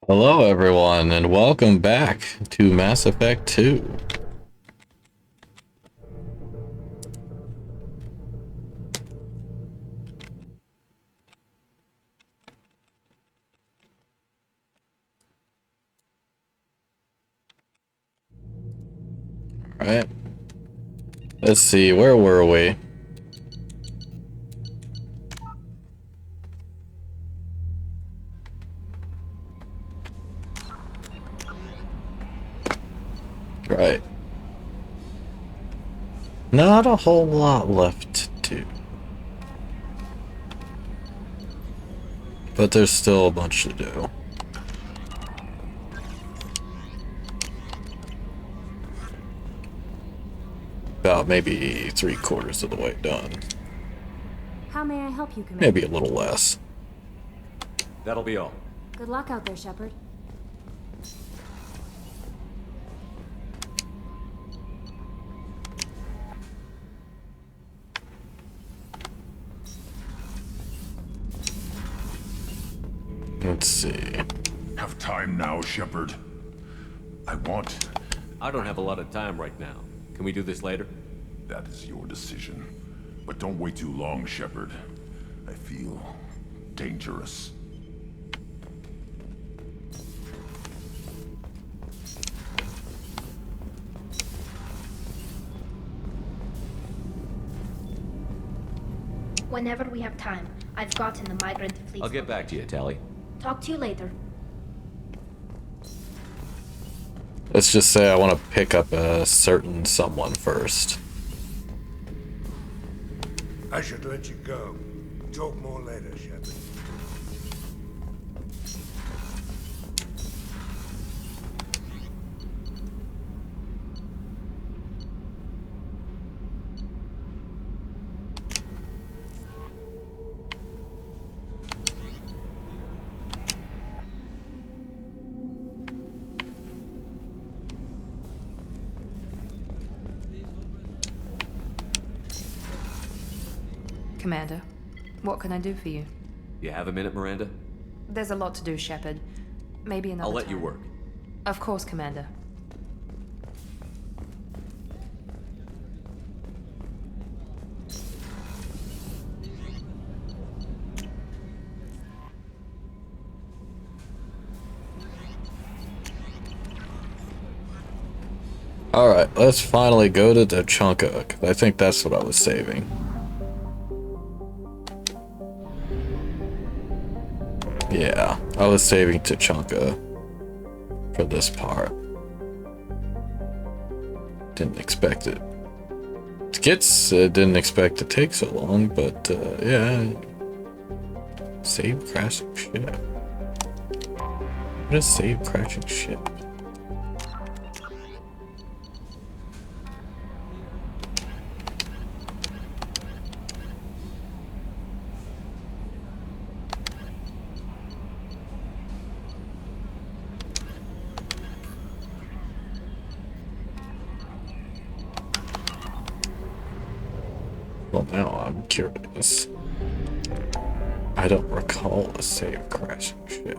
Hello, everyone, and welcome back to Mass Effect 2. Alright. Let's see, where were we? Right. Not a whole lot left to do. But there's still a bunch to do. About maybe 3/4 of the way done. How may I help you, Commander? Maybe a little less. That'll be all. Good luck out there, Shepard. Let's see. Have time now, Shepard. I don't have a lot of time right now. Can we do this later? That is your decision. But don't wait too long, Shepard. I feel dangerous. Whenever we have time, I've gotten the migrant fleet. I'll get back to you, Tally. Talk to you later. Let's just say I want to pick up a certain someone first. I should let you go. Talk more later, Shepard. Commander, what can I do for you? You have a minute, Miranda? There's a lot to do, Shepard. Maybe another I'll let you time. work. Of course, Commander. Alright, let's finally go to the Chunka, 'cause I think that's what I was saving. Yeah, I was saving Tachanka for this part. Didn't expect it. Skits didn't expect to take so long, but yeah. Save crashing ship. What is save crashing ship? Well, now I'm curious. I don't recall a save crashing ship.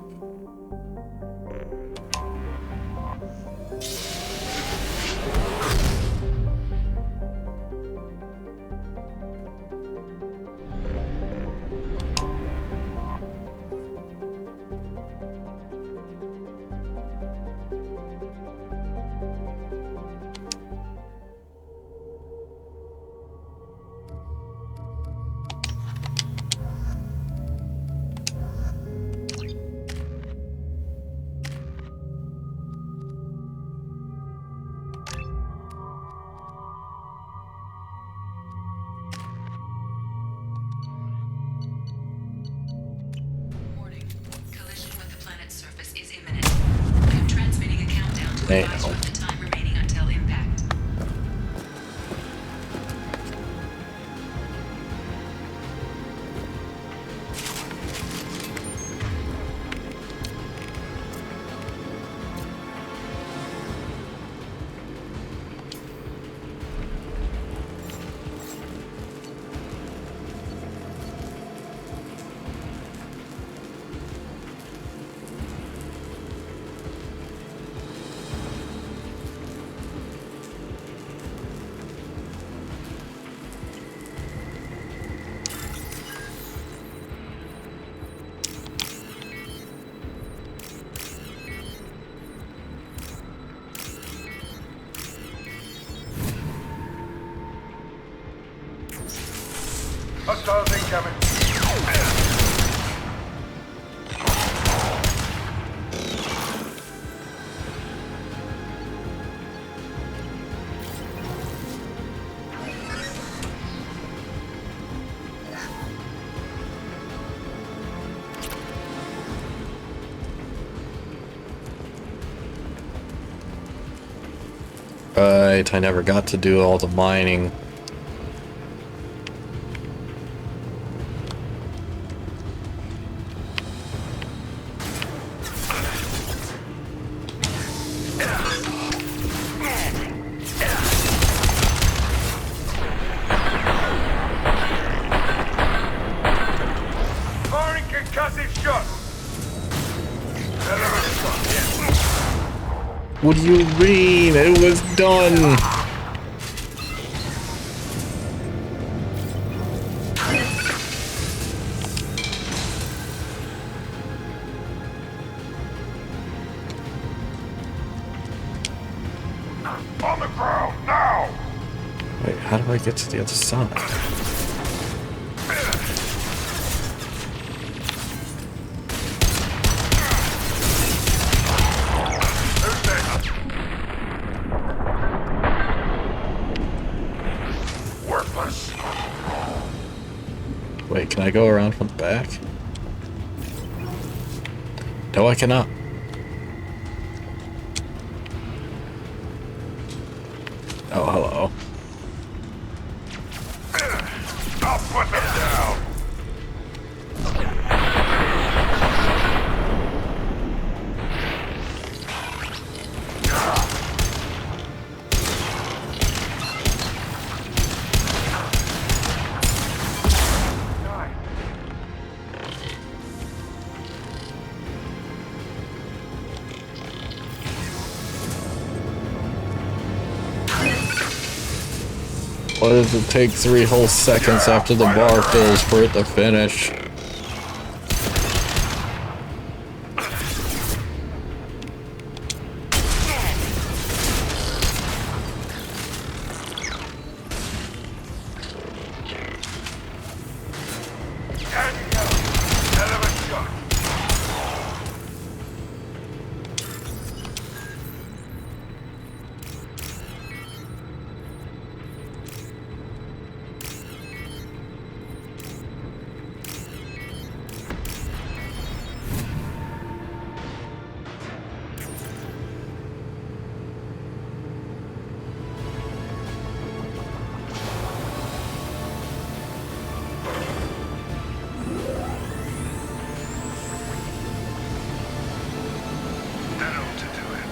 Damn. The time remaining until impact. Hostiles incoming. Right, I never got to do all the mining. Firing concussive shot. Hell of a shot, yeah. What do you mean? It was done! On the ground, now! Wait, how do I get to the other side? Worthless. Wait, can I go around from the back? No, I cannot. Oh, hello. I'll put them down. Why does it take 3 whole seconds after the bar fills for it to finish? Hell of a shot. That ought to do it.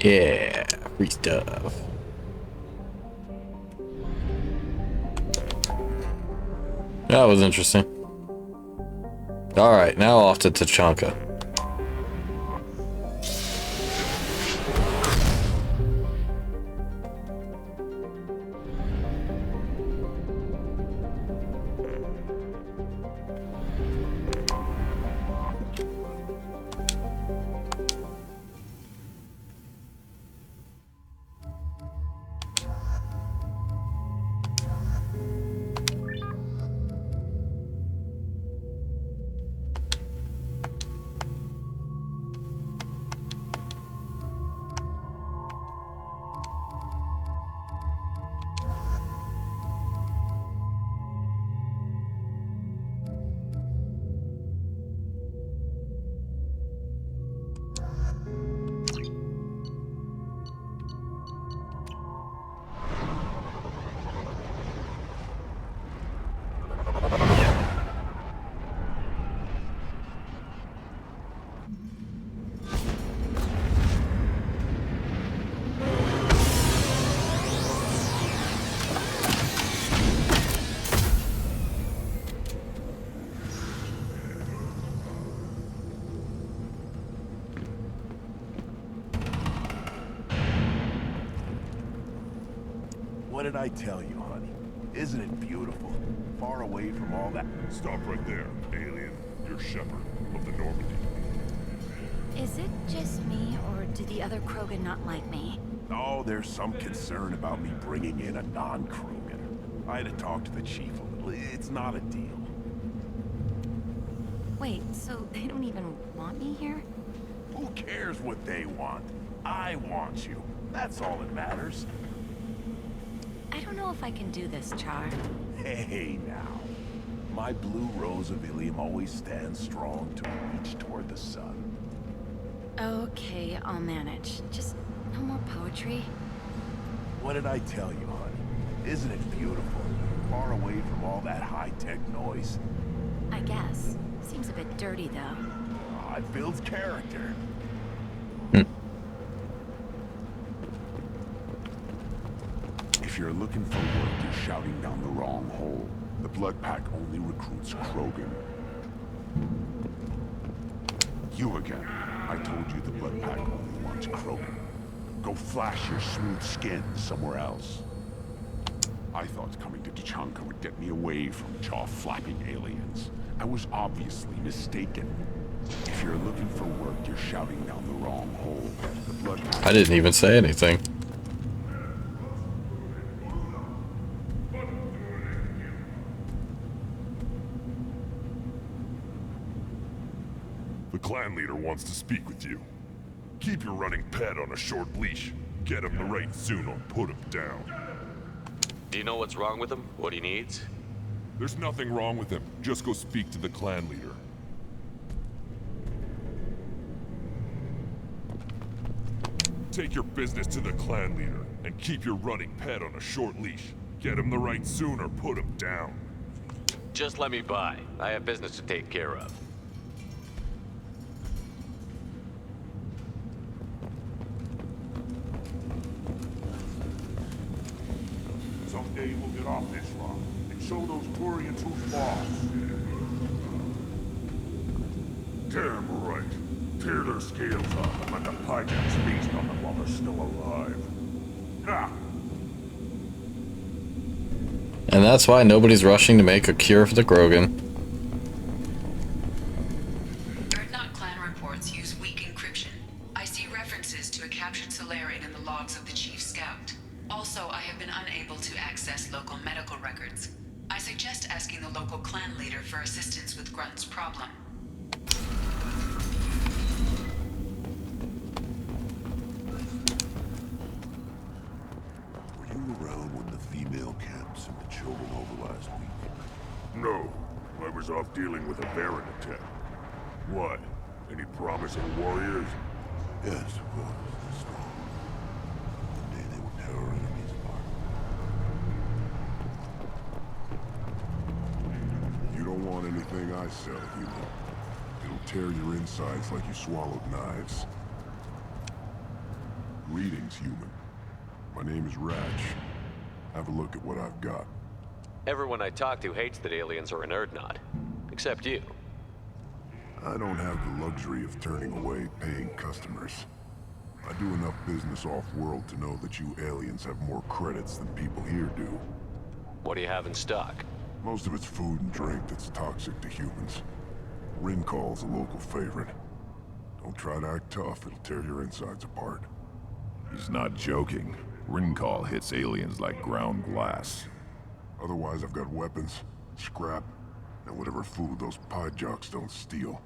Yeah, free stuff. That was interesting. Alright, now off to Tachanka. What did I tell you, honey? Isn't it beautiful? Far away from all that. Stop right there, alien. You're Shepard of the Normandy. Is it just me, or do the other Krogan not like me? Oh, there's some concern about me bringing in a non-Krogan. I had to talk to the chief a little. It's not a deal. Wait, so they don't even want me here? Who cares what they want? I want you. That's all that matters. I don't know if I can do this, Char. Hey now. My blue rose of Ilium always stands strong to reach toward the sun. Okay, I'll manage. Just no more poetry. What did I tell you, honey? Isn't it beautiful? Far away from all that high-tech noise. I guess. Seems a bit dirty, though. It builds character. If you're looking for work, you're shouting down the wrong hole. The Blood Pack only recruits Krogan. You again. I told you the Blood Pack only wants Krogan. Go flash your smooth skin somewhere else. I thought coming to Tuchanka would get me away from jaw-flapping aliens. I was obviously mistaken. If you're looking for work, you're shouting down the wrong hole. The Blood Pack... I didn't even say anything. The clan leader wants to speak with you. Keep your running pet on a short leash. Get him the right soon or put him down. Do you know what's wrong with him? What he needs? There's nothing wrong with him. Just go speak to the clan leader. Take your business to the clan leader, and keep your running pet on a short leash. Get him the right soon or put him down. Just let me by. I have business to take care of. Someday we'll get off this rock and show those Turians who's boss. Damn right. Tear their scales off and let the Pyjaks feast on them while they're still alive. Ha! And that's why nobody's rushing to make a cure for the Krogan. Erdnot clan reports use weak encryption. I see references to a captured Solarian in the logs of the Chief Scout. Also, I have been unable to access local medical records. I suggest asking the local clan leader for assistance with Grunt's problem. Were you around when the female camps sent the children over last week? No. I was off dealing with a Baron attack. What? Any promising warriors? Yes, of course. Strong. One day they would tear our enemies apart. You don't want anything I sell, human. It'll tear your insides like you swallowed knives. Greetings, human. My name is Ratch. Have a look at what I've got. Everyone I talk to hates that aliens are an Erdnot. Except you. I don't have the luxury of turning away paying customers. I do enough business off-world to know that you aliens have more credits than people here do. What do you have in stock? Most of it's food and drink that's toxic to humans. Rincall's a local favorite. Don't try to act tough, it'll tear your insides apart. He's not joking. Rincall hits aliens like ground glass. Otherwise, I've got weapons, scrap, and whatever food those Pyjaks don't steal.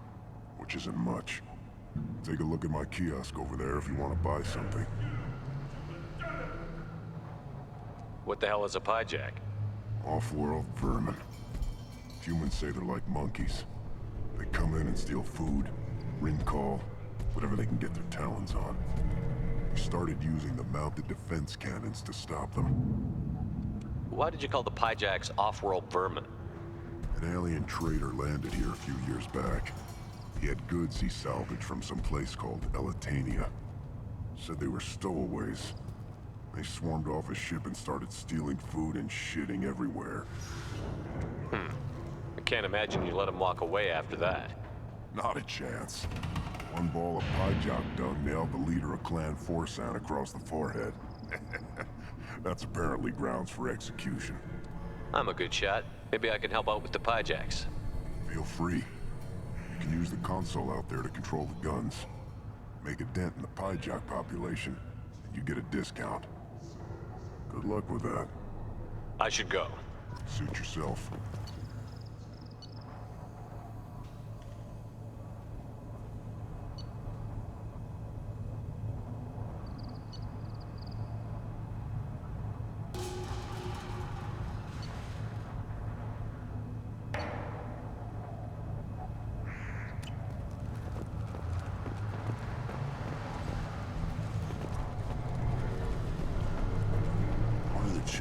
Which isn't much. Take a look at my kiosk over there if you want to buy something. What the hell is a Pyjak? Off-world vermin. Humans say they're like monkeys. They come in and steal food, Rincall, whatever they can get their talons on. We started using the mounted defense cannons to stop them. Why did you call the Pyjaks off-world vermin? An alien trader landed here a few years back. He had goods he salvaged from some place called Elitania. Said they were stowaways. They swarmed off his ship and started stealing food and shitting everywhere. I can't imagine you let them walk away after that. Not a chance. One ball of Pyjak dung nailed the leader of Clan Forsan across the forehead. That's apparently grounds for execution. I'm a good shot. Maybe I can help out with the Pyjaks. Feel free. You can use the console out there to control the guns. Make a dent in the Pyjak population, and you get a discount. Good luck with that. I should go. Suit yourself.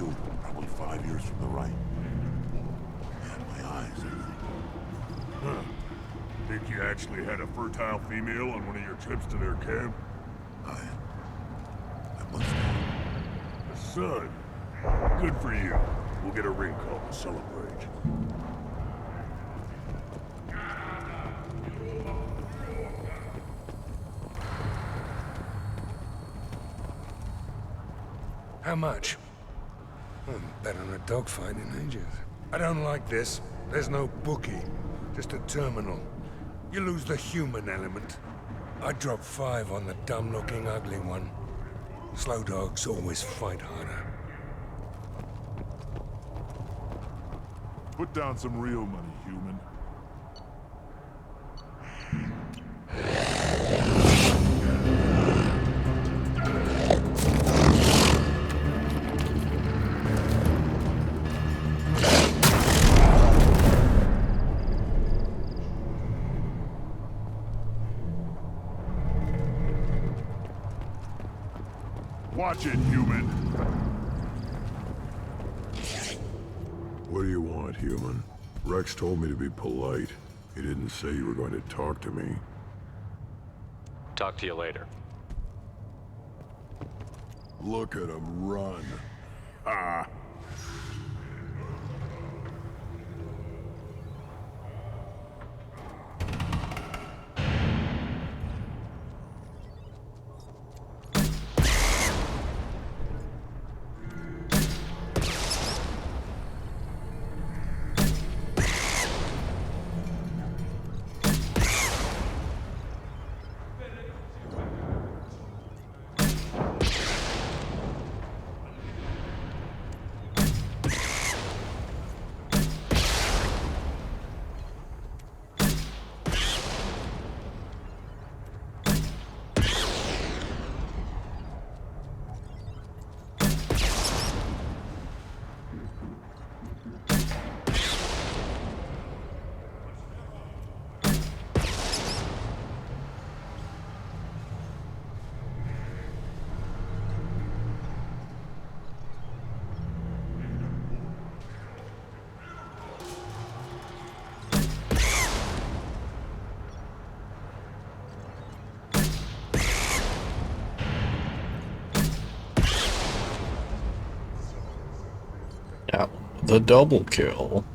children, probably 5 years from the right. Man, my eyes, everything. Huh. Think you actually had a fertile female on one of your trips to their camp? I must have. A son. Good for you. We'll get a ring call to celebrate. How much? Bet on a dogfight in ages. I don't like this. There's no bookie. Just a terminal. You lose the human element. I drop 5 on the dumb-looking ugly one. Slow dogs always fight harder. Put down some real money, human. Watch it, human. What do you want, human? Rex told me to be polite. He didn't say you were going to talk to me. Talk to you later. Look at him run. Ah! Yeah, the double kill.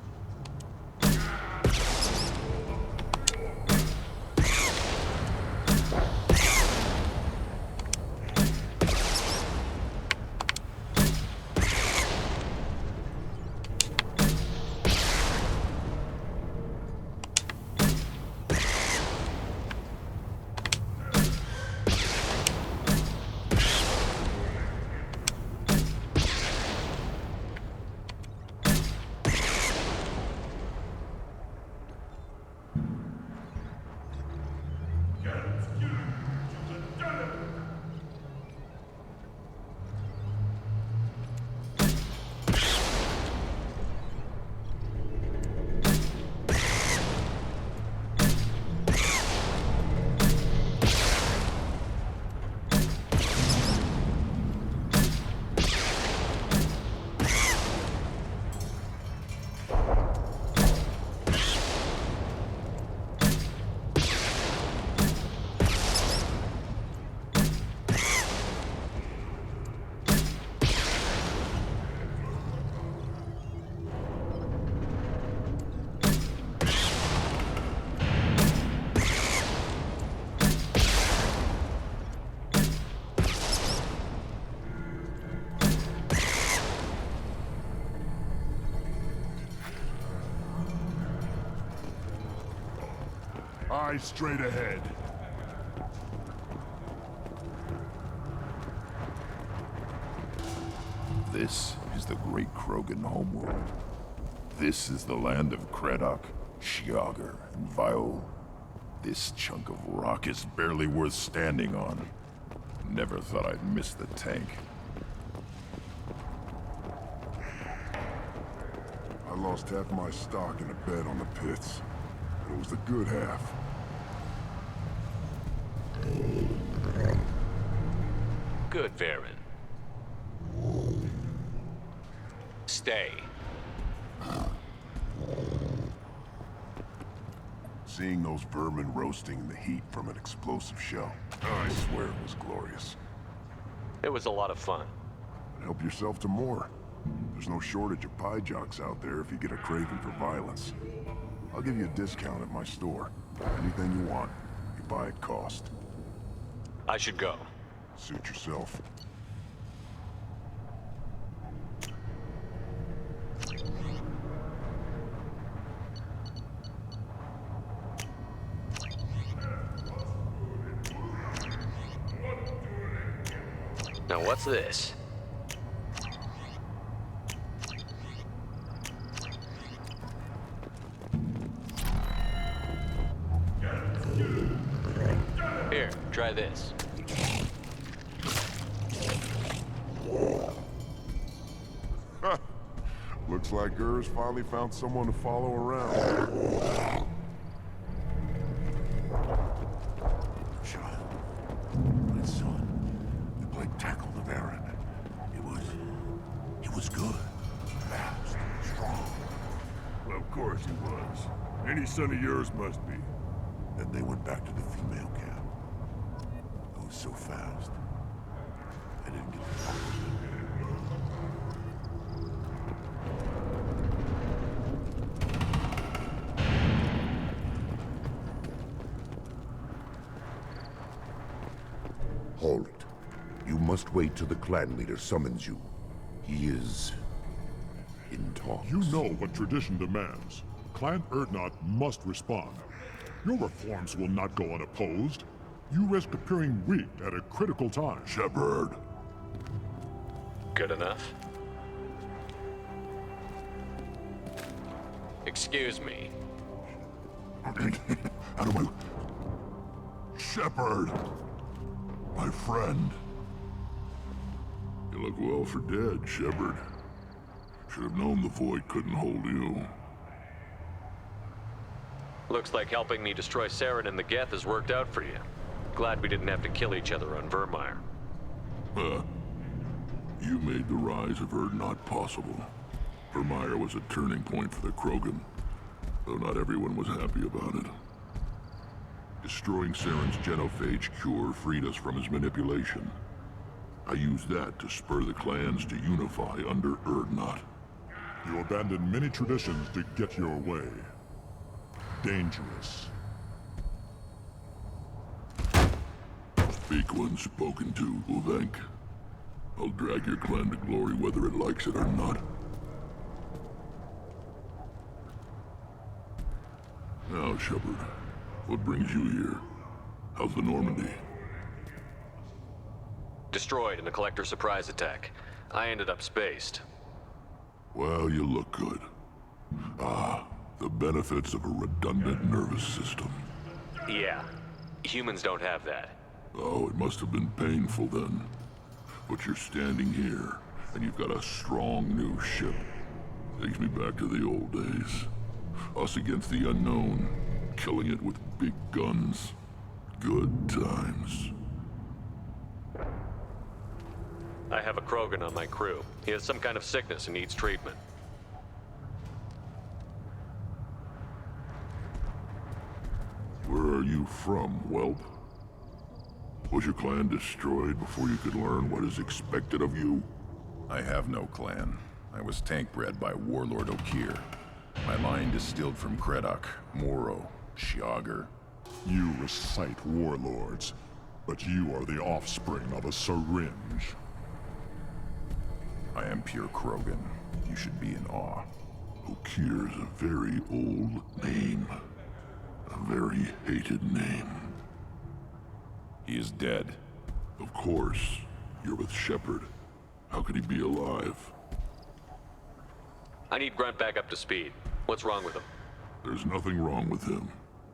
Eyes straight ahead. This is the great Krogan homeworld. This is the land of Kredok, Shiagar, and Viol. This chunk of rock is barely worth standing on. Never thought I'd miss the tank. I lost half my stock in a bet on the pits. But it was the good half. Good, Varen. stay. Seeing those vermin roasting in the heat from an explosive shell, I swear it was glorious. It was a lot of fun. Help yourself to more. There's no shortage of pie jocks out there if you get a craving for violence. I'll give you a discount at my store. Anything you want, you buy at cost. I should go. Suit yourself. Now what's this? Here, try this. Looks like Gur's finally found someone to follow around. Child, my son, you played tackle the Baron. He was good, fast, strong. Well, of course he was. Any son of yours must be. Then they went back to the female camp. It was so fast. I didn't get to talk to them. Hold it. You must wait till the clan leader summons you. He is in talks. You know what tradition demands. Clan Erdnot must respond. Your reforms will not go unopposed. You risk appearing weak at a critical time. Shepard. Good enough? Excuse me. Out of my... Shepard! My friend. You look well for dead, Shepard. Should have known the Void couldn't hold you. Looks like helping me destroy Saren and the Geth has worked out for you. Glad we didn't have to kill each other on Vermeer. You made the rise of Erdnot possible. Vermeer was a turning point for the Krogan, though not everyone was happy about it. Destroying Saren's genophage cure freed us from his manipulation. I used that to spur the clans to unify under Erdnot. You abandoned many traditions to get your way. Dangerous. Speak when spoken to, Uvenk. I'll drag your clan to glory whether it likes it or not. Now, Shepard, what brings you here? How's the Normandy? Destroyed in a collector surprise attack. I ended up spaced. Well, you look good. Ah, the benefits of a redundant nervous system. Yeah. Humans don't have that. Oh, it must have been painful then. But you're standing here, and you've got a strong new ship. Takes me back to the old days. Us against the unknown, killing it with big guns. Good times. I have a Krogan on my crew. He has some kind of sickness and needs treatment. Where are you from, whelp? Was your clan destroyed before you could learn what is expected of you? I have no clan. I was tank bred by Warlord Okir. My line distilled from Kredok, Moro, Shiagar. You recite warlords, but you are the offspring of a syringe. I am pure Krogan. You should be in awe. Okir is a very old name. A very hated name. He is dead. Of course. You're with Shepard. How could he be alive? I need Grunt back up to speed. What's wrong with him? There's nothing wrong with him.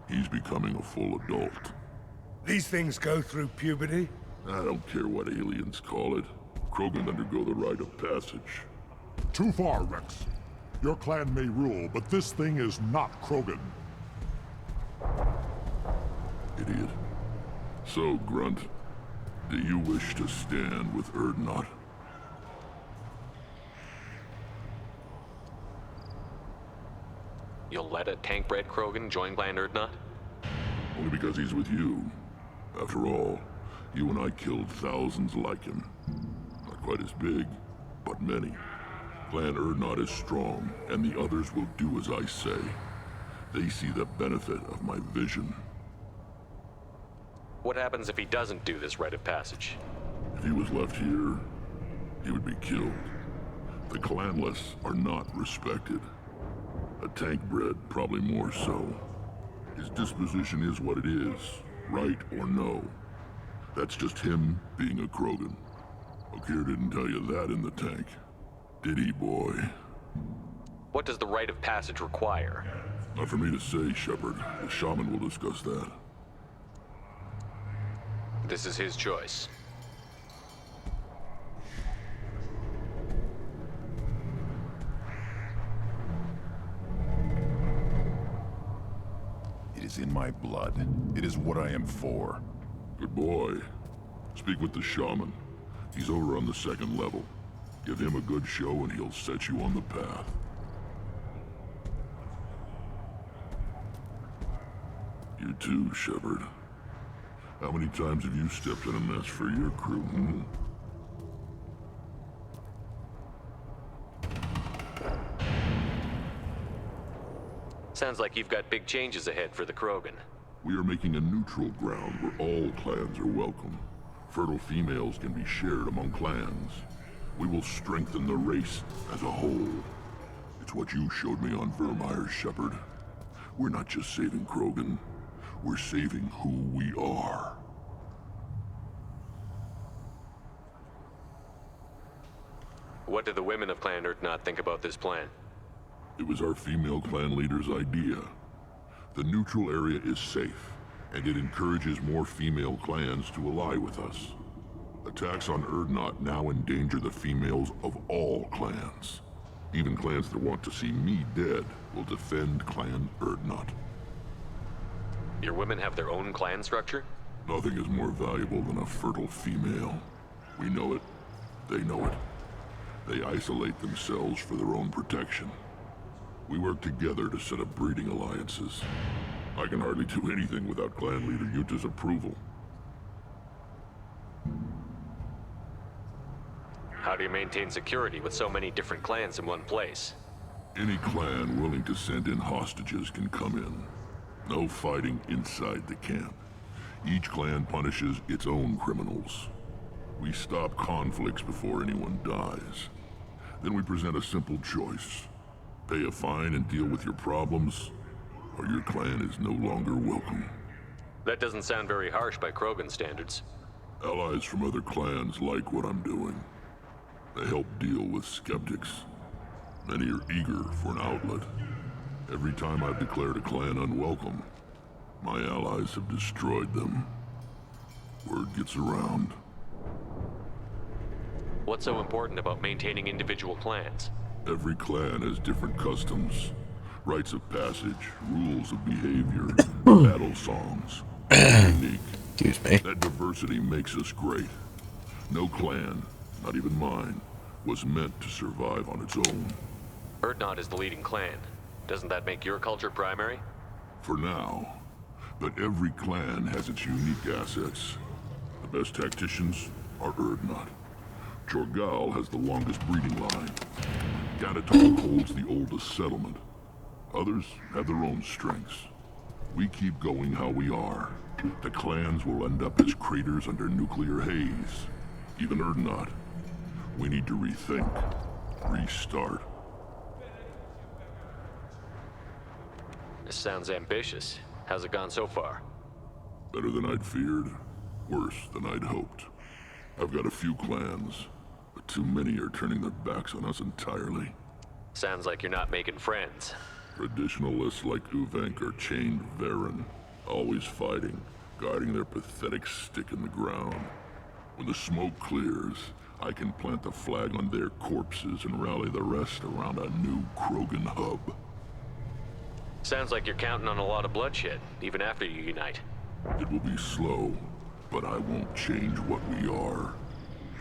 He's becoming a full adult. These things go through puberty? I don't care what aliens call it. Krogan undergo the rite of passage. Too far, Rex. Your clan may rule, but this thing is not Krogan. Idiot. So, Grunt, do you wish to stand with Erdnot? tank-bred Krogan join Clan Urdnot? Only because he's with you. After all, you and I killed thousands like him. Not quite as big, but many. Clan Urdnot is strong, and the others will do as I say. They see the benefit of my vision. What happens if he doesn't do this rite of passage? If he was left here, he would be killed. The clanless are not respected. A tank bred, probably more so. His disposition is what it is, right or no. That's just him being a Krogan. Okeer didn't tell you that in the tank. Did he, boy? What does the rite of passage require? Not for me to say, Shepard. The shaman will discuss that. This is his choice. It is in my blood. It is what I am for. Good boy. Speak with the shaman. He's over on the second level. Give him a good show and he'll set you on the path. You too, Shepard. How many times have you stepped in a mess for your crew, hmm? Sounds like you've got big changes ahead for the Krogan. We are making a neutral ground where all clans are welcome. Fertile females can be shared among clans. We will strengthen the race as a whole. It's what you showed me on Vermeer, Shepard. We're not just saving Krogan. We're saving who we are. What do the women of Clan Urdnot think about this plan? It was our female clan leader's idea. The neutral area is safe, and it encourages more female clans to ally with us. Attacks on Urdnot now endanger the females of all clans. Even clans that want to see me dead will defend Clan Urdnot. Your women have their own clan structure? Nothing is more valuable than a fertile female. We know it. They know it. They isolate themselves for their own protection. We work together to set up breeding alliances. I can hardly do anything without clan leader Yuta's approval. How do you maintain security with so many different clans in one place? Any clan willing to send in hostages can come in. No fighting inside the camp. Each clan punishes its own criminals. We stop conflicts before anyone dies. Then we present a simple choice. Pay a fine and deal with your problems, or your clan is no longer welcome. That doesn't sound very harsh by Krogan standards. Allies from other clans like what I'm doing. They help deal with skeptics. Many are eager for an outlet. Every time I've declared a clan unwelcome, my allies have destroyed them. Word gets around. What's so important about maintaining individual clans? Every clan has different customs, rites of passage, rules of behavior, battle songs. Unique. Excuse me. That diversity makes us great. No clan, not even mine, was meant to survive on its own. Urdnot is the leading clan. Doesn't that make your culture primary? For now. But every clan has its unique assets. The best tacticians are Urdnot. Jorgal has the longest breeding line. Ganatok holds the oldest settlement. Others have their own strengths. We keep going how we are. The clans will end up as craters under nuclear haze. Even Urdnot. We need to rethink. Restart. This sounds ambitious. How's it gone so far? Better than I'd feared. Worse than I'd hoped. I've got a few clans, but too many are turning their backs on us entirely. Sounds like you're not making friends. Traditionalists like Uvenk are chained Varen, always fighting, guarding their pathetic stick in the ground. When the smoke clears, I can plant the flag on their corpses and rally the rest around a new Krogan hub. Sounds like you're counting on a lot of bloodshed, even after you unite. It will be slow, but I won't change what we are.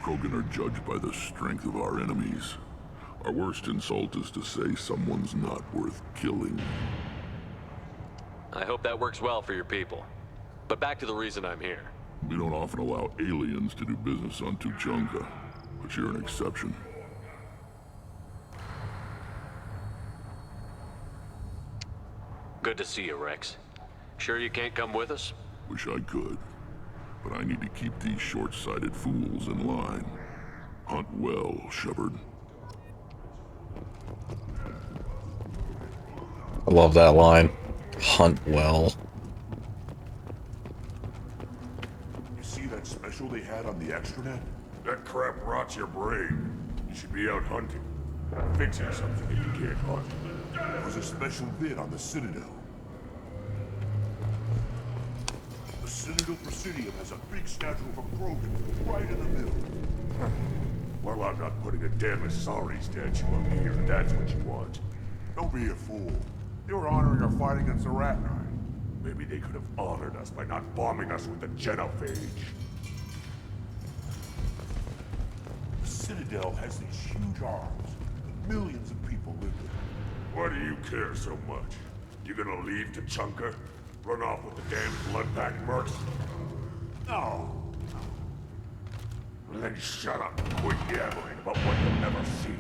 Krogan are judged by the strength of our enemies. Our worst insult is to say someone's not worth killing. I hope that works well for your people. But back to the reason I'm here. We don't often allow aliens to do business on Tuchanka, but you're an exception. Good to see you, Rex. Sure you can't come with us? Wish I could, but I need to keep these short-sighted fools in line. Hunt well, Shepard. I love that line. Hunt well. You see that special they had on the extranet? That crap rots your brain. You should be out hunting. Fixing something if you can't hunt. There was a special vid on the Citadel. The Citadel Presidium has a big statue of a Krogan right in the middle. Well, I'm not putting a damn Asari statue up here, if that's what you want. Don't be a fool. They were honoring our fight against the Ratnai. Maybe they could have honored us by not bombing us with the genophage. The Citadel has these huge arms. Millions of people live there. Why do you care so much? You gonna leave Tuchanka? Run off with the damn blood-packed mercs? No. Well, then shut up and quit yabbering about what you'll never see.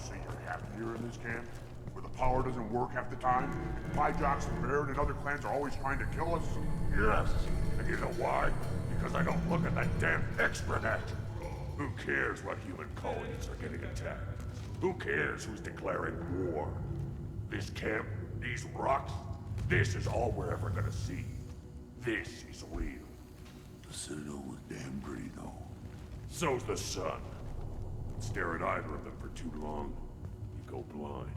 So you're happy here in this camp? Where the power doesn't work half the time? Pyjox and Baird and other clans are always trying to kill us? Yes. And you know why? Because I don't look at that damn extranet. Who cares what human colonies are getting attacked? Who cares who's declaring war? This camp, these rocks, this is all we're ever gonna see. This is real. The Citadel was damn pretty though. So's the sun. Stare at either of them for too long, you go blind.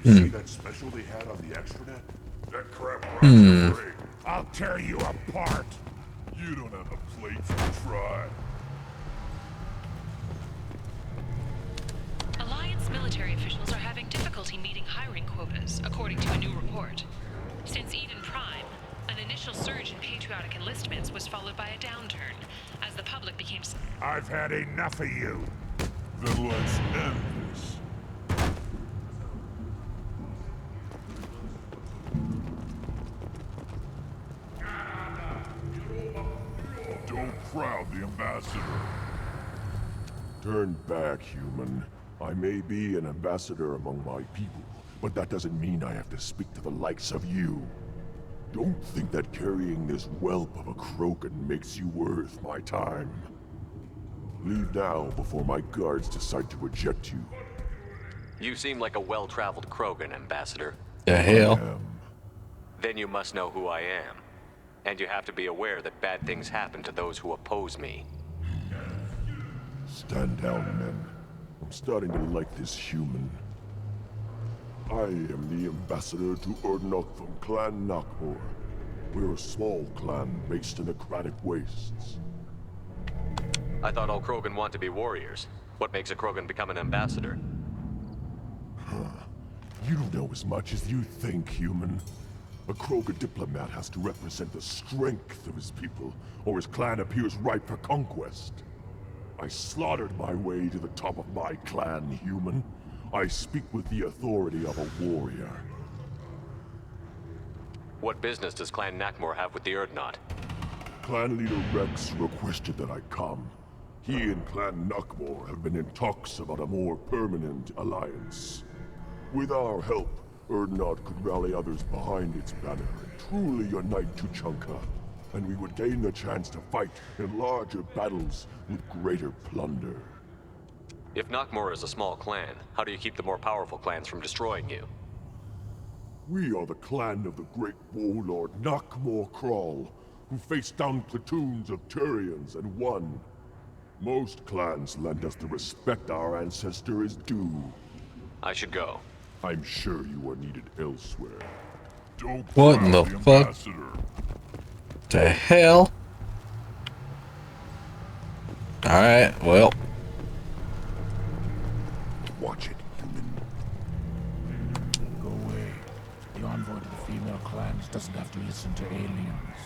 You see that special they had on the extranet? That crap rots your brain. I'll tear you apart. You don't have the plates to try. Alliance military officials are having difficulty meeting hiring quotas, according to a new report. Since Eden Prime, an initial surge in patriotic enlistments was followed by a downturn, as the public became... I've had enough of you. Then let's end this. Don't crowd the ambassador. Turn back, human. I may be an ambassador among my people, but that doesn't mean I have to speak to the likes of you. Don't think that carrying this whelp of a Krogan makes you worth my time. Leave now before my guards decide to eject you. You seem like a well-traveled Krogan, Ambassador. The hell? Then you must know who I am. And you have to be aware that bad things happen to those who oppose me. Stand down, men. I'm starting to like this human. I am the ambassador to Urdnot from Clan Nakmor. We're a small clan based in aquatic wastes. I thought all Krogan want to be warriors. What makes a Krogan become an ambassador? You don't know as much as you think, human. A Krogan diplomat has to represent the strength of his people, or his clan appears ripe for conquest. I slaughtered my way to the top of my clan, human. I speak with the authority of a warrior. What business does Clan Nakmor have with the Urdnot? Clan leader Rex requested that I come. He and Clan Nakmor have been in talks about a more permanent alliance. With our help, Urdnot could rally others behind its banner and truly unite Tuchanka, and we would gain the chance to fight in larger battles with greater plunder. If Nakmor is a small clan, how do you keep the more powerful clans from destroying you? We are the clan of the great warlord Nakmor Crawl, who faced down platoons of Turians and won. Most clans lend us the respect our ancestor is due. I should go. I'm sure you are needed elsewhere. Don't What in the fuck? ambassador. The hell? Alright, well. Watch it, human. Go away. The envoy to the female clans doesn't have to listen to aliens.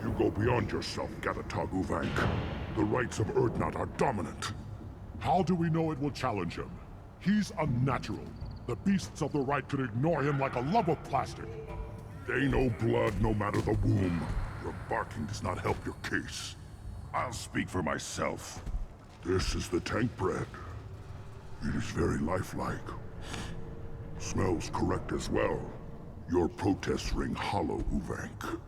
You go beyond yourself, Gatatog Uvank. The rights of Urdnot are dominant. How do we know it will challenge him? He's unnatural. The beasts of the right could ignore him like a lump of plastic. They know blood no matter the womb. Your barking does not help your case. I'll speak for myself. This is the tank bread. It is very lifelike. Smells correct as well. Your protests ring hollow, Uvank.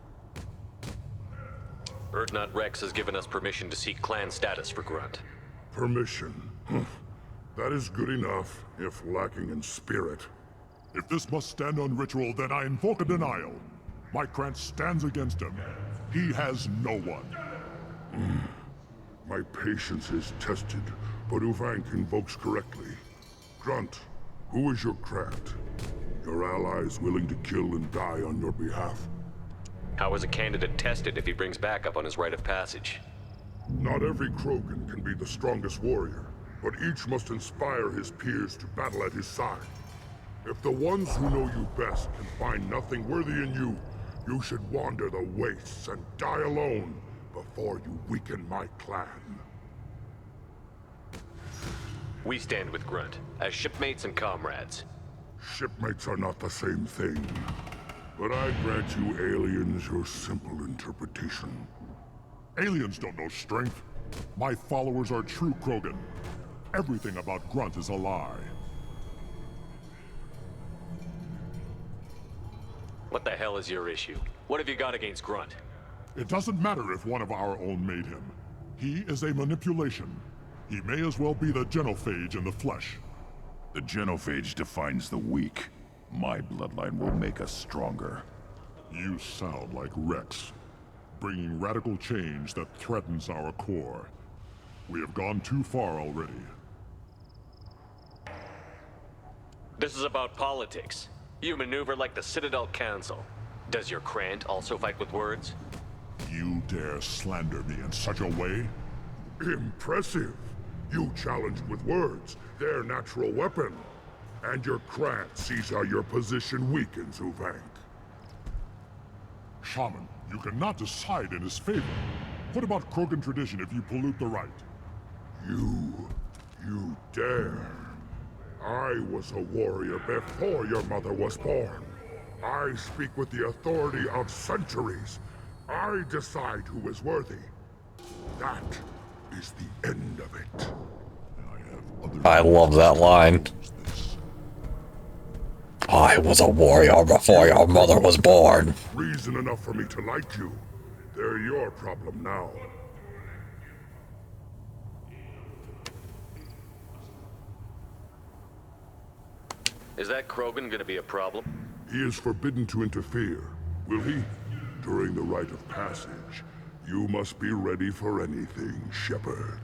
Urdnot Rex has given us permission to seek clan status for Grunt. Permission. That is good enough, if lacking in spirit. If this must stand on ritual, then I invoke a denial. My clan stands against him. He has no one. My patience is tested, but Uvank invokes correctly. Grunt, who is your Krat? Your allies willing to kill and die on your behalf? How is a candidate tested if he brings backup on his rite of passage? Not every Krogan can be the strongest warrior, but each must inspire his peers to battle at his side. If the ones who know you best can find nothing worthy in you, you should wander the wastes and die alone before you weaken my clan. We stand with Grunt, as shipmates and comrades. Shipmates are not the same thing. But I grant you aliens your simple interpretation. Aliens don't know strength. My followers are true Krogan. Everything about Grunt is a lie. What the hell is your issue? What have you got against Grunt? It doesn't matter if one of our own made him. He is a manipulation. He may as well be the genophage in the flesh. The genophage defines the weak. My bloodline will make us stronger. You sound like Rex, bringing radical change that threatens our core. We have gone too far already. This is about politics. You maneuver like the Citadel Council. Does your Krant also fight with words? You dare slander me in such a way? Impressive! You challenged with words, their natural weapon. And your Krant sees how your position weakens, Uvank. Shaman, you cannot decide in his favor. What about Krogan tradition if you pollute the rite? You dare. I was a warrior before your mother was born. I speak with the authority of centuries. I decide who is worthy. That is the end of it. I love that line. I was a warrior before your mother was born. Reason enough for me to like you. They're your problem now. Is that Krogan gonna be a problem? He is forbidden to interfere. Will he? During the rite of passage, you must be ready for anything, Shepard.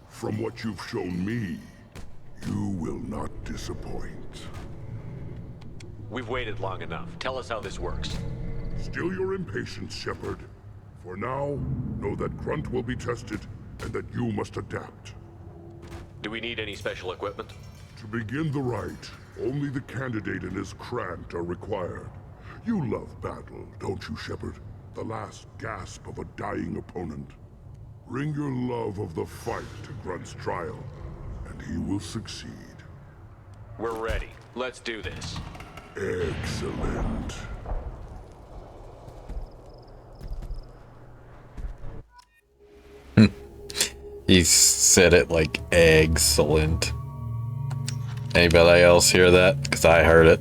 From what you've shown me, you will not disappoint. We've waited long enough. Tell us how this works. Still your impatience, Shepard. For now, know that Grunt will be tested, and that you must adapt. Do we need any special equipment? To begin the rite, only the candidate and his Krant are required. You love battle, don't you, Shepard? The last gasp of a dying opponent. Bring your love of the fight to Grunt's trial, and he will succeed. We're ready. Let's do this. Excellent. He said it like excellent. Anybody else hear that? Because I heard it.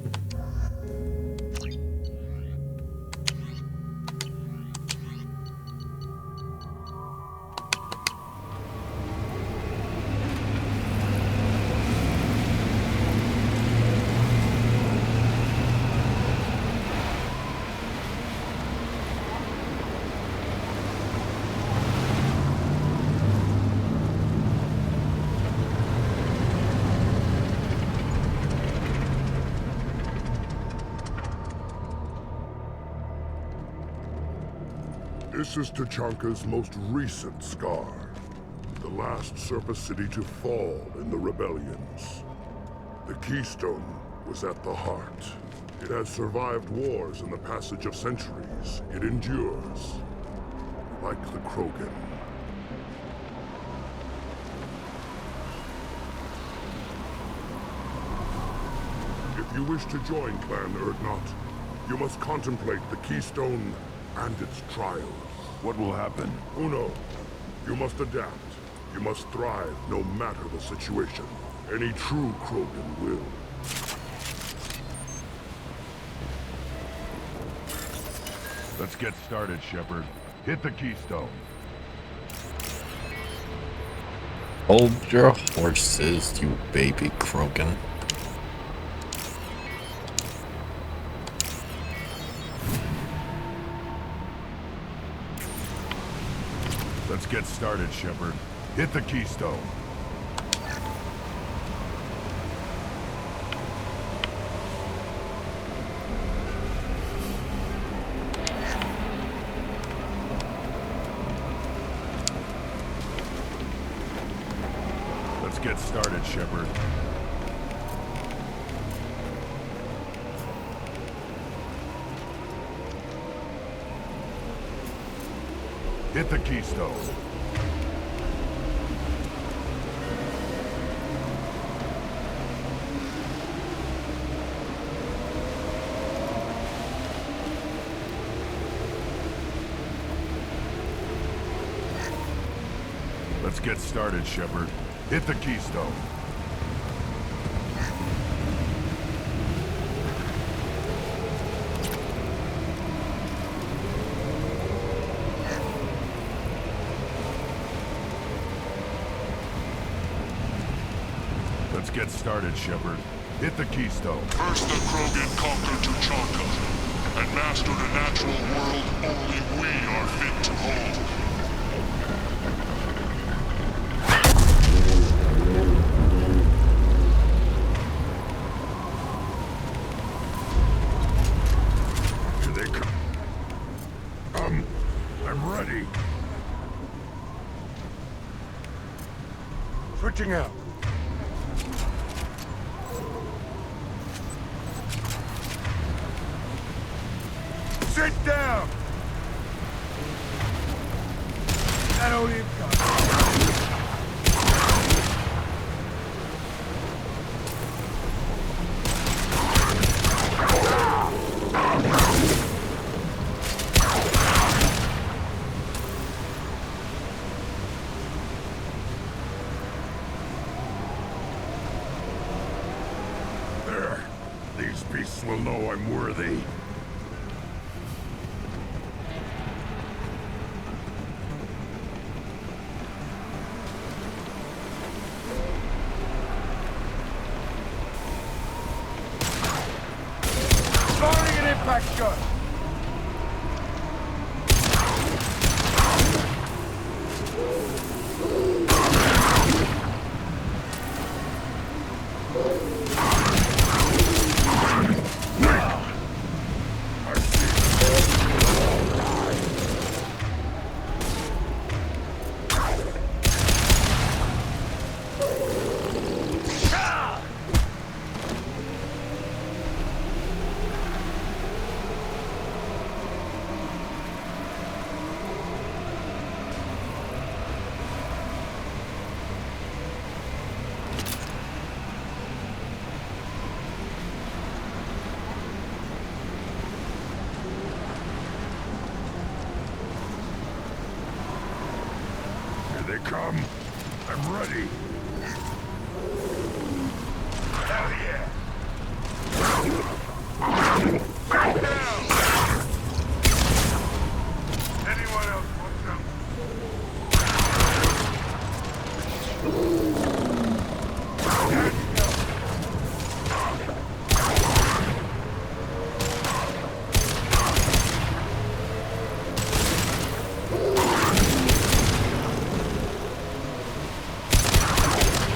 This is Tachanka's most recent scar. The last surface city to fall in the rebellions. The Keystone was at the heart. It has survived wars and the passage of centuries. It endures. Like the Krogan. you wish to join Clan Urdnot, you must contemplate the Keystone and its trials. What will happen? Who knows? You must adapt. You must thrive no matter the situation. Any true Krogan will. Let's get started, Shepard. Hit the Keystone. Hold your horses, you baby Krogan. Let's get started, Shepard. Hit the Keystone. Let's get started, Shepard. Hit the Keystone. Let's get started, Shepard. Hit the Keystone. Let's get started, Shepard. Hit the Keystone. First the Krogan conquered Tuchanka, and mastered a natural world only we are fit to hold. Here they come. I'm ready. Switching out. Sit down! That only There. These beasts will know I'm worthy. firing an impact shot! Here they come. I'm ready. Hell yeah! Anyone else want some?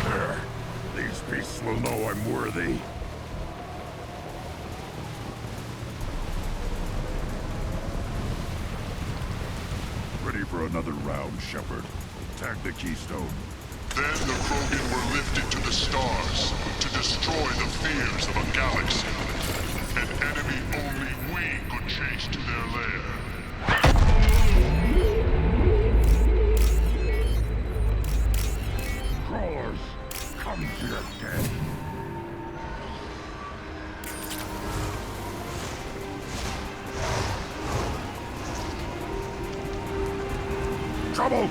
There. These beasts will know I'm worthy. Ready for another round, Shepard. Tag the Keystone. Then the Krogan were lifted to the stars to destroy the fears of a galaxy. An enemy only we could chase to their lair. Crawlers, come to your death. trouble!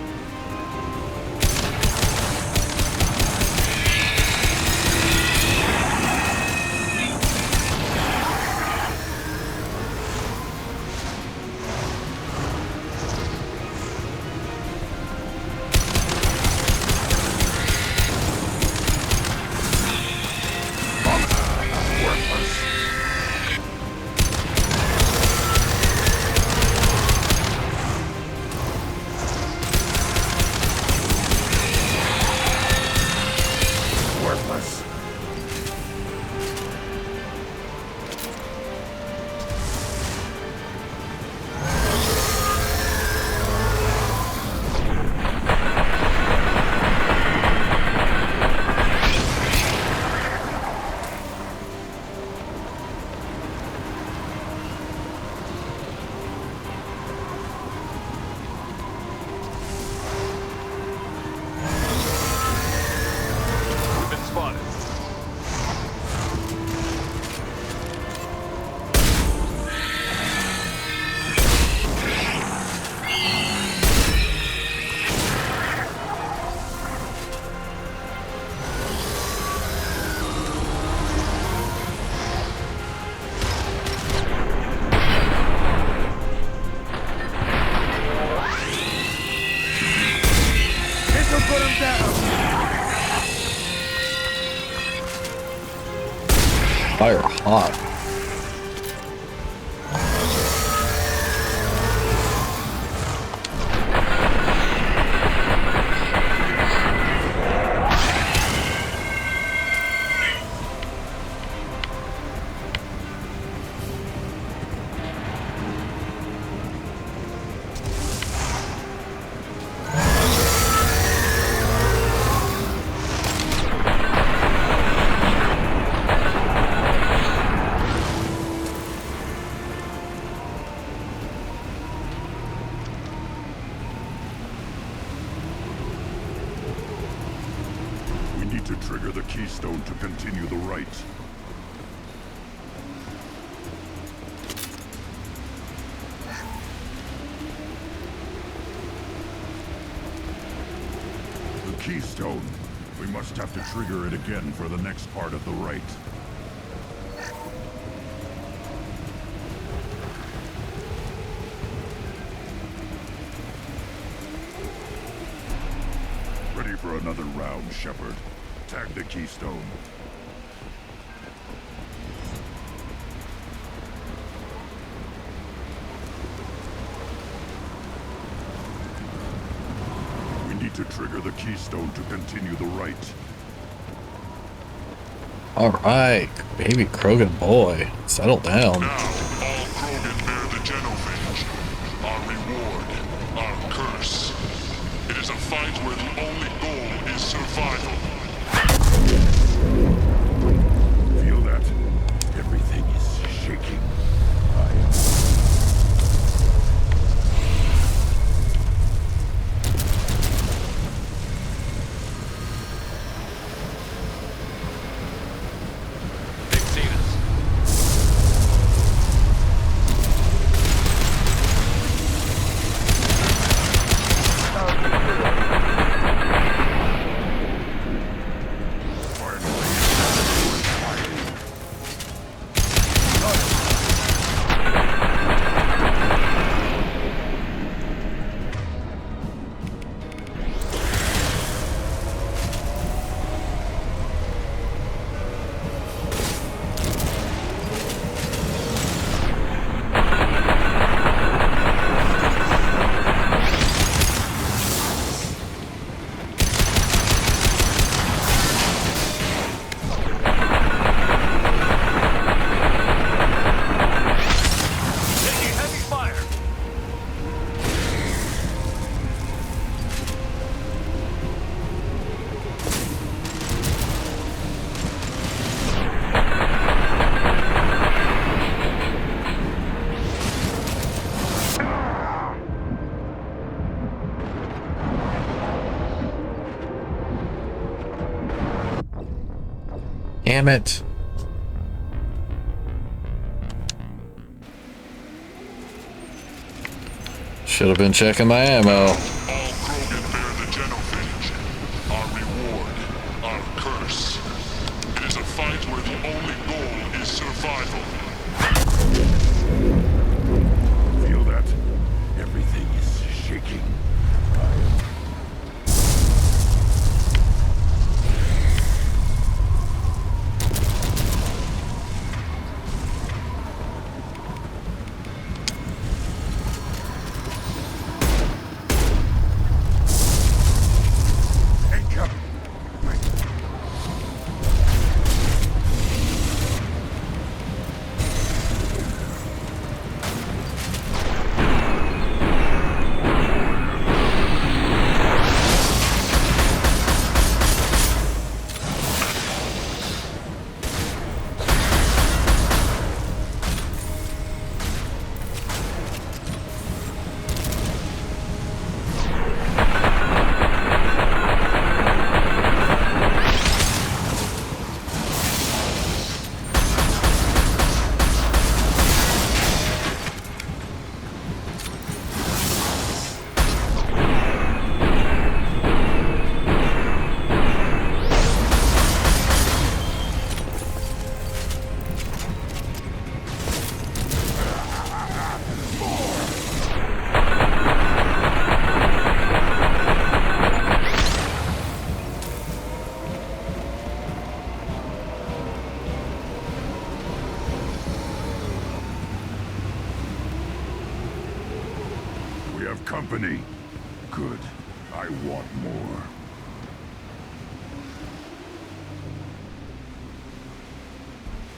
Fire hot. To trigger the keystone to continue the rite. The keystone. We must have to trigger it again for the next part of the rite. Ready for another round, Shepard. Tag the keystone. We need to trigger the keystone to continue the rite. Alright, baby Krogan boy, settle down. Now, all Krogan bear the genophage. Our reward, our curse. It is a fight where the only goal is survival. Feel that? Everything is shaking. Damn it. Should have been checking my ammo. All thinking? Company. Good. I want more.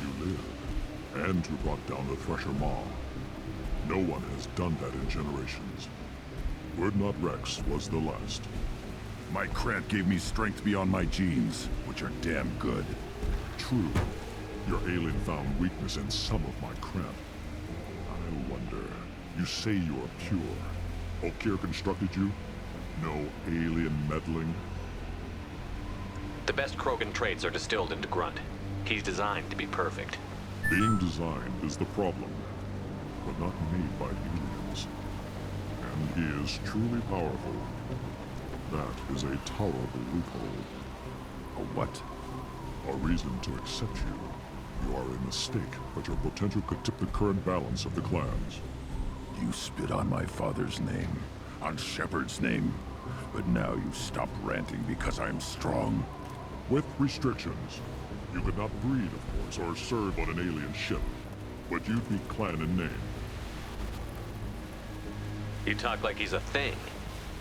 You live, and you brought down the Thresher Maw. No one has done that in generations. Urdnot Rex was the last. My Krant gave me strength beyond my genes, which are damn good. True. Your alien found weakness in some of my Krant. I wonder, you say you're pure. Okeer constructed you? No alien meddling? The best Krogan traits are distilled into Grunt. He's designed to be perfect. Being designed is the problem, but not made by aliens. And he is truly powerful. That is a tolerable loophole. A what? A reason to accept you. You are a mistake, but your potential could tip the current balance of the clans. You spit on my father's name, on Shepard's name, but now you stop ranting because I'm strong. With restrictions. You could not breed, of course, or serve on an alien ship, but you'd be clan in name. You talk like he's a thing.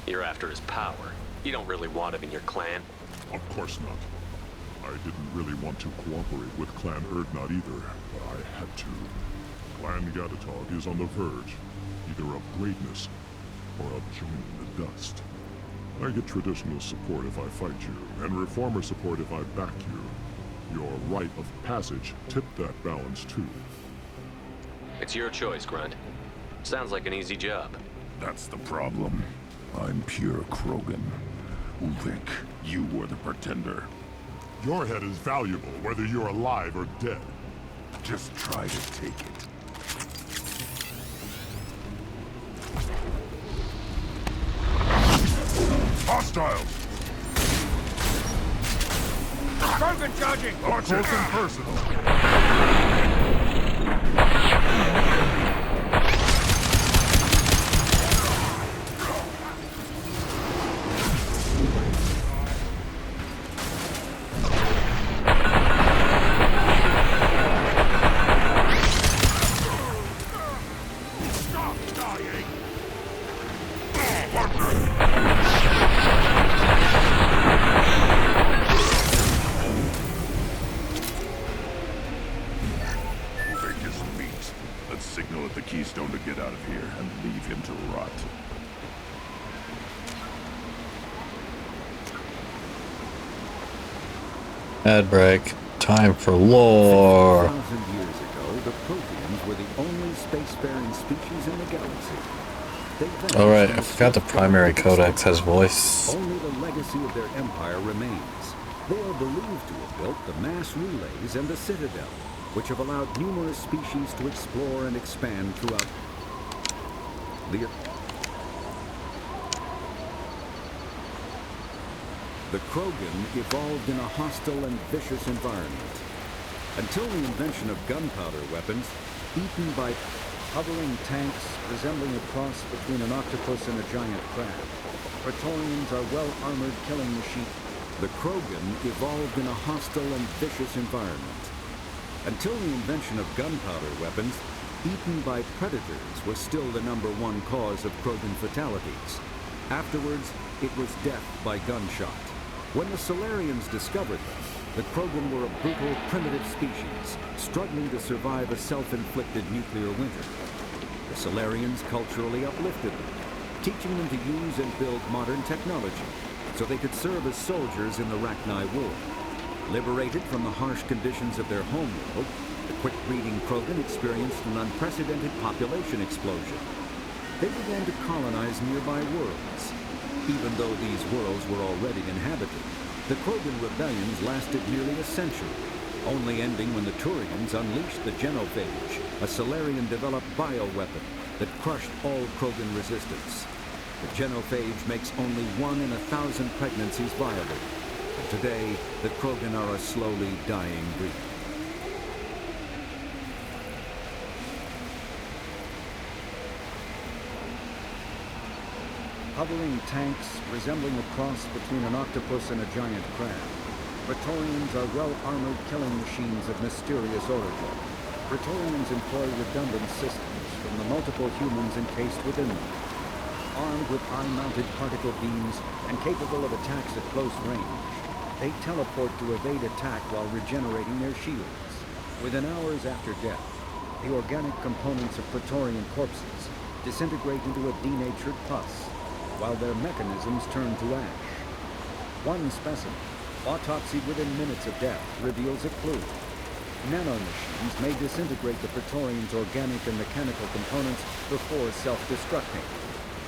You're after his power. You don't really want him in your clan. Of course not. I didn't really want to cooperate with Clan Urdnot either, but I had to. Clan Gatatog is on the verge. Either of greatness, or of joining the dust. I get traditional support if I fight you, and reformer support if I back you. Your rite of passage tipped that balance too. It's your choice, Grunt. Sounds like an easy job. That's the problem. I'm pure Krogan. Ulvik, you were the pretender. Your head is valuable, whether you're alive or dead. Just try to take it. Hostile! Krogan charging! Up close and personal. Keystone to get out of here and leave him to rot. Ad break. Time for lore. 6,000 years ago, the Protheans were the only spacefaring species in the galaxy. Alright, I forgot the primary codex has voice. Only the legacy of their empire remains. They are believed to have built the mass relays and the Citadel, which have allowed numerous species to explore and expand throughout the Earth. The Krogan evolved in a hostile and vicious environment. Until the invention of gunpowder weapons, eaten by Hovering tanks resembling a cross between an octopus and a giant crab. Praetorians are well-armored killing machines. The Krogan evolved in a hostile and vicious environment. Until the invention of gunpowder weapons, eaten by predators was still the #1 cause of Krogan fatalities. Afterwards, it was death by gunshot. When the Solarians discovered them, the Krogan were a brutal, primitive species, struggling to survive a self-inflicted nuclear winter. The Solarians culturally uplifted them, teaching them to use and build modern technology, so they could serve as soldiers in the Rachni War. Liberated from the harsh conditions of their homeworld, the quick-breeding Krogan experienced an unprecedented population explosion. They began to colonize nearby worlds. Even though these worlds were already inhabited, the Krogan rebellions lasted nearly a century, only ending when the Turians unleashed the Genophage, a Solarian-developed bioweapon that crushed all Krogan resistance. The Genophage makes only 1 in 1,000 pregnancies viable. And today, the Krogan are a slowly dying breed. Hovering tanks resembling a cross between an octopus and a giant crab. Praetorians are well-armored killing machines of mysterious origin. Praetorians employ redundant systems from the multiple humans encased within them. Armed with eye-mounted particle beams and capable of attacks at close range, they teleport to evade attack while regenerating their shields. Within hours after death, the organic components of Praetorian corpses disintegrate into a denatured pus, while their mechanisms turn to ash. One specimen, autopsied within minutes of death, reveals a clue. Nanomachines may disintegrate the Praetorians' organic and mechanical components before self-destructing.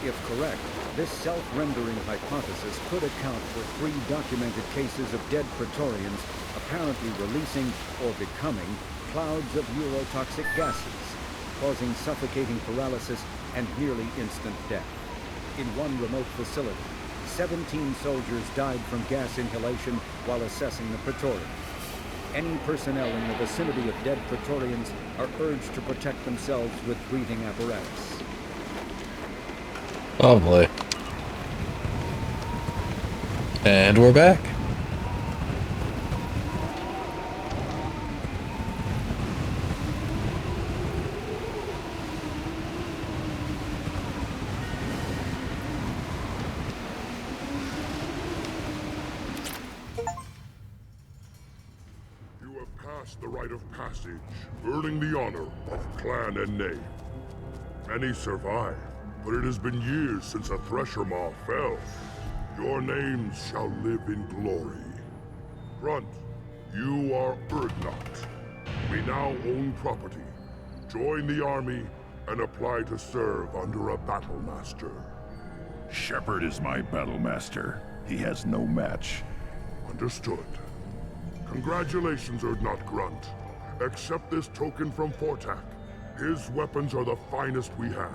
If correct, this self-rendering hypothesis could account for 3 documented cases of dead Praetorians apparently releasing or becoming clouds of neurotoxic gases, causing suffocating paralysis and nearly instant death. In one remote facility, 17 soldiers died from gas inhalation while assessing the Praetorians. Any personnel in the vicinity of dead Praetorians are urged to protect themselves with breathing apparatus. Oh boy. And we're back. You have passed the rite of passage, earning the honor of clan and name. Many survive, but it has been years since a Thresher Maw fell. Your names shall live in glory. Grunt, you are Urdnot. We now own property. Join the army and apply to serve under a battle master. Shepard is my battle master. He has no match. Understood. Congratulations, Urdnot Grunt. Accept this token from Fortak. His weapons are the finest we have.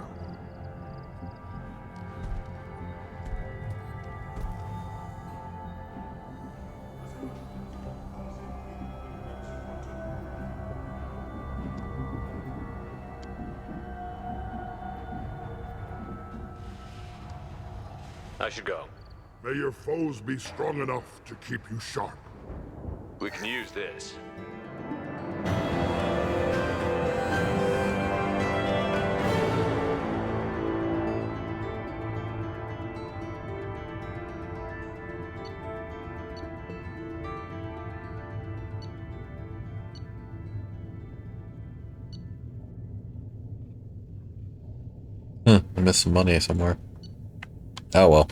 I should go. May your foes be strong enough to keep you sharp. We can use this. I missed some money somewhere. Oh well.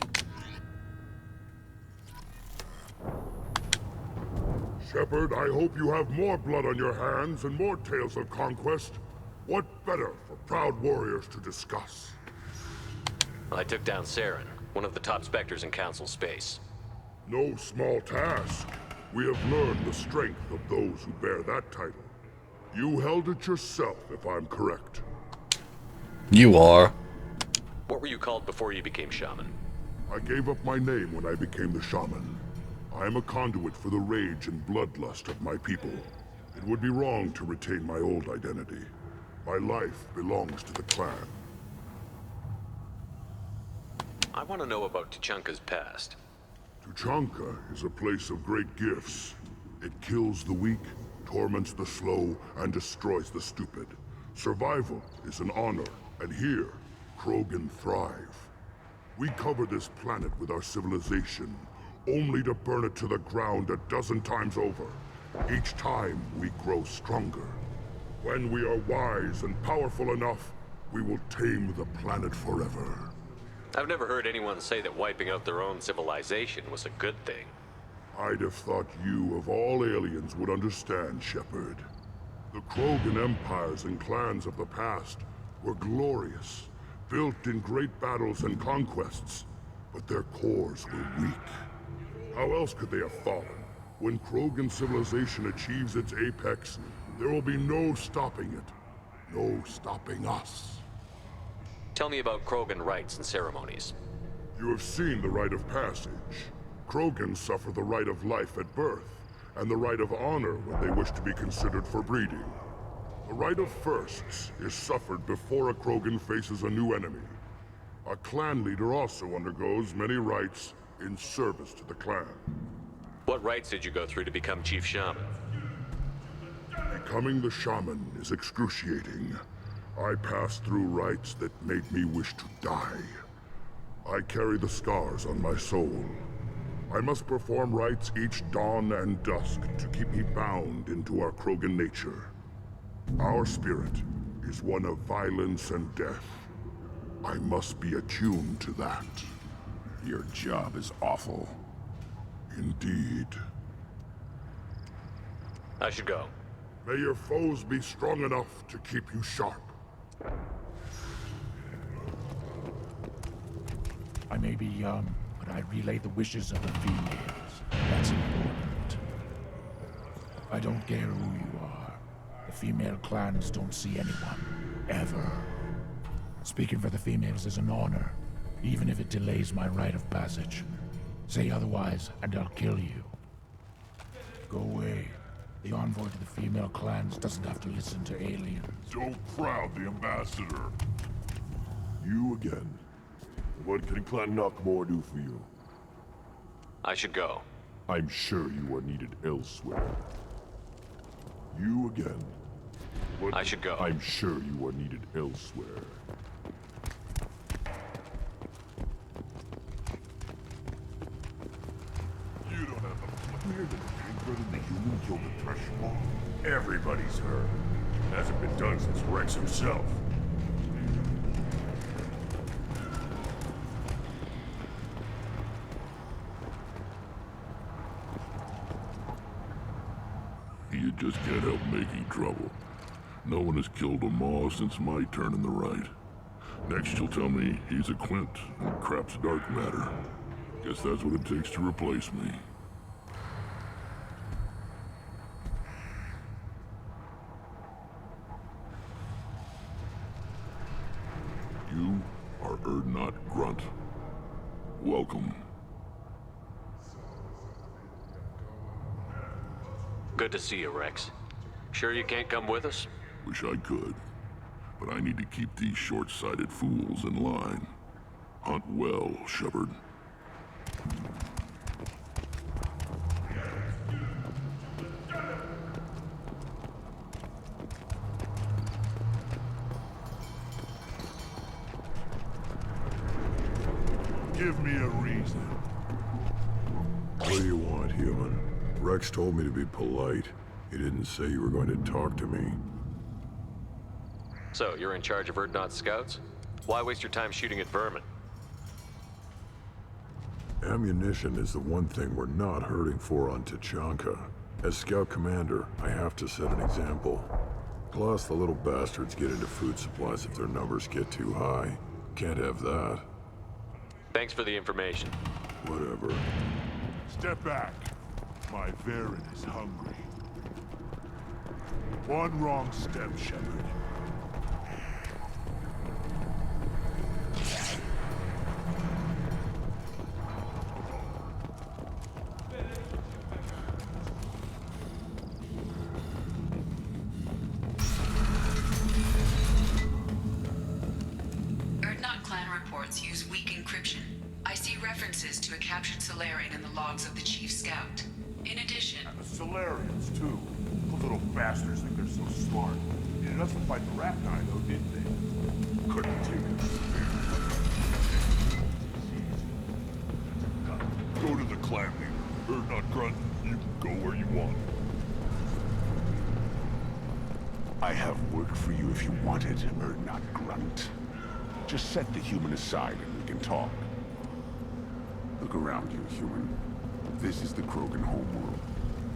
Shepard, I hope you have more blood on your hands and more tales of conquest. What better for proud warriors to discuss? I took down Saren, one of the top Spectres in Council space. No small task. We have learned the strength of those who bear that title. You held it yourself, if I'm correct. You are. What were you called before you became Shaman? I gave up my name when I became the Shaman. I am a conduit for the rage and bloodlust of my people. It would be wrong to retain my old identity. My life belongs to the clan. I want to know about Tuchanka's past. Tuchanka is a place of great gifts. It kills the weak, torments the slow, and destroys the stupid. Survival is an honor, and here, Krogan thrive. We cover this planet with our civilization, only to burn it to the ground a dozen times over. Each time, we grow stronger. When we are wise and powerful enough, we will tame the planet forever. I've never heard anyone say that wiping out their own civilization was a good thing. I'd have thought you, of all aliens, would understand, Shepard. The Krogan empires and clans of the past were glorious, built in great battles and conquests, but their cores were weak. How else could they have fallen? When Krogan civilization achieves its apex, there will be no stopping it. No stopping us. Tell me about Krogan rites and ceremonies. You have seen the rite of passage. Krogans suffer the rite of life at birth, and the rite of honor when they wish to be considered for breeding. The rite of firsts is suffered before a Krogan faces a new enemy. A clan leader also undergoes many rites in service to the clan. What rites did you go through to become Chief Shaman? Becoming the shaman is excruciating. I passed through rites that made me wish to die. I carry the scars on my soul. I must perform rites each dawn and dusk to keep me bound into our Krogan nature. Our spirit is one of violence and death. I must be attuned to that. Your job is awful. Indeed. I should go. May your foes be strong enough to keep you sharp. I may be young, but I relay the wishes of the females. That's important. I don't care who you are. The female clans don't see anyone. Ever. Speaking for the females is an honor, even if it delays my rite of passage. Say otherwise, and I'll kill you. Go away. The envoy to the female clans doesn't have to listen to aliens. Don't crowd the ambassador. You again. What can Clan Knockmore do for you? I should go. I'm sure you are needed elsewhere. You again. What I should go. I'm sure you are needed elsewhere. You don't have the fear that Anchor and the human killed the Treshmaw? Everybody's heard. It hasn't been done since Rex himself. You just can't help making trouble. No one has killed a Maw since my turn in the right. Next you'll tell me he's a Quint and crap's dark matter. Guess that's what it takes to replace me. You are Urdnot Grunt. Welcome. Good to see you, Rex. Sure you can't come with us? Wish I could. But I need to keep these short-sighted fools in line. Hunt well, Shepard. Give me a reason. What do you want, human? Rex told me to be polite. He didn't say you were going to talk to me. So, you're in charge of Urdnot scouts? Why waste your time shooting at vermin? Ammunition is the one thing we're not hurting for on Tuchanka. As scout commander, I have to set an example. Plus, the little bastards get into food supplies if their numbers get too high. Can't have that. Thanks for the information. Whatever. Step back. My Varen is hungry. One wrong step, Shepard. reports use weak encryption. I see references to a captured Solarian in the logs of the Chief Scout. In addition... The Solarians, too. The little bastards think they're so smart. Needed us to fight the rat guy, though, didn't they? Couldn't take it. Go to the clan leader. Not Grunt. You can go where you want. I have work for you if you want it, or not Grunt. Just set the human aside and we can talk. Look around you, human. This is the Krogan homeworld.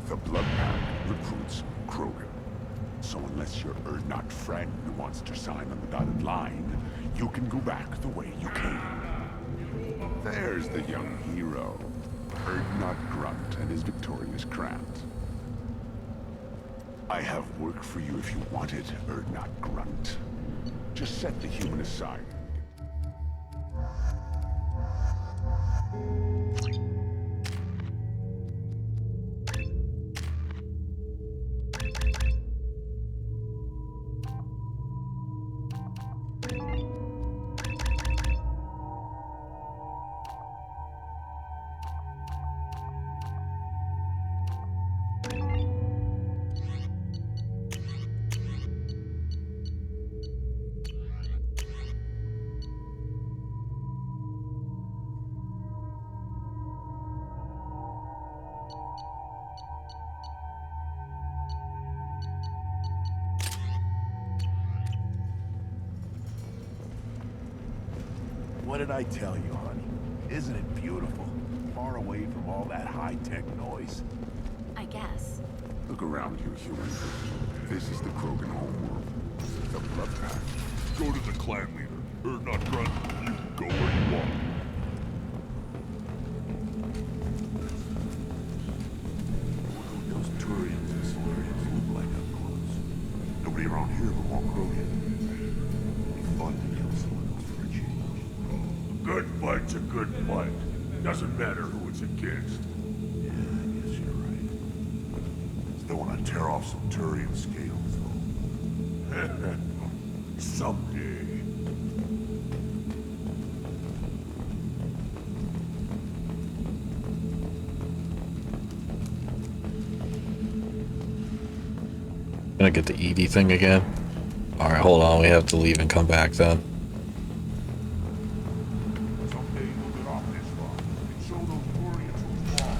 The Blood Pack recruits Krogan. So unless your Erdnot friend wants to sign on the dotted line, you can go back the way you came. There's the young hero. Erdnot Grunt and his victorious crowns. I have work for you if you want it, Erdnot Grunt. Just set the human aside. What did I tell you, honey? Isn't it beautiful? Far away from all that high-tech noise. I guess. Look around you, human. This is the Krogan homeworld. The Blood Pack. Go to the clan leader. Not Grunt. You can go where you want. Those Turians and Solarians look like up close. Nobody around here but one Krogan. It'd be fun to kill some of those for a change. A good fight's a good fight. Doesn't matter who it's against. Yeah, I guess you're right. Still want to tear off some Turian scales, though. Someday. Gonna get the ED thing again. Alright, hold on, we have to leave and come back then. Someday you'll get off this rock and show those Turians who's wrong.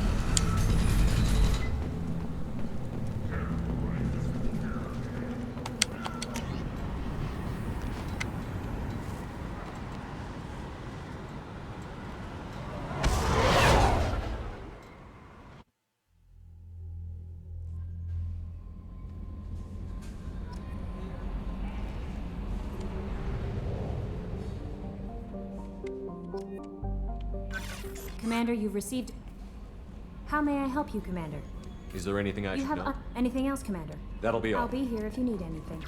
Commander, you've received... How may I help you, Commander? Is there anything I should know? Anything else, Commander? That'll be all. I'll be here if you need anything.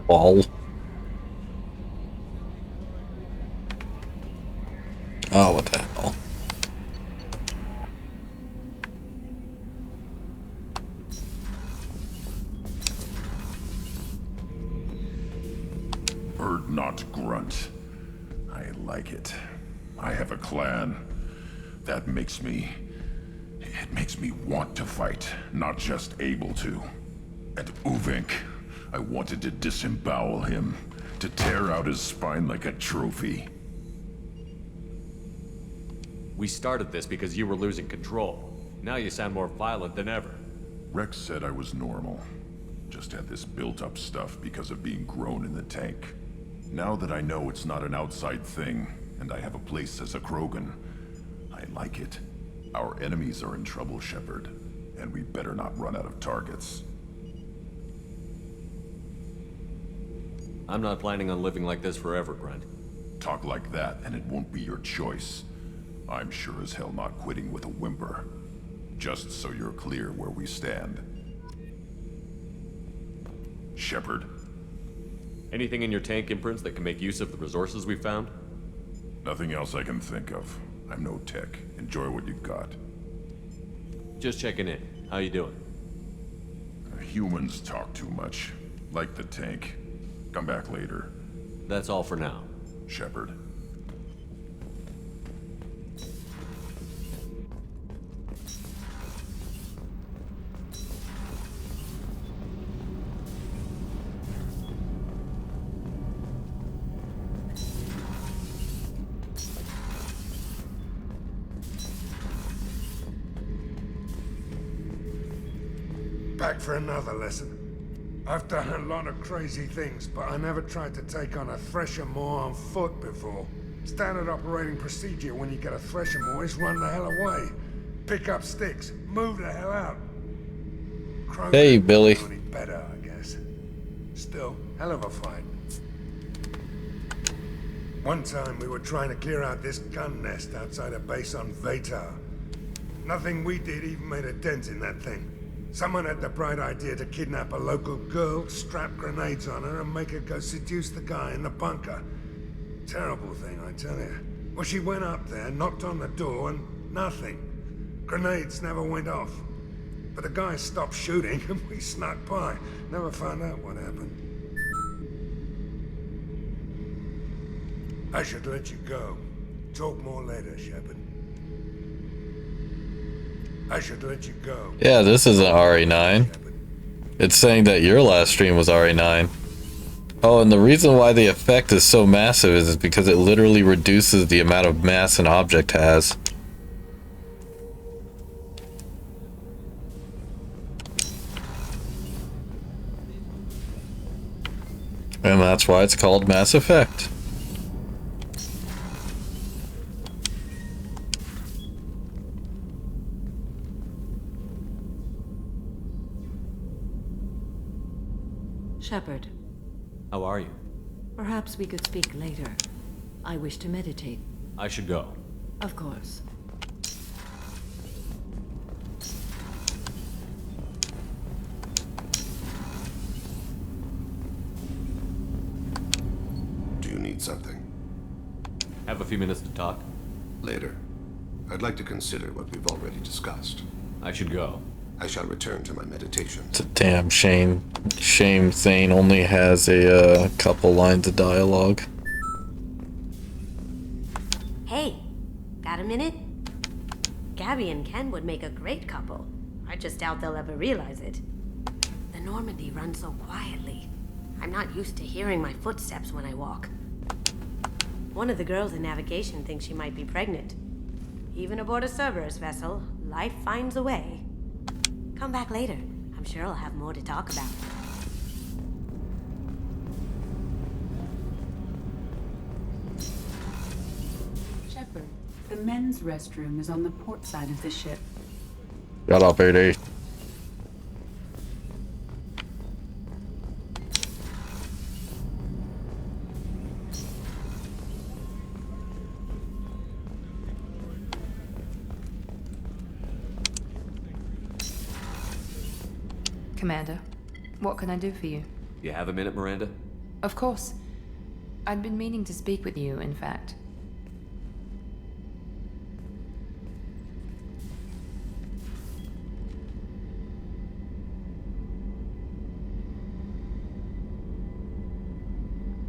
Ball. Oh, what the hell? Erdnot Grunt. I like it. I have a clan. That makes me... It makes me want to fight, not just able to. And Uvink, I wanted to disembowel him, to tear out his spine like a trophy. We started this because you were losing control. Now you sound more violent than ever. Rex said I was normal. Just had this built-up stuff because of being grown in the tank. Now that I know it's not an outside thing, and I have a place as a Krogan, I like it. Our enemies are in trouble, Shepard, and we better not run out of targets. I'm not planning on living like this forever, Grunt. Talk like that, and it won't be your choice. I'm sure as hell not quitting with a whimper. Just so you're clear where we stand. Shepard? Anything in your tank imprints that can make use of the resources we found? Nothing else I can think of. I'm no tech. Enjoy what you've got. Just checking in. How you doing? Humans talk too much. Like the tank. Come back later. That's all for now. Shepard. Back for another lesson. I've done a lot of crazy things, but I never tried to take on a Threshermore on foot before. Standard operating procedure when you get a Threshermore is run the hell away. Pick up sticks, move the hell out. Krogan Hey, Billy. don't know any better, I guess. Still, hell of a fight. One time we were trying to clear out this gun nest outside a base on Vatar. Nothing we did even made a dent in that thing. Someone had the bright idea to kidnap a local girl, strap grenades on her, and make her go seduce the guy in the bunker. Terrible thing, I tell you. Well, she went up there, knocked on the door, and nothing. Grenades never went off. But the guy stopped shooting, and we snuck by. Never found out what happened. I should let you go. Talk more later, Shepard. I should let you go. Yeah, this isn't RE9. It's saying that your last stream was RE9. Oh, and the reason why the effect is so massive is because it literally reduces the amount of mass an object has. And that's why it's called Mass Effect. Shepard, How are you? perhaps we could speak later. I wish to meditate. I should go. Of course. Do you need something? Have a few minutes to talk? Later. I'd like to consider what we've already discussed. I should go. I shall return to my meditation. It's a damn shame. Shame Thane only has a couple lines of dialogue. Hey, got a minute? Gabby and Ken would make a great couple. I just doubt they'll ever realize it. The Normandy runs so quietly. I'm not used to hearing my footsteps when I walk. One of the girls in navigation thinks she might be pregnant. Even aboard a Cerberus vessel, life finds a way. Come back later. I'm sure I'll have more to talk about. Shepard, the men's restroom is on the port side of the ship. Shut up, AD. Commander, what can I do for you? You have a minute, Miranda? Of course. I'd been meaning to speak with you, in fact.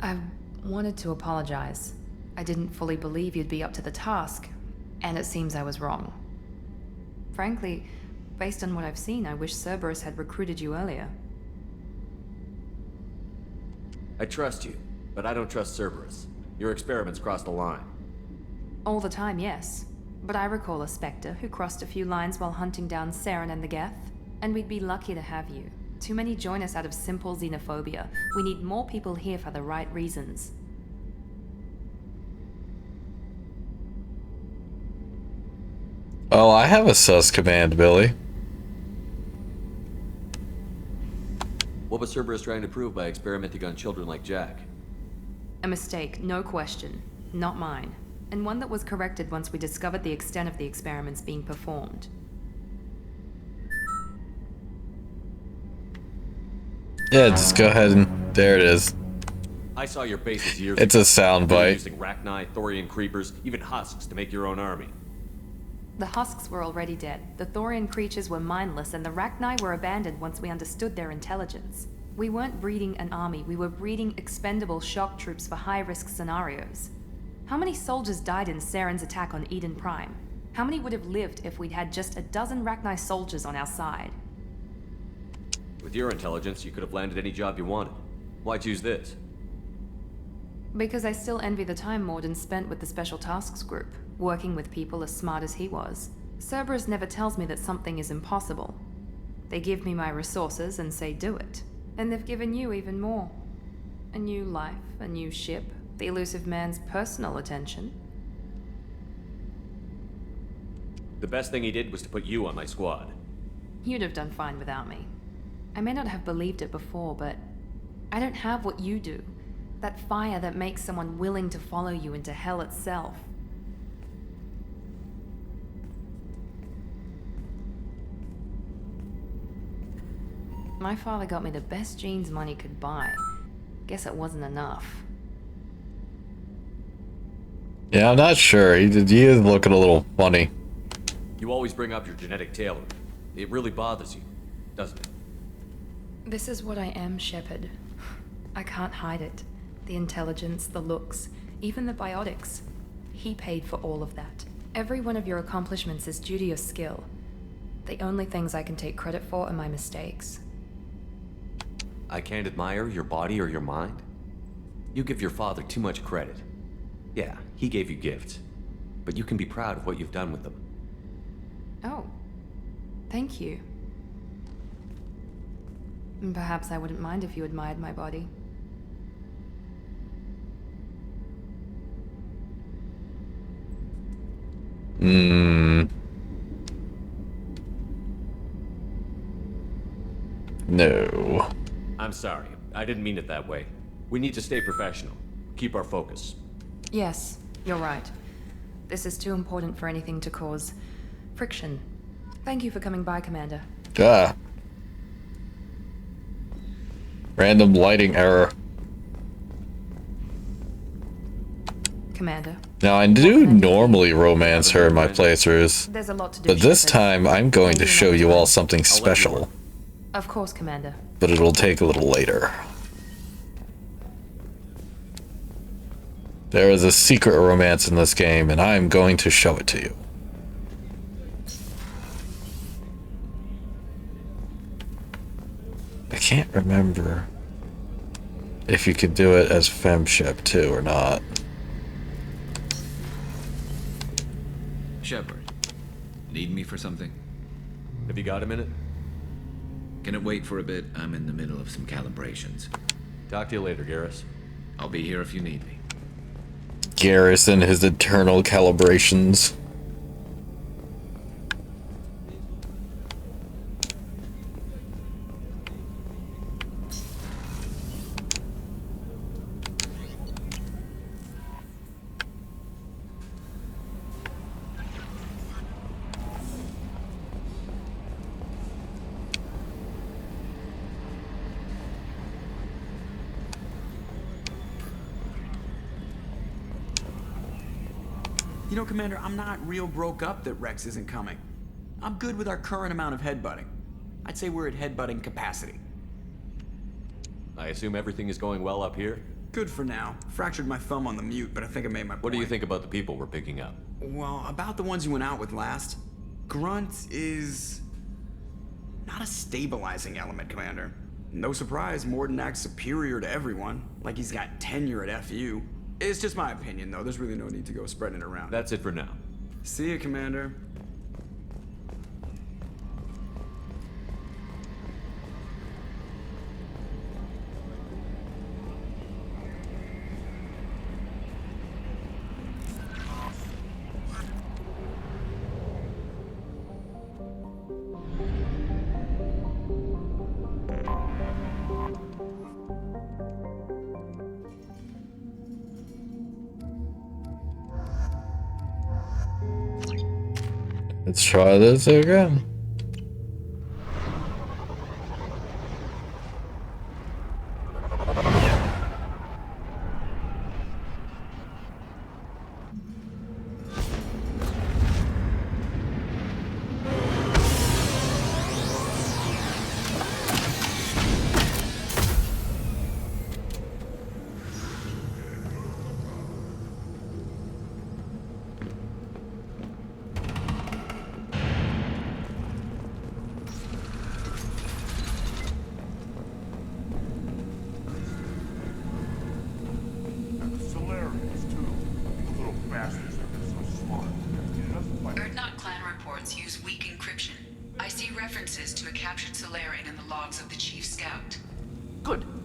I wanted to apologize. I didn't fully believe you'd be up to the task. And it seems I was wrong. Frankly, based on what I've seen, I wish Cerberus had recruited you earlier. I trust you, but I don't trust Cerberus. Your experiments crossed the line. All the time, yes. But I recall a Spectre who crossed a few lines while hunting down Saren and the Geth. And we'd be lucky to have you. Too many join us out of simple xenophobia. We need more people here for the right reasons. Oh, I have a sus command, Billy. What was Cerberus trying to prove by experimenting on children like Jack? A mistake, no question. Not mine. And one that was corrected once we discovered the extent of the experiments being performed. Yeah, just go ahead and... There it is. I saw your bases years It's ago. a sound You were bite. using Rachni, Thorian creepers, even husks to make your own army. The husks were already dead, the Thorian creatures were mindless, and the Rachni were abandoned once we understood their intelligence. We weren't breeding an army, we were breeding expendable shock troops for high-risk scenarios. How many soldiers died in Saren's attack on Eden Prime? How many would have lived if we'd had just a dozen Rachni soldiers on our side? With your intelligence, you could have landed any job you wanted. Why choose this? Because I still envy the time Morden spent with the Special Tasks Group, working with people as smart as he was. Cerberus never tells me that something is impossible. They give me my resources and say do it. And they've given you even more. A new life, a new ship, the elusive man's personal attention. The best thing he did was to put you on my squad. You'd have done fine without me. I may not have believed it before, but I don't have what you do. That fire that makes someone willing to follow you into hell itself. My father got me the best jeans money could buy. Guess it wasn't enough. Yeah, I'm not sure. He is looking a little funny. You always bring up your genetic tailoring. It really bothers you, doesn't it? This is what I am, Shepard. I can't hide it. The intelligence, the looks, even the biotics. He paid for all of that. Every one of your accomplishments is due to your skill. The only things I can take credit for are my mistakes. I can't admire your body or your mind? You give your father too much credit. Yeah, he gave you gifts. But you can be proud of what you've done with them. Oh. Thank you. And perhaps I wouldn't mind if you admired my body. No. I'm sorry. I didn't mean it that way. We need to stay professional. Keep our focus. Yes, you're right. This is too important for anything to cause friction. Thank you for coming by, Commander. Ah. Random lighting error. Commander. Now, I do normally romance her in my playthroughs, There's a lot to do, but this Shepard. time I'm going to show you all something special, Of course, Commander. but it'll take a little later. There is a secret romance in this game, and I'm going to show it to you. I can't remember if you could do it as femship too or not. Shepard, need me for something? Have you got a minute? Can it wait for a bit? I'm in the middle of some calibrations. Talk to you later, Garrus. I'll be here if you need me. Garrus and his eternal calibrations. You know, Commander, I'm not real broke up that Rex isn't coming. I'm good with our current amount of headbutting. I'd say we're at headbutting capacity. I assume everything is going well up here? Good for now. Fractured my thumb on the mute, but I think I made my point. What do you think about the people we're picking up? Well, about the ones you went out with last, Grunt is not a stabilizing element, Commander. No surprise, Morden acts superior to everyone, like he's got tenure at FU. It's just my opinion, though. There's really no need to go spreading it around. That's it for now. See you, Commander. Let's try this again.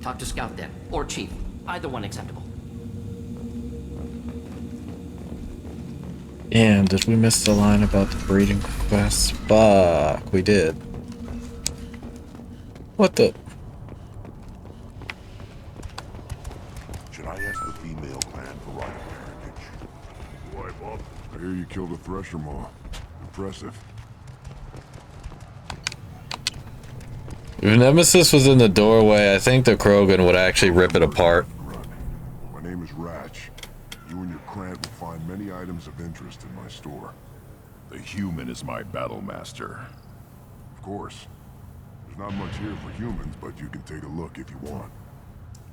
Talk to Scout then, or Chief. Either one acceptable. And did we miss the line about the breeding quest? Fuck, we did. What the? Should I ask the female clan for right of parentage? Why, Bob? I hear you killed a thresher maw. Impressive. If Nemesis was in the doorway, I think the Krogan would actually rip it apart. My name is Ratch. You and your clan will find many items of interest in my store. The human is my battle master. Of course. There's not much here for humans, but you can take a look if you want.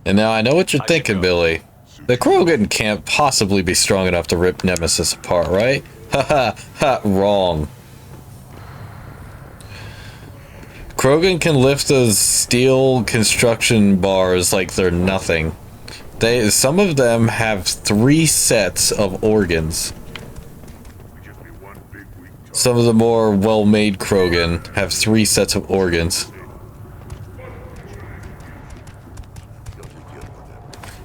And now I know what you're thinking, Billy. The Krogan can't possibly be strong enough to rip Nemesis apart, right? Haha, ha, wrong. Krogan can lift those steel construction bars like they're nothing. Some of them have 3 sets of organs. Some of the more well-made Krogan have 3 sets of organs.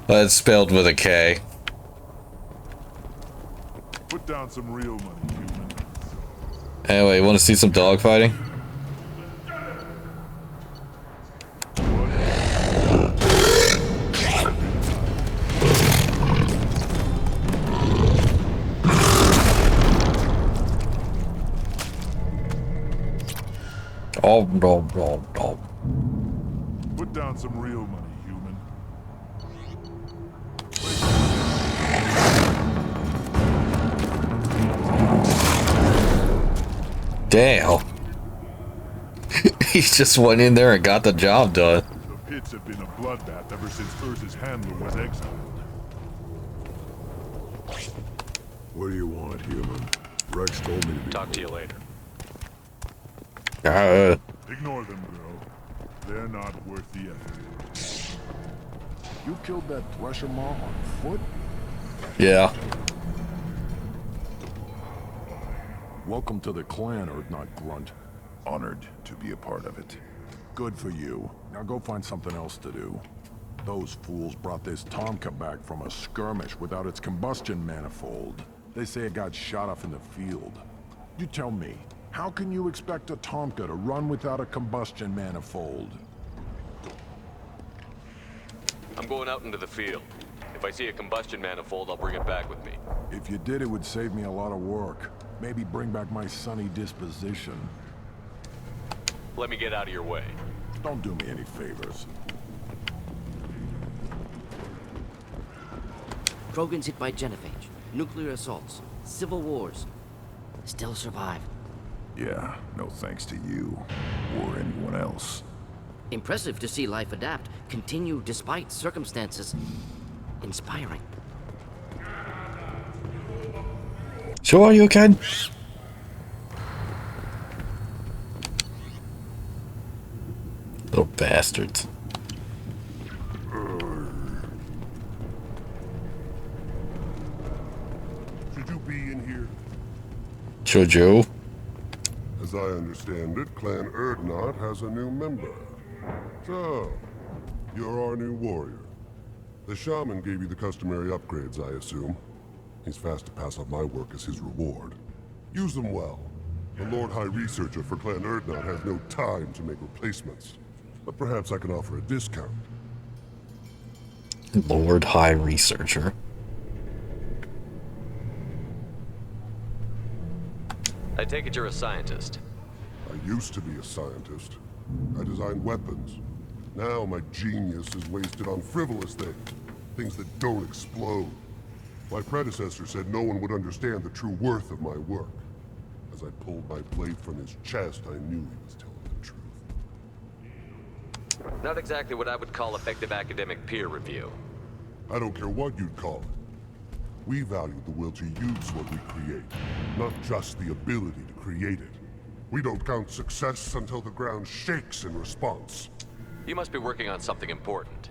It's spelled with a K. Put down some real money, human. Anyway, you want to see some dogfighting? Oh, no. Put down some real money, human. Damn. He just went in there and got the job done. The pits have been a bloodbath ever since Urza's handler was exiled. What do you want, human? Rex told me to be... Talk to you later. Ignore them, girl. They're not worth the effort. You killed that thresher maw on foot? Yeah. Welcome to the clan, Urdnot Grunt. Honored to be a part of it. Good for you. Now go find something else to do. Those fools brought this Tomka back from a skirmish without its combustion manifold. They say it got shot off in the field. You tell me, how can you expect a Tomka to run without a combustion manifold? I'm going out into the field. If I see a combustion manifold, I'll bring it back with me. If you did, it would save me a lot of work. Maybe bring back my sunny disposition. Let me get out of your way. Don't do me any favors. Krogan's hit by genophage, nuclear assaults, civil wars. Still survive. Yeah, no thanks to you, or anyone else. Impressive to see life adapt, continue despite circumstances. inspiring. Sure you can. Little bastards. Should you be in here? Should you? As I understand it, Clan Erdnot has a new member. So, you're our new warrior. The shaman gave you the customary upgrades, I assume. He's fast to pass on my work as his reward. Use them well. The Lord High Researcher for Clan Erdnot has no time to make replacements. But perhaps I can offer a discount. Lord High Researcher. I take it you're a scientist. I used to be a scientist. I designed weapons. Now my genius is wasted on frivolous things. Things that don't explode. My predecessor said no one would understand the true worth of my work. As I pulled my blade from his chest, I knew he was telling the truth. Not exactly what I would call effective academic peer review. I don't care what you'd call it. We value the will to use what we create, not just the ability to create it. We don't count success until the ground shakes in response. You must be working on something important.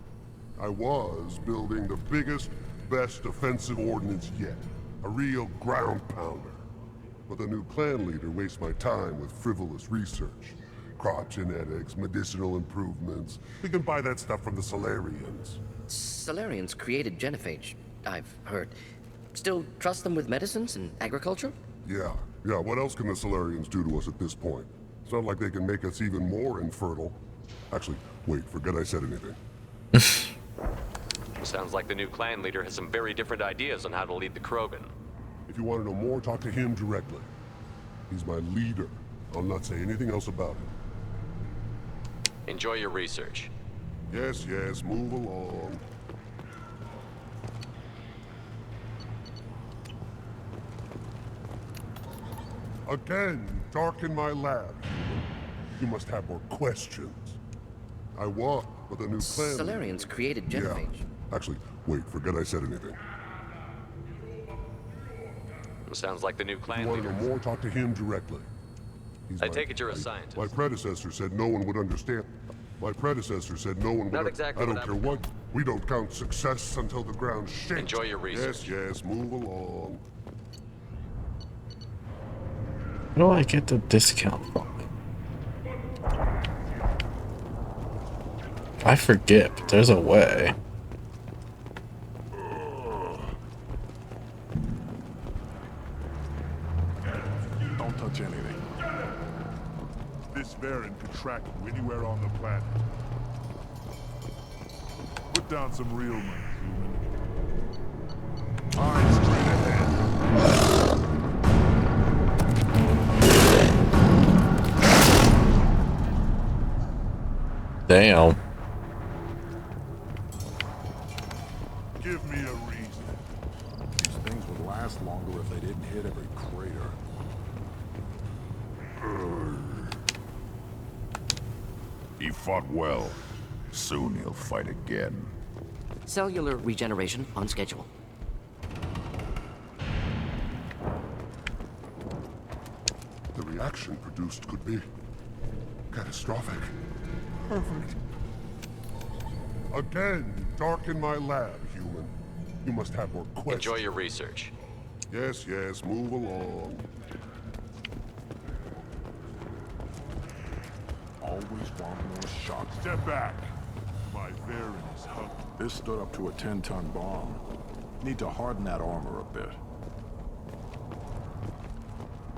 I was building the biggest, best offensive ordnance yet. A real ground pounder. But the new clan leader wastes my time with frivolous research. Crop genetics, medicinal improvements. We can buy that stuff from the Solarians. Solarians created genophage, I've heard. Still trust them with medicines and agriculture? Yeah. What else can the Solarians do to us at this point? It's not like they can make us even more infertile. Actually, wait, forget I said anything. Sounds like the new clan leader has some very different ideas on how to lead the Krogan. If you want to know more, talk to him directly. He's my leader. I'll not say anything else about it. Enjoy your research. Yes, move along. Again, darken my lab. You must have more questions. I want, but the new plan... Solarians created genophage. Yeah. Actually, wait, forget I said anything. Sounds like the new clan leader. If you want to know more, talk to him directly. I take it you're a scientist. My predecessor said no one would understand. My predecessor said no one would... Not exactly. I don't care what. We don't count success until the ground shakes. Enjoy your research. Yes, move along. Where do I get the discount from? I forget, but there's a way. Don't touch anything. This variant could track you anywhere on the planet. Put down some real money, human. Eyes straight ahead. Damn. Give me a reason. These things would last longer if they didn't hit every crater. He fought well. Soon he'll fight again. Cellular regeneration on schedule. The reaction produced could be catastrophic. Perfect. Again, darken my lab, human. You must have more questions. Enjoy your research. Yes, move along. Always want more shots. Step back. My variant is hungry. This stood up to a 10-ton bomb. Need to harden that armor a bit.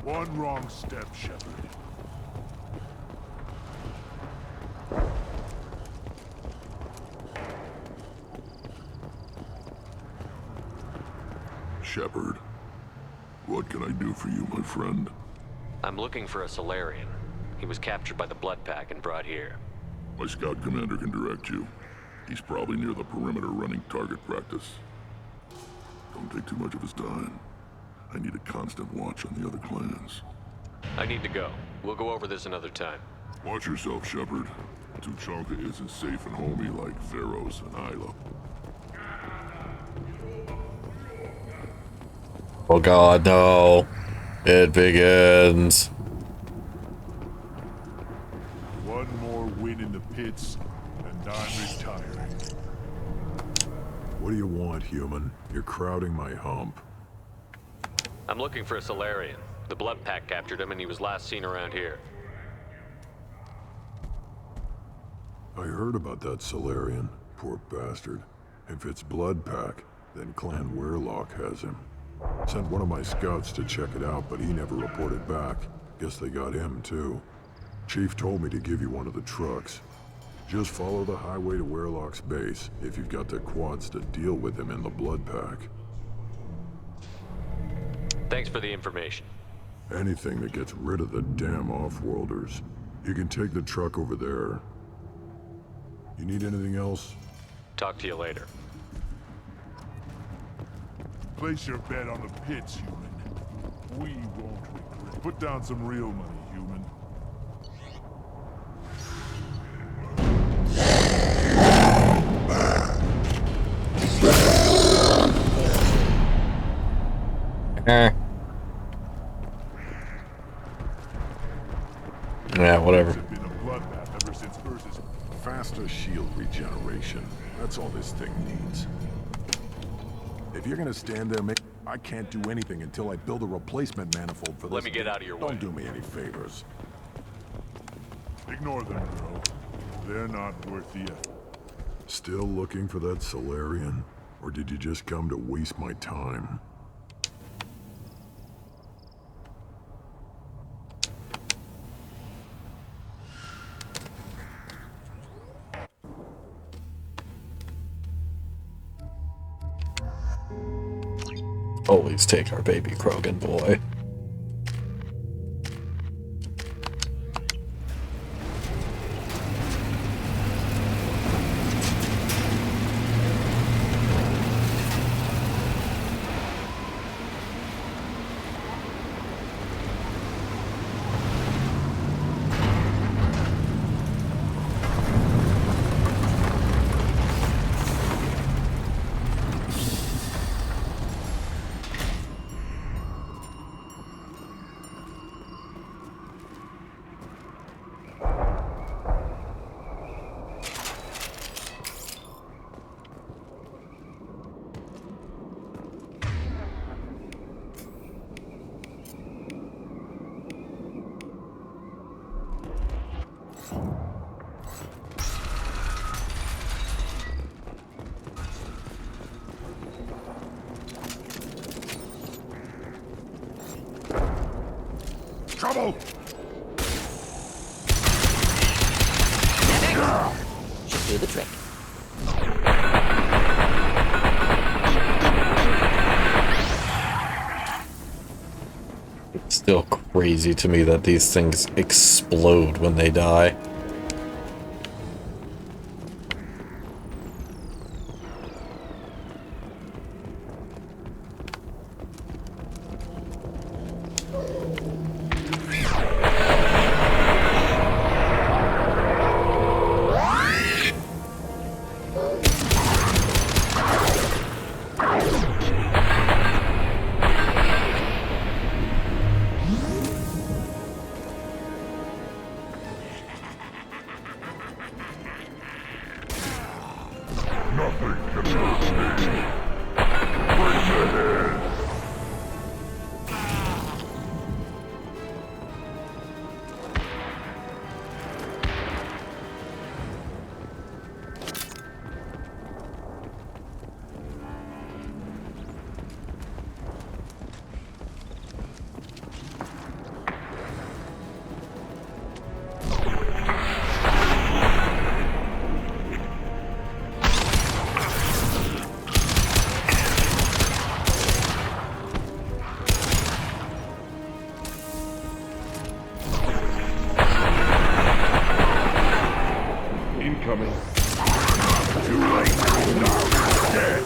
One wrong step, Shepard. Shepard, what can I do for you, my friend? I'm looking for a Solarian. He was captured by the Blood Pack and brought here. My scout commander can direct you. He's probably near the perimeter running target practice. Don't take too much of his time. I need a constant watch on the other clans. I need to go. We'll go over this another time. Watch yourself, Shepard. Tuchanka isn't safe and homey like Pharaohs and Isla. Oh god, no. It begins. One more win in the pits, and I'm retiring. What do you want, human? You're crowding my hump. I'm looking for a Solarian. The Blood Pack captured him and he was last seen around here. I heard about that Solarian. Poor bastard. If it's Blood Pack, then Clan Weirlock has him. Sent one of my scouts to check it out, but he never reported back. Guess they got him, too. Chief told me to give you one of the trucks. Just follow the highway to Weirlock's base, if you've got the quads to deal with him in the Blood Pack. Thanks for the information. Anything that gets rid of the damn off-worlders. You can take the truck over there. You need anything else? Talk to you later. Place your bet on the pits, human. We won't regret. Put down some real money, human. Yeah, whatever. Been a bloodbath ever since Urza's. Faster shield regeneration. That's all this thing needs. If you're gonna stand there, I can't do anything until I build a replacement manifold for this. Let me get out of your way. Don't do me any favors. Ignore them, bro. They're not worth the effort. Still looking for that Solarian? Or did you just come to waste my time? Always take our baby Krogan boy. Trouble! Should do the trick. It's still crazy to me that these things explode when they die. Incoming. Too late. Now you're dead.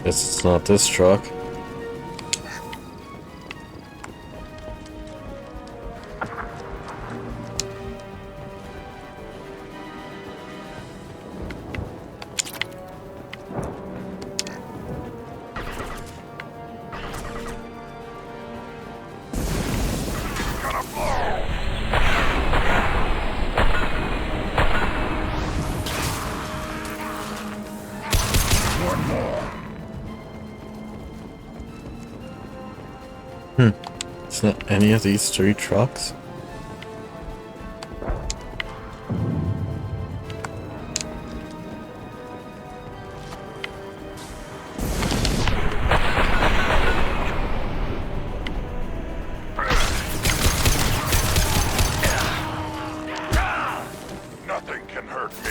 Guess it's not this truck. It's not any of these 3 trucks. Nothing can hurt me.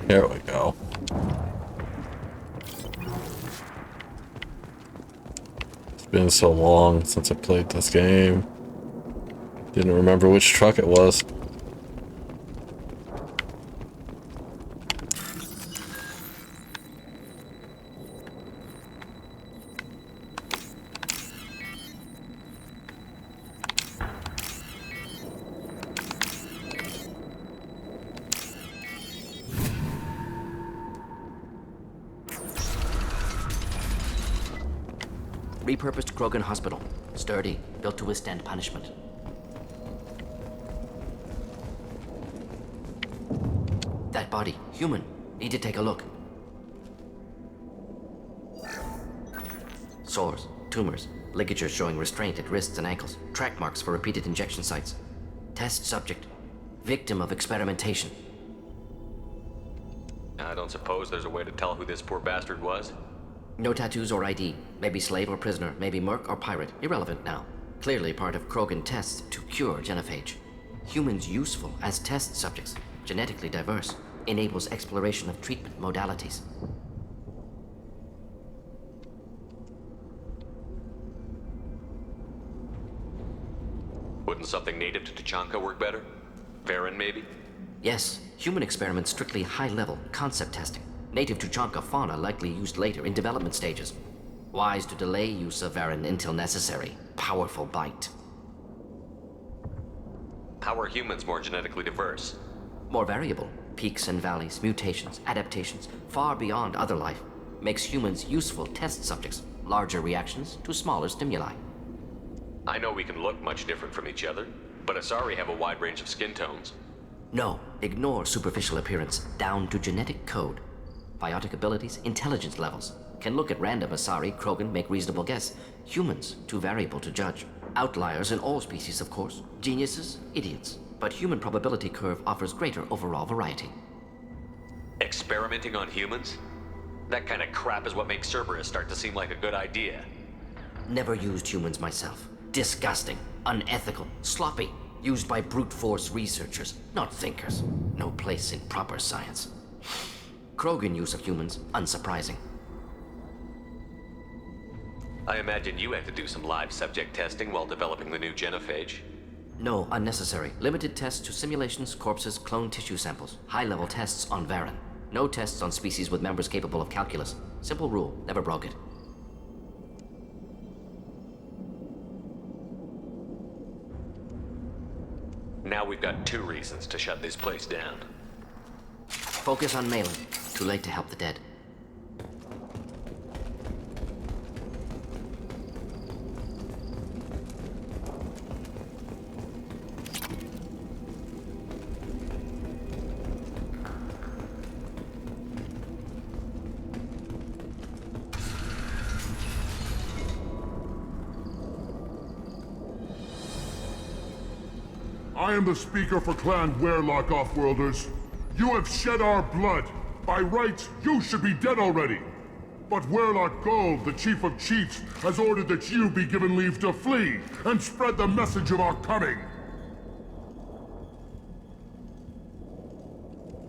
There we go. It's been so long since I played this game. Didn't remember which truck it was. Repurposed Krogan Hospital. Sturdy, built to withstand punishment. That body, human. Need to take a look. Sores, tumors, ligatures showing restraint at wrists and ankles, track marks for repeated injection sites. Test subject, victim of experimentation. I don't suppose there's a way to tell who this poor bastard was? No tattoos or ID. Maybe slave or prisoner, maybe merc or pirate. Irrelevant now. Clearly part of Krogan tests to cure genophage. Humans useful as test subjects. Genetically diverse. Enables exploration of treatment modalities. Wouldn't something native to Tuchanka work better? Varen, maybe? Yes, human experiments strictly high-level concept testing. Native Tuchanka fauna likely used later in development stages. Wise to delay use of Varen until necessary. Powerful bite. How are humans more genetically diverse? More variable. Peaks and valleys, mutations, adaptations, far beyond other life. Makes humans useful test subjects. Larger reactions to smaller stimuli. I know we can look much different from each other, but Asari have a wide range of skin tones. No, ignore superficial appearance, down to genetic code. Biotic abilities, intelligence levels. Can look at random Asari, Krogan, make reasonable guess. Humans, too variable to judge. Outliers in all species, of course. Geniuses, idiots. But human probability curve offers greater overall variety. Experimenting on humans? That kind of crap is what makes Cerberus start to seem like a good idea. Never used humans myself. Disgusting, unethical, sloppy. Used by brute force researchers, not thinkers. No place in proper science. Krogan use of humans, unsurprising. I imagine you had to do some live subject testing while developing the new genophage. No, unnecessary. Limited tests to simulations, corpses, cloned tissue samples. High-level tests on Varen. No tests on species with members capable of calculus. Simple rule, never broke it. Now we've got 2 reasons to shut this place down. Focus on Malin. Too late to help the dead. I am the speaker for Clan Werelock Offworlders. You have shed our blood. By rights, you should be dead already. But Werelock Gold, the Chief of Chiefs, has ordered that you be given leave to flee and spread the message of our coming.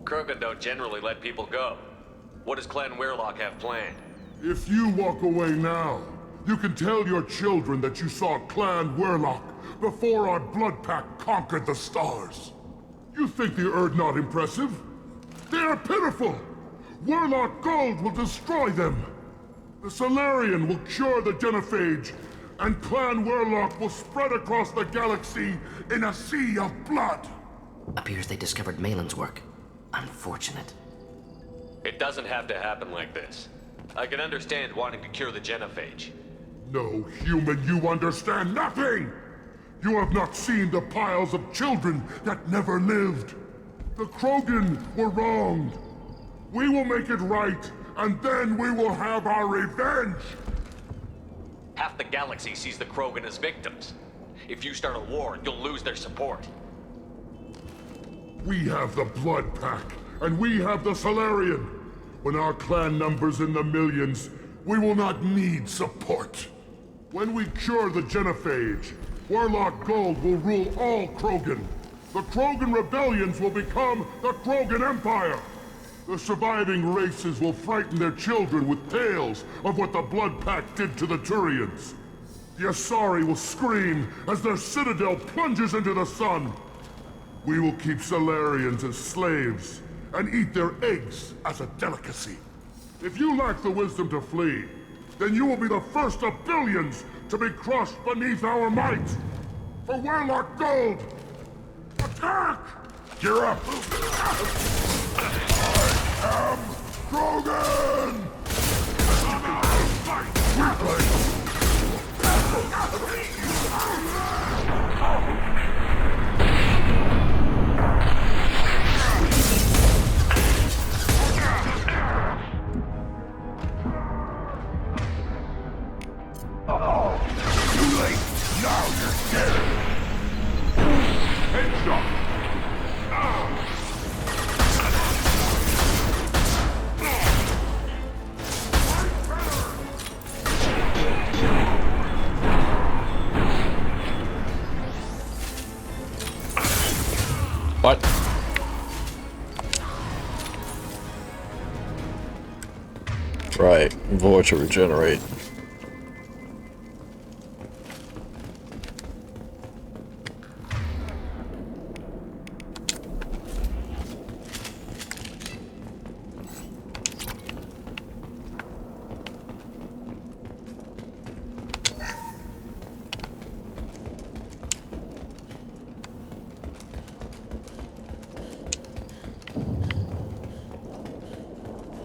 Krogan don't generally let people go. What does Clan Weirlock have planned? If you walk away now, you can tell your children that you saw Clan Weirlock before our blood pack conquered the stars. You think the Erd not impressive? They are pitiful! Weirlock Gold will destroy them! The Solarian will cure the genophage, and Clan Weirlock will spread across the galaxy in a sea of blood! Appears they discovered Malin's work. Unfortunate. It doesn't have to happen like this. I can understand wanting to cure the genophage. No, human, you understand nothing! You have not seen the piles of children that never lived. The Krogan were wronged. We will make it right, and then we will have our revenge! Half the galaxy sees the Krogan as victims. If you start a war, you'll lose their support. We have the Blood Pack, and we have the Solarian. When our clan numbers in the millions, we will not need support. When we cure the genophage, Weirlock Gold will rule all Krogan. The Krogan rebellions will become the Krogan Empire. The surviving races will frighten their children with tales of what the Blood Pack did to the Turians. The Asari will scream as their citadel plunges into the sun. We will keep Solarians as slaves and eat their eggs as a delicacy. If you lack the wisdom to flee, then you will be the first of billions to be crushed beneath our might. For Weirlock Gold, attack! Gear up! I am Krogan! Too late! Now you're scared! Headshot! What? Right, void to regenerate.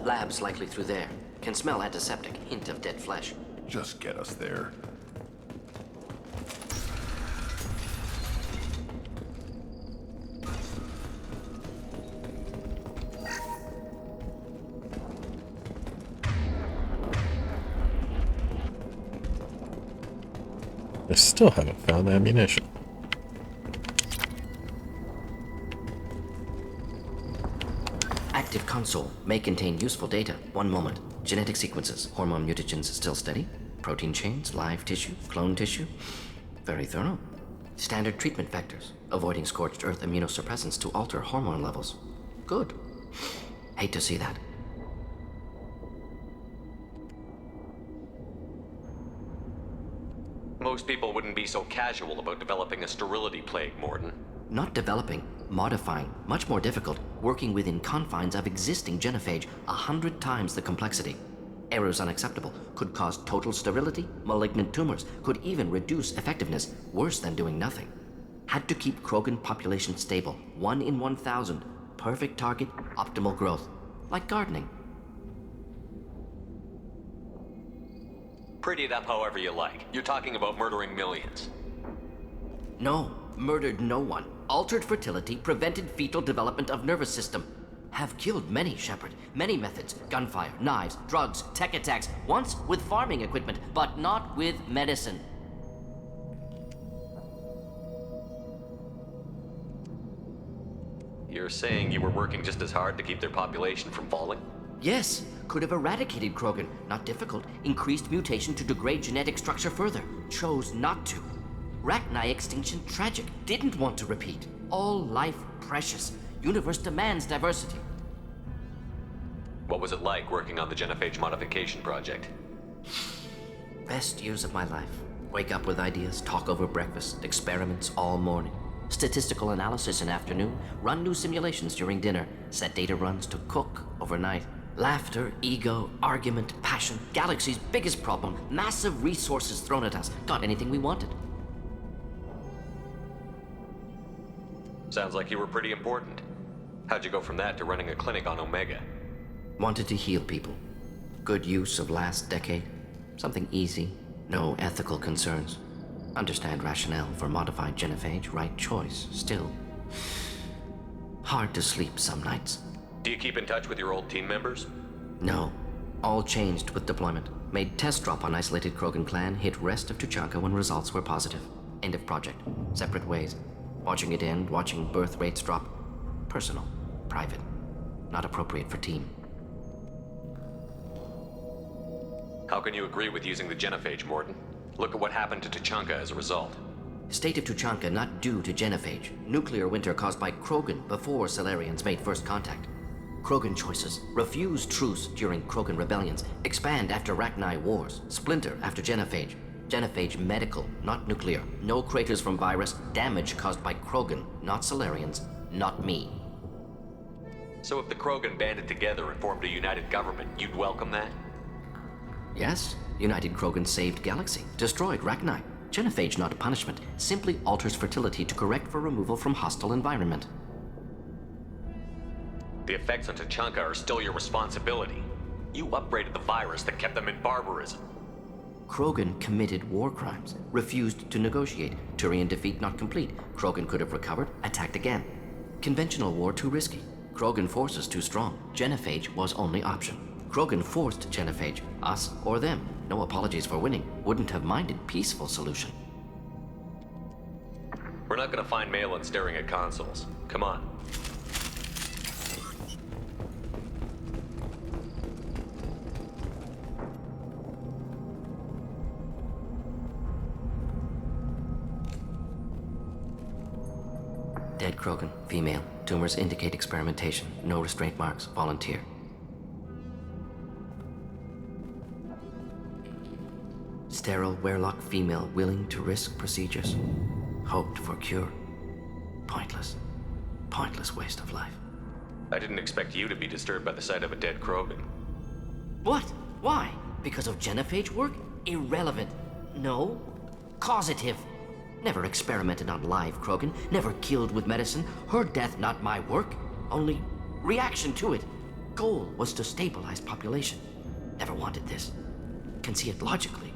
Labs likely through there. Can smell antiseptic, hint of dead flesh. Just get us there. I still haven't found ammunition. Active console may contain useful data. One moment. Genetic sequences, hormone mutagens still steady. Protein chains, live tissue, clone tissue. Very thorough. Standard treatment vectors, avoiding scorched earth immunosuppressants to alter hormone levels. Good. Hate to see that. Most people wouldn't be so casual about developing a sterility plague, Morden. Not developing, modifying, much more difficult, working within confines of existing genophage, 100 times the complexity. Errors unacceptable, could cause total sterility, malignant tumors, could even reduce effectiveness, worse than doing nothing. Had to keep Krogan population stable, 1 in 1,000, perfect target, optimal growth. Like gardening. Pretty it up however you like. You're talking about murdering millions. No, murdered no one. Altered fertility, prevented fetal development of nervous system. Have killed many, Shepard. Many methods. Gunfire, knives, drugs, tech attacks. Once with farming equipment, but not with medicine. You're saying you were working just as hard to keep their population from falling? Yes, could have eradicated Krogan. Not difficult. Increased mutation to degrade genetic structure further. Chose not to. Rachni extinction tragic. Didn't want to repeat. All life precious. Universe demands diversity. What was it like working on the genophage modification project? Best years of my life. Wake up with ideas, talk over breakfast, experiments all morning. Statistical analysis in afternoon, run new simulations during dinner, set data runs to cook overnight. Laughter, ego, argument, passion, Galaxy's biggest problem, massive resources thrown at us. Got anything we wanted. Sounds like you were pretty important. How'd you go from that to running a clinic on Omega? Wanted to heal people. Good use of last decade. Something easy, no ethical concerns. Understand rationale for modified genophage, right choice, still. Hard to sleep some nights. Do you keep in touch with your old team members? No. All changed with deployment. Made test drop on isolated Krogan clan, hit rest of Tuchanka when results were positive. End of project. Separate ways. Watching it end, watching birth rates drop. Personal. Private. Not appropriate for team. How can you agree with using the genophage, Morden? Look at what happened to Tuchanka as a result. State of Tuchanka not due to genophage. Nuclear winter caused by Krogan before Salarians made first contact. Krogan choices. Refuse truce during Krogan rebellions. Expand after Rachni wars. Splinter after genophage. Genophage medical, not nuclear. No craters from virus. Damage caused by Krogan, not Salarians, not me. So if the Krogan banded together and formed a united government, you'd welcome that? Yes, United Krogan saved Galaxy, destroyed Rachni. Genophage not a punishment, simply alters fertility to correct for removal from hostile environment. The effects on Tuchanka are still your responsibility. You upgraded the virus that kept them in barbarism. Krogan committed war crimes, refused to negotiate. Turian defeat not complete. Krogan could have recovered, attacked again. Conventional war too risky. Krogan forces too strong. Genophage was only option. Krogan forced genophage, us or them. No apologies for winning. Wouldn't have minded peaceful solution. We're not gonna find Malin staring at consoles. Come on. Dead Krogan, female. Tumors indicate experimentation. No restraint marks. Volunteer. Sterile Werelock female willing to risk procedures. Hoped for cure. Pointless. Pointless waste of life. I didn't expect you to be disturbed by the sight of a dead Krogan. What? Why? Because of genophage work? Irrelevant. No. Causative. Never experimented on live Krogan. Never killed with medicine. Her death not my work. Only reaction to it. Goal was to stabilize population. Never wanted this. Can see it logically.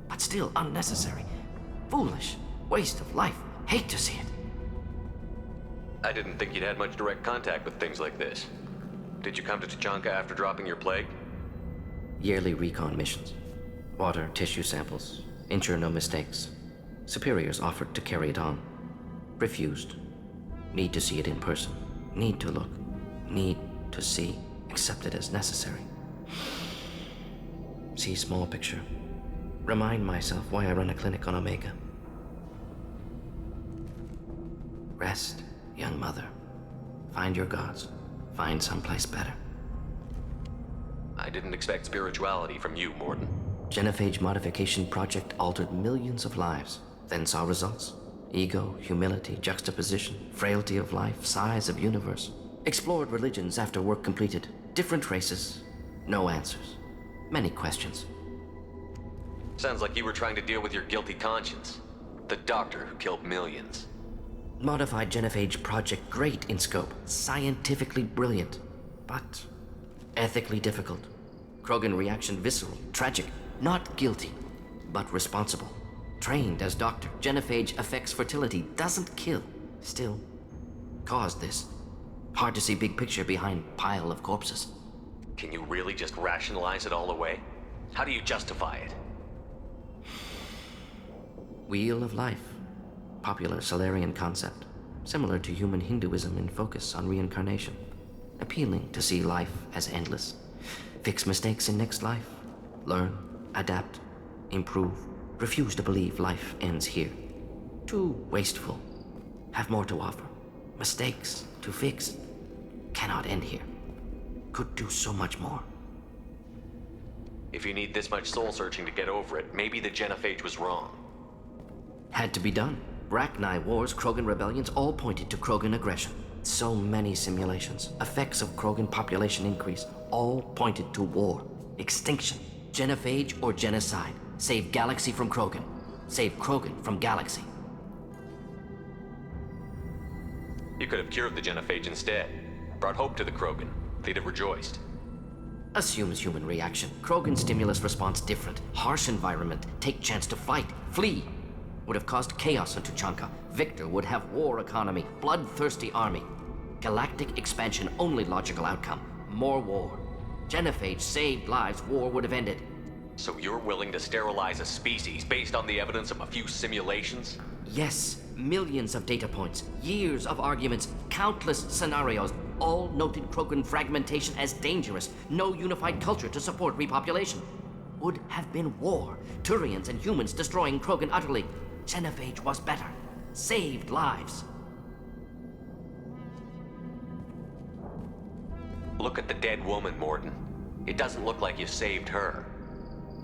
But still unnecessary. Foolish. Waste of life. Hate to see it. I didn't think you'd had much direct contact with things like this. Did you come to Tuchanka after dropping your plague? Yearly recon missions. Water, tissue samples. Ensure no mistakes. Superiors offered to carry it on. Refused. Need to see it in person. Need to look. Need to see. Accepted as necessary. See small picture. Remind myself why I run a clinic on Omega. Rest, young mother. Find your gods. Find someplace better. I didn't expect spirituality from you, Morden. Genophage modification project altered millions of lives. Then saw results. Ego, humility, juxtaposition, frailty of life, size of universe. Explored religions after work completed. Different races. No answers. Many questions. Sounds like you were trying to deal with your guilty conscience. The doctor who killed millions. Modified genophage project great in scope. Scientifically brilliant. But ethically difficult. Krogan reaction visceral, tragic. Not guilty, but responsible. Trained as doctor. Genophage affects fertility, doesn't kill. Still, caused this. Hard to see big picture behind pile of corpses. Can you really just rationalize it all away? How do you justify it? Wheel of life. Popular Salarian concept. Similar to human Hinduism in focus on reincarnation. Appealing to see life as endless. Fix mistakes in next life. Learn, adapt, improve. Refuse to believe life ends here. Too wasteful. Have more to offer. Mistakes to fix. Cannot end here. could do so much more. If you need this much soul searching to get over it, maybe the genophage was wrong. Had to be done. Rachni wars, Krogan rebellions, all pointed to Krogan aggression. So many simulations, effects of Krogan population increase, all pointed to war, extinction, genophage or genocide. Save galaxy from Krogan. Save Krogan from galaxy. You could have cured the genophage instead. Brought hope to the Krogan. They'd have rejoiced. Assumes human reaction. Krogan stimulus response different. Harsh environment. Take chance to fight. Flee. Would have caused chaos in Tuchanka. Victor would have war economy. Bloodthirsty army. Galactic expansion only logical outcome. More war. Genophage saved lives. War would have ended. So you're willing to sterilize a species based on the evidence of a few simulations? Yes. Millions of data points. Years of arguments. Countless scenarios. All noted Krogan fragmentation as dangerous. No unified culture to support repopulation. Would have been war. Turians and humans destroying Krogan utterly. Genophage was better. Saved lives. Look at the dead woman, Morden. It doesn't look like you saved her.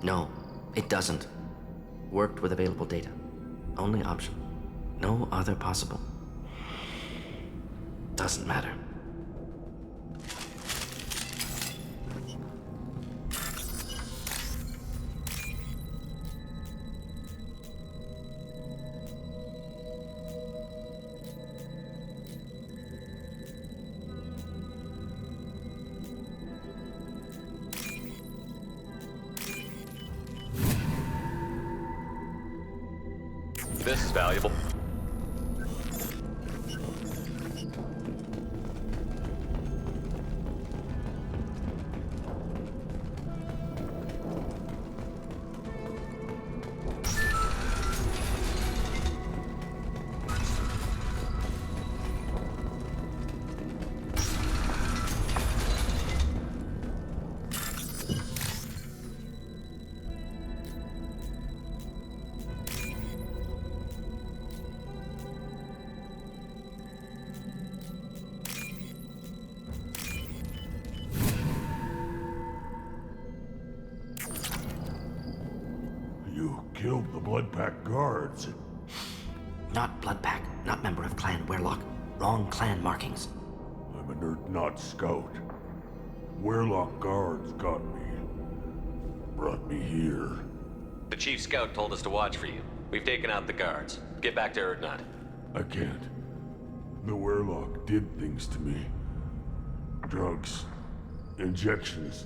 No, it doesn't. Worked with available data. Only option. No other possible. Doesn't matter. This is valuable. You killed the Blood Pack guards. Not Blood Pack, not member of Clan Werlock. Wrong clan markings. I'm an Urdnot scout. Werlock guards got me. Brought me here. The chief scout told us to watch for you. We've taken out the guards. Get back to Urdnot. I can't. The Werlock did things to me. Drugs. Injections.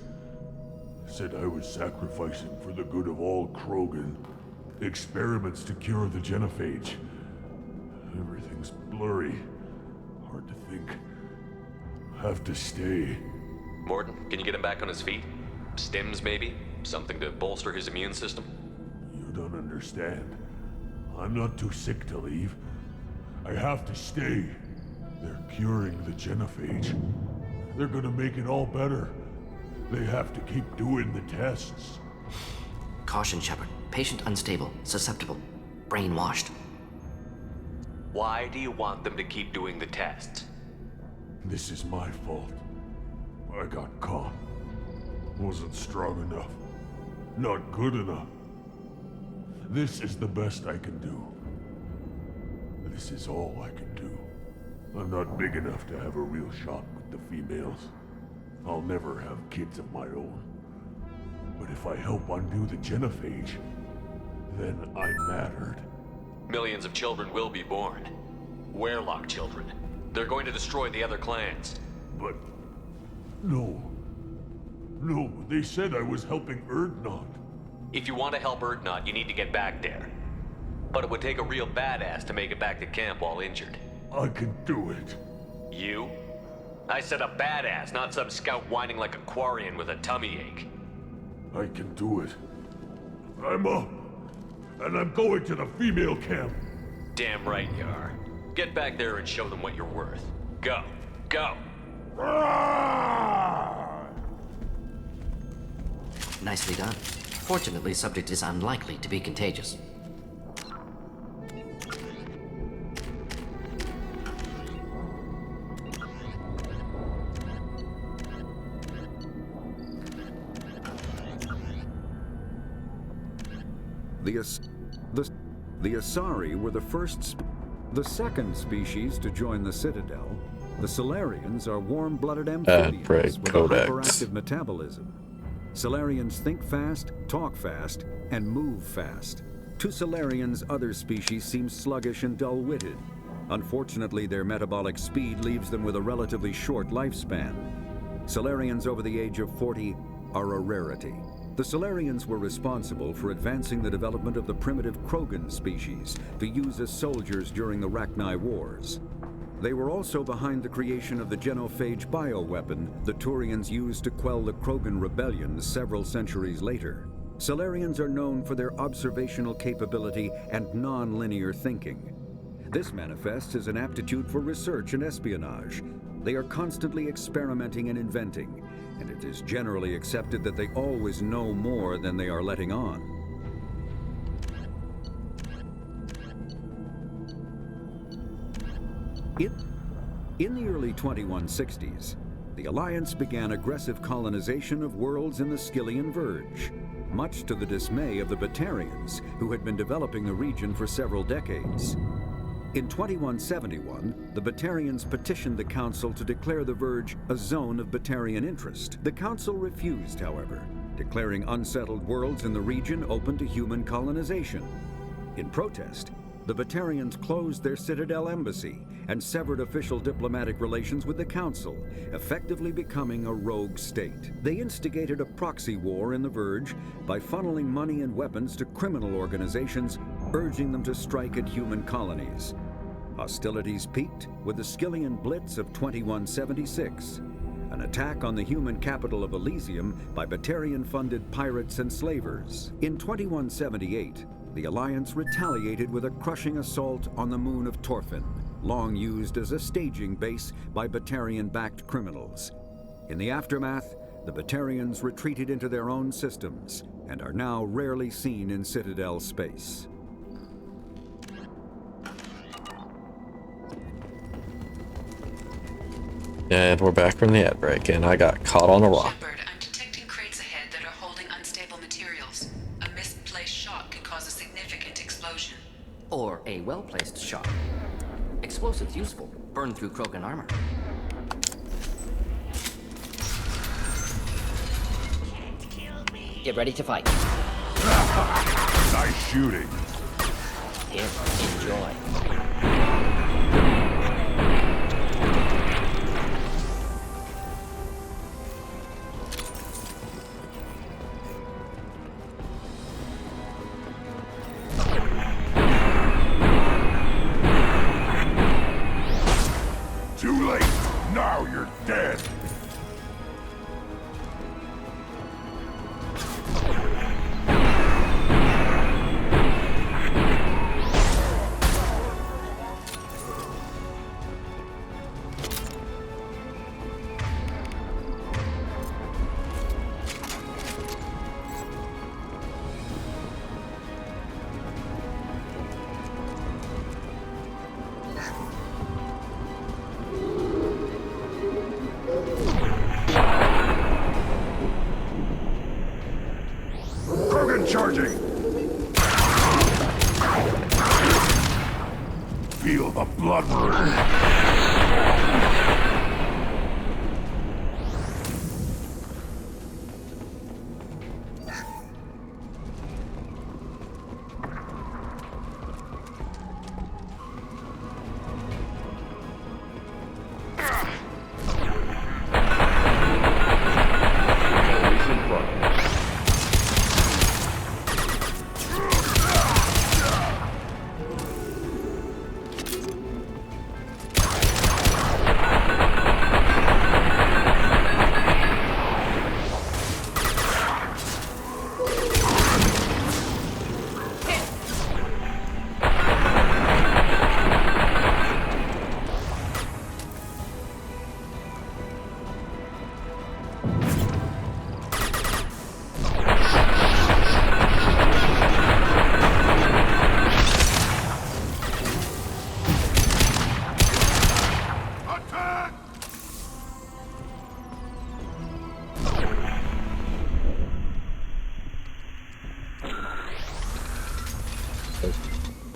Said I was sacrificing for the good of all Krogan. Experiments to cure the genophage. Everything's blurry. Hard to think. Have to stay. Morden, can you get him back on his feet? Stims, maybe? Something to bolster his immune system? You don't understand. I'm not too sick to leave. I have to stay. They're curing the genophage. They're gonna make it all better. They have to keep doing the tests. Caution, Shepard. Patient unstable, susceptible, brainwashed. Why do you want them to keep doing the tests? This is my fault. I got caught. Wasn't strong enough. Not good enough. This is the best I can do. This is all I can do. I'm not big enough to have a real shot with the females. I'll never have kids of my own. But if I help undo the genophage, then I mattered. Millions of children will be born. Werlock children. They're going to destroy the other clans. But... no. No, they said I was helping Urdnot. If you want to help Urdnot, you need to get back there. But it would take a real badass to make it back to camp while injured. I can do it. You? I said a badass, not some scout whining like a Quarian with a tummy ache. I can do it. I'm up. And I'm going to the female camp. Damn right you are. Get back there and show them what you're worth. Go. Go. Nicely done. Fortunately, subject is unlikely to be contagious. The Asari were the second species to join the Citadel. The Solarians are warm-blooded amphibians with a hyperactive metabolism. Solarians think fast, talk fast, and move fast. To Solarians, other species seem sluggish and dull-witted. Unfortunately, their metabolic speed leaves them with a relatively short lifespan. Solarians over the age of 40 are a rarity. The Solarians were responsible for advancing the development of the primitive Krogan species to use as soldiers during the Rachni Wars. They were also behind the creation of the genophage bioweapon the Turians used to quell the Krogan rebellion several centuries later. Solarians are known for their observational capability and non-linear thinking. This manifests as an aptitude for research and espionage. They are constantly experimenting and inventing, and it is generally accepted that they always know more than they are letting on. In the early 2160s, the Alliance began aggressive colonization of worlds in the Skyllian Verge, much to the dismay of the Batarians, who had been developing the region for several decades. In 2171, the Batarians petitioned the Council to declare the Verge a zone of Batarian interest. The Council refused, however, declaring unsettled worlds in the region open to human colonization. In protest, the Batarians closed their Citadel embassy and severed official diplomatic relations with the Council, effectively becoming a rogue state. They instigated a proxy war in the Verge by funneling money and weapons to criminal organizations, urging them to strike at human colonies. Hostilities peaked with the Skyllian Blitz of 2176, an attack on the human capital of Elysium by Batarian-funded pirates and slavers. In 2178, the Alliance retaliated with a crushing assault on the moon of Torfin, long used as a staging base by Batarian-backed criminals. In the aftermath, the Batarians retreated into their own systems and are now rarely seen in Citadel space. And we're back from the ad break, and I got caught on a rock. Shepard, I'm detecting crates ahead that are holding unstable materials. A misplaced shot could cause a significant explosion. Or a well-placed shot. Explosives useful. Burn through Krogan armor. Get ready to fight. Nice shooting. Here, enjoy. Too late. Now you're dead. Charging! Feel the blood run!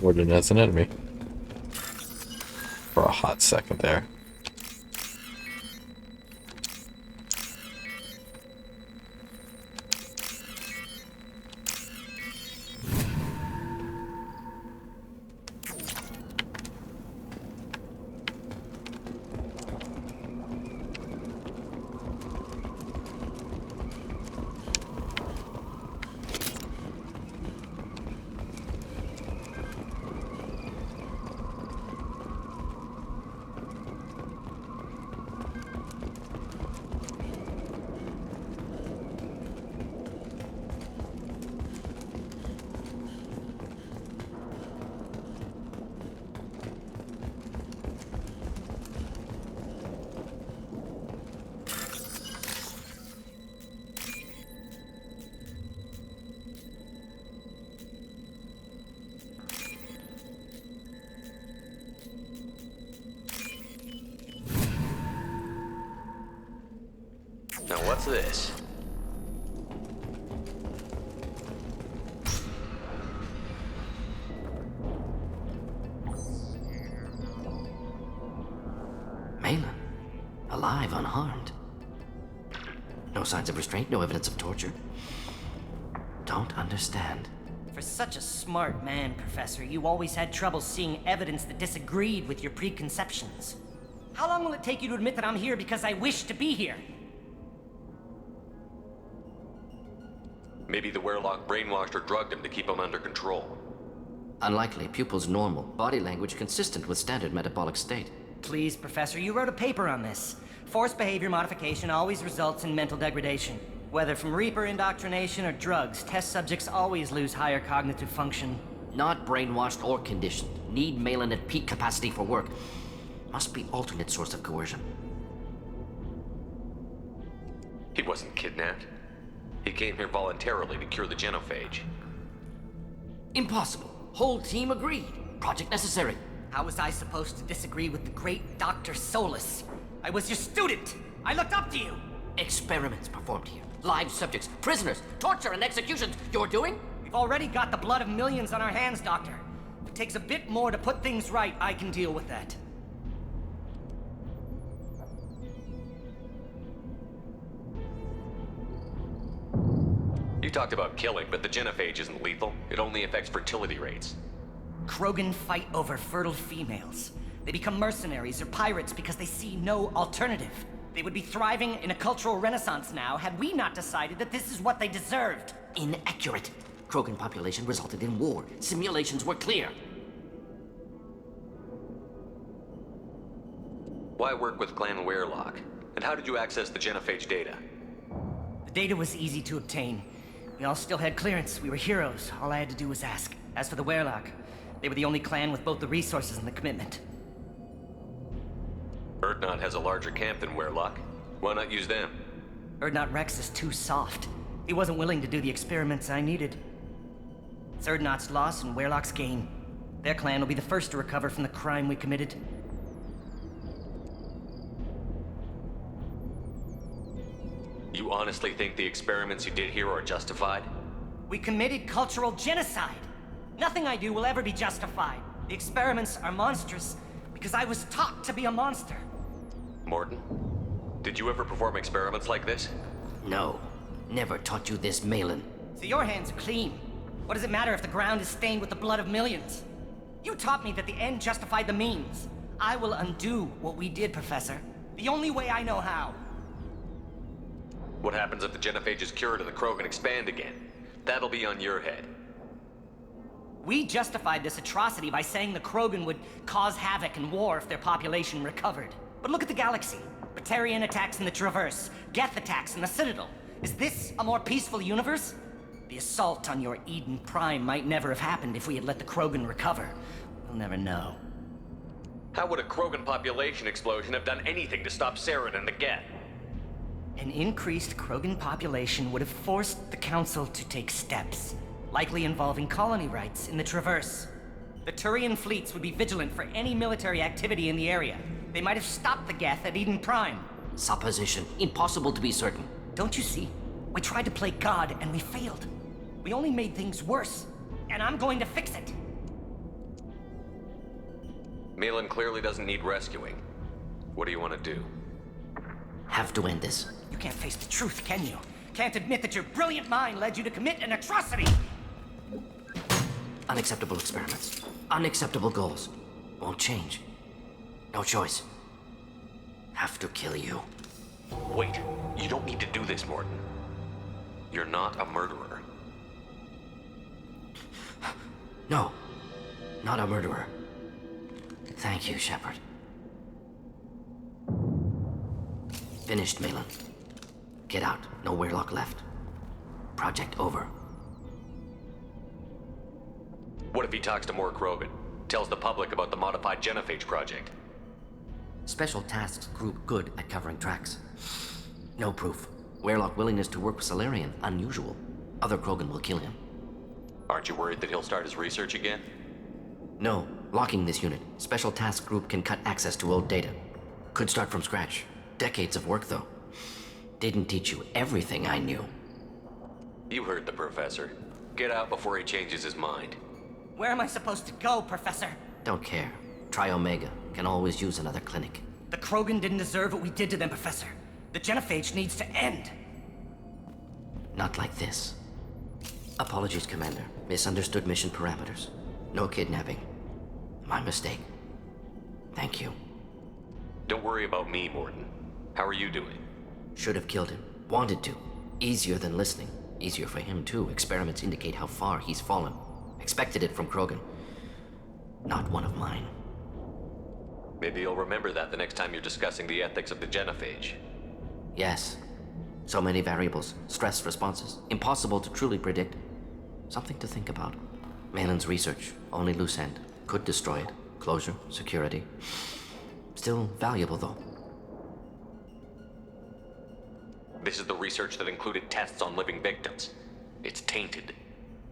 Morden as an enemy. For a hot second there. Now what's this? Malin, alive, unharmed. No signs of restraint, no evidence of torture. Don't understand. For such a smart man, Professor, you always had trouble seeing evidence that disagreed with your preconceptions. How long will it take you to admit that I'm here because I wish to be here? Maybe the Werlock brainwashed or drugged him to keep him under control. Unlikely. Pupil's normal. Body language consistent with standard metabolic state. Please, Professor, you wrote a paper on this. Forced behavior modification always results in mental degradation. Whether from Reaper indoctrination or drugs, test subjects always lose higher cognitive function. Not brainwashed or conditioned. Need Malin at peak capacity for work. Must be alternate source of coercion. He wasn't kidnapped. He came here voluntarily to cure the genophage. Impossible. Whole team agreed. Project necessary. How was I supposed to disagree with the great Dr. Solus? I was your student! I looked up to you! Experiments performed here. Live subjects, prisoners, torture and executions. You're doing? We've already got the blood of millions on our hands, Doctor. If it takes a bit more to put things right, I can deal with that. You talked about killing, but the genophage isn't lethal. It only affects fertility rates. Krogan fight over fertile females. They become mercenaries or pirates because they see no alternative. They would be thriving in a cultural renaissance now had we not decided that this is what they deserved. Inaccurate. Krogan population resulted in war. Simulations were clear. Why work with Clan Werlock? And how did you access the genophage data? The data was easy to obtain. We all still had clearance. We were heroes. All I had to do was ask. As for the Werlock, they were the only clan with both the resources and the commitment. Urdnot has a larger camp than Werlock. Why not use them? Urdnot Rex is too soft. He wasn't willing to do the experiments I needed. It's Urdnot's loss and Werlock's gain. Their clan will be the first to recover from the crime we committed. You honestly think the experiments you did here are justified? We committed cultural genocide. Nothing I do will ever be justified. The experiments are monstrous because I was taught to be a monster. Morden, did you ever perform experiments like this? No. Never taught you this, Malin. So your hands are clean. What does it matter if the ground is stained with the blood of millions? You taught me that the end justified the means. I will undo what we did, Professor. The only way I know how. What happens if the genophage is cured and the Krogan expand again? That'll be on your head. We justified this atrocity by saying the Krogan would cause havoc and war if their population recovered. But look at the galaxy. Batarian attacks in the Traverse, Geth attacks in the Citadel. Is this a more peaceful universe? The assault on your Eden Prime might never have happened if we had let the Krogan recover. We'll never know. How would a Krogan population explosion have done anything to stop Saren and the Geth? An increased Krogan population would have forced the Council to take steps, likely involving colony rights in the Traverse. The Turian fleets would be vigilant for any military activity in the area. They might have stopped the Geth at Eden Prime. Supposition. Impossible to be certain. Don't you see? We tried to play God and we failed. We only made things worse. And I'm going to fix it. Malin clearly doesn't need rescuing. What do you want to do? Have to end this. You can't face the truth, can you? Can't admit that your brilliant mind led you to commit an atrocity! Unacceptable experiments. Unacceptable goals. Won't change. No choice. Have to kill you. Wait, you don't need to do this, Morton. You're not a murderer. No. Not a murderer. Thank you, Shepard. Finished, Malin. Get out. No Weirlock left. Project over. What if he talks to more Krogan? Tells the public about the modified genophage project? Special Tasks Group good at covering tracks. No proof. Weirlock willingness to work with Salarian, unusual. Other Krogan will kill him. Aren't you worried that he'll start his research again? No. Locking this unit. Special Task Group can cut access to old data. Could start from scratch. Decades of work, though. Didn't teach you everything I knew. You heard the professor. Get out before he changes his mind. Where am I supposed to go, Professor? Don't care. Try Omega. Can always use another clinic. The Krogan didn't deserve what we did to them, Professor. The genophage needs to end. Not like this. Apologies, Commander. Misunderstood mission parameters. No kidnapping. My mistake. Thank you. Don't worry about me, Morton. How are you doing? Should have killed him. Wanted to. Easier than listening. Easier for him, too. Experiments indicate how far he's fallen. Expected it from Krogan. Not one of mine. Maybe you'll remember that the next time you're discussing the ethics of the genophage. Yes. So many variables. Stress responses. Impossible to truly predict. Something to think about. Malin's research. Only loose end. Could destroy it. Closure. Security. Still valuable, though. This is the research that included tests on living victims. It's tainted.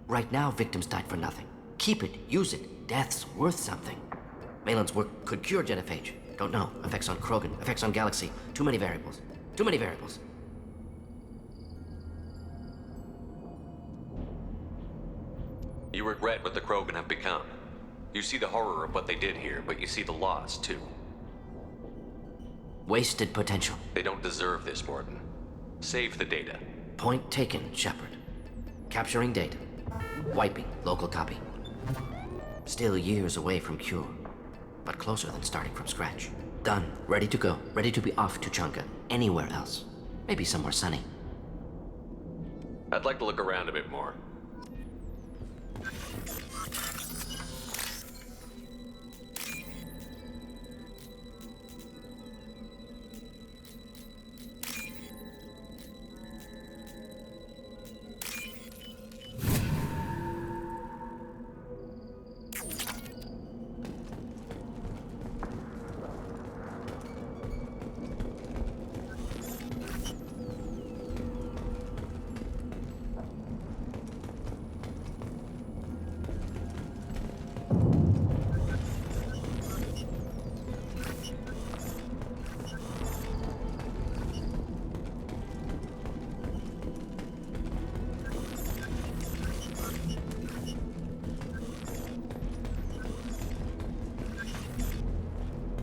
Right now, victims died for nothing. Keep it. Use it. Death's worth something. Malin's work could cure genophage. Don't know. Effects on Krogan. Effects on Galaxy. Too many variables. Too many variables. You regret what the Krogan have become. You see the horror of what they did here, but you see the loss, too. Wasted potential. They don't deserve this, Morton. Save the data. Point taken, Shepard. Capturing data. Wiping local copy. Still years away from cure, but closer than starting from scratch. Done. Ready to go. Ready to be off to Chunka. Anywhere else. Maybe somewhere sunny. I'd like to look around a bit more.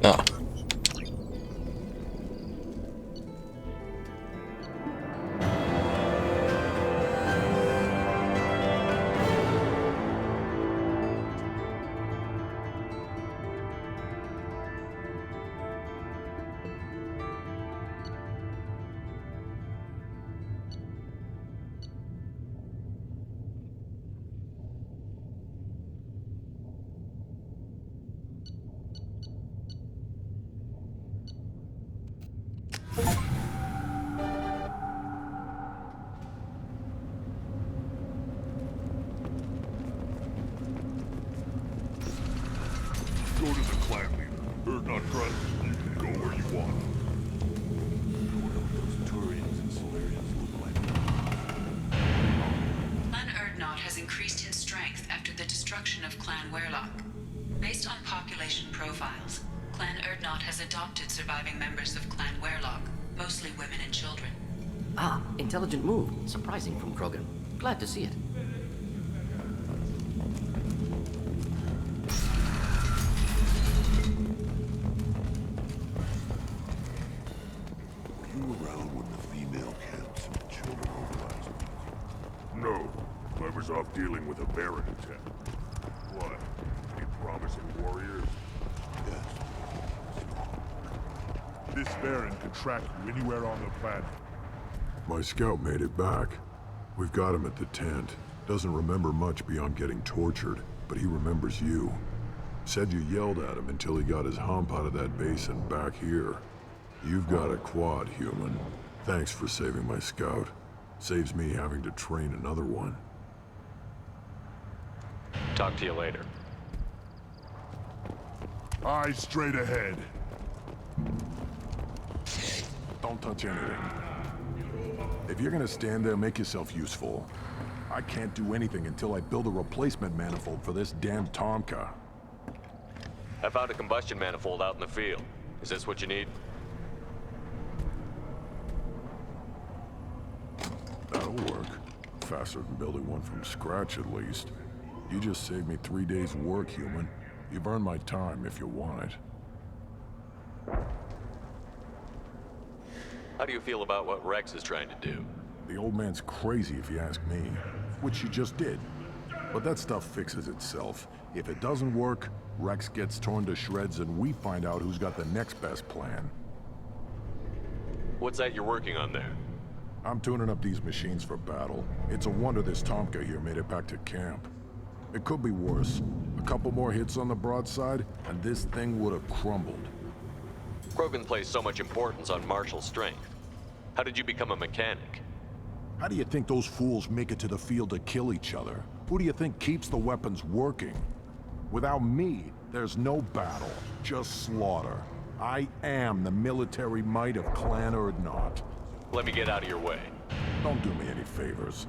No. Go to the clan leader. Or not trust. You can go where you want. I wonder what those Turians and Solarians look like. Clan Urdnot has increased in strength after the destruction of Clan Weirlock. Based on population profiles, Clan Urdnot has adopted surviving members of Clan Weirlock, mostly women and children. Ah, intelligent move. Surprising from Krogan. Glad to see it. tough dealing with a Baron attack. What? Any promising warriors? Yes. This Baron could track you anywhere on the planet. My scout made it back. We've got him at the tent. Doesn't remember much beyond getting tortured, but he remembers you. Said you yelled at him until he got his hump out of that basin back here. You've got a quad, human. Thanks for saving my scout. Saves me having to train another one. Talk to you later. Eyes straight ahead. Don't touch anything. If you're gonna stand there, make yourself useful. I can't do anything until I build a replacement manifold for this damn Tomka. I found a combustion manifold out in the field. Is this what you need? That'll work. Faster than building one from scratch, at least. You just saved me 3 days' work, human. You've earned my time if you want it. How do you feel about what Rex is trying to do? The old man's crazy if you ask me, which you just did. But that stuff fixes itself. If it doesn't work, Rex gets torn to shreds and we find out who's got the next best plan. What's that you're working on there? I'm tuning up these machines for battle. It's a wonder this Tomka here made it back to camp. It could be worse. A couple more hits on the broadside, and this thing would have crumbled. Krogan placed so much importance on martial strength. How did you become a mechanic? How do you think those fools make it to the field to kill each other? Who do you think keeps the weapons working? Without me, there's no battle, just slaughter. I am the military might of Clan Urdnot. Let me get out of your way. Don't do me any favors.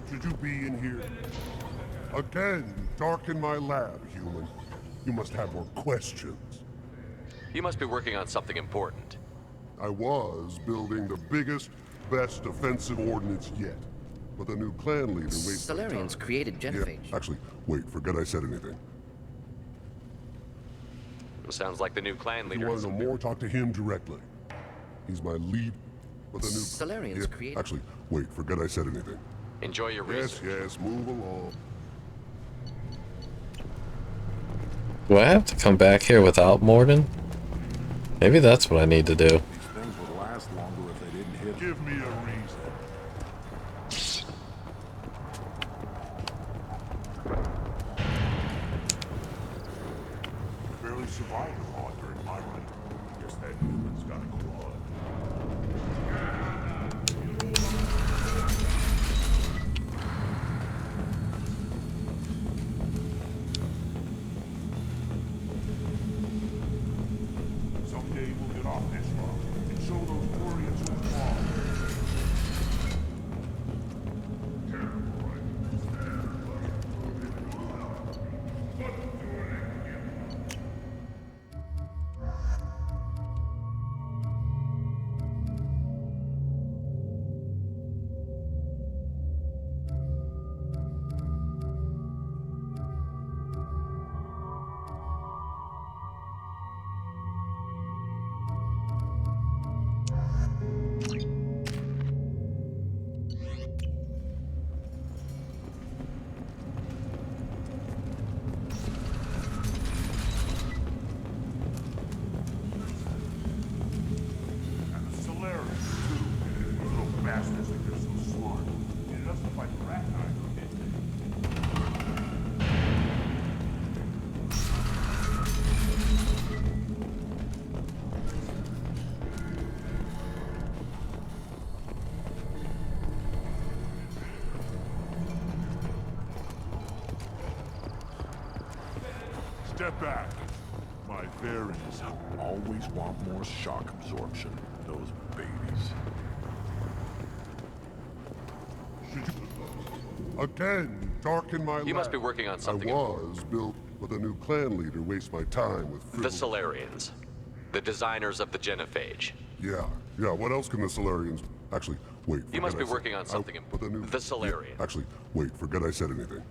Should you be in here? Again, darken my lab, human. You must have more questions. You must be working on something important. I was building the biggest, best defensive ordnance yet. But the new clan leader wasted Solarians time. created genophage. Yeah, actually, wait, forget I said anything. Sounds like the new clan If leader. you want to know more, talk to him directly. He's my lead. But the new Solarians created. Actually, wait, forget I said anything. Enjoy your research. Yes, move along. Do I have to come back here without Morden? Maybe that's what I need to do. These things would last longer if they didn't hit. Give me a reason. Barely survived a lot during my run. Guess that human's got a claw. Someday we'll get off this rock and show those warriors who's wrong. Terrible, right? And the Solarians, too. Those little bastards think they're so smart. It doesn't fight the rat Step back. My Varens. Always want more shock absorption. Those babies. Again, darken my lab. You must be working on something. I was built, but the new clan leader wastes my time with The Solarians. The designers of the genophage. Yeah, what else can the Solarians... Actually, wait. You must be forget I said- working on something but the new... The Solarians. Actually, wait, forget I said anything.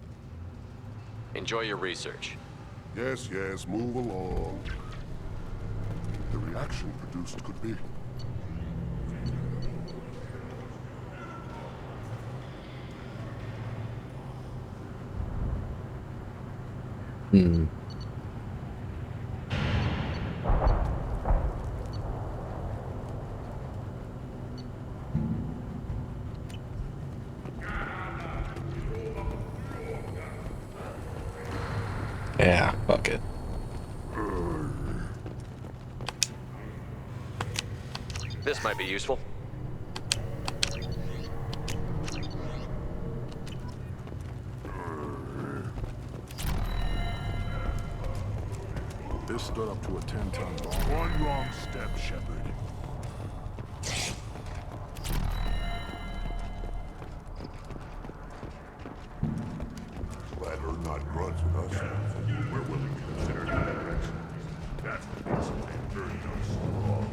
Enjoy your research. Yes, yes, move along. The reaction produced could be... Hmm. Yeah, fuck it. This might be useful. This stood up to a 10-ton bomb. One wrong step, Shepard. Glad we're not grunts with us. We're willing to consider that. That's what makes it very strong.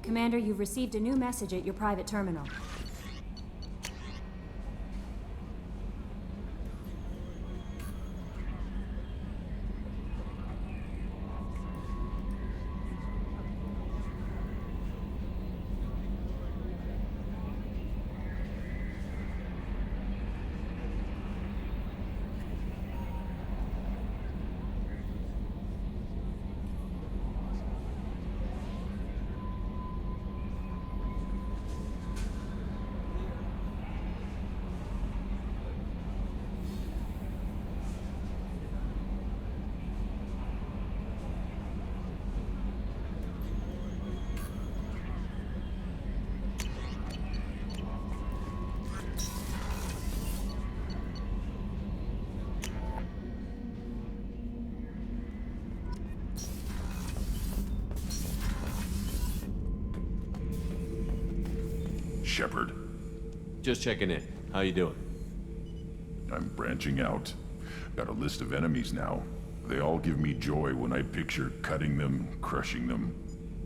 Commander, you've received a new message at your private terminal. Shepard. Just checking in. How you doing? I'm branching out. Got a list of enemies now. They all give me joy when I picture cutting them, crushing them.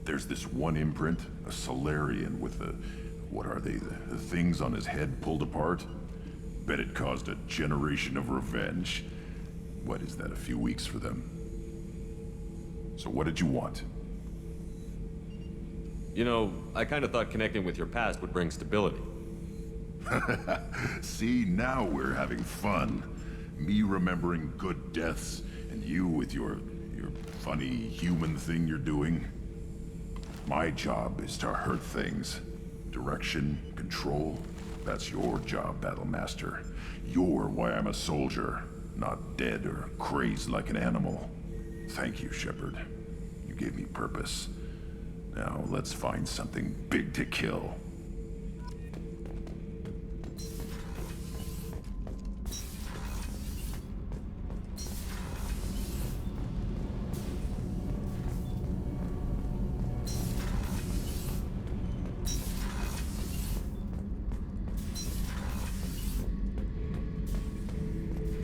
There's this one imprint, a Solarian with the... what are they? The things on his head pulled apart? Bet it caused a generation of revenge. What is that, a few weeks for them? So what did you want? You know, I kind of thought connecting with your past would bring stability. See, now we're having fun. Me remembering good deaths, and you with your funny human thing you're doing. My job is to hurt things. Direction, control, that's your job, Battlemaster. You're why I'm a soldier, not dead or crazed like an animal. Thank you, Shepard. You gave me purpose. Now, let's find something big to kill.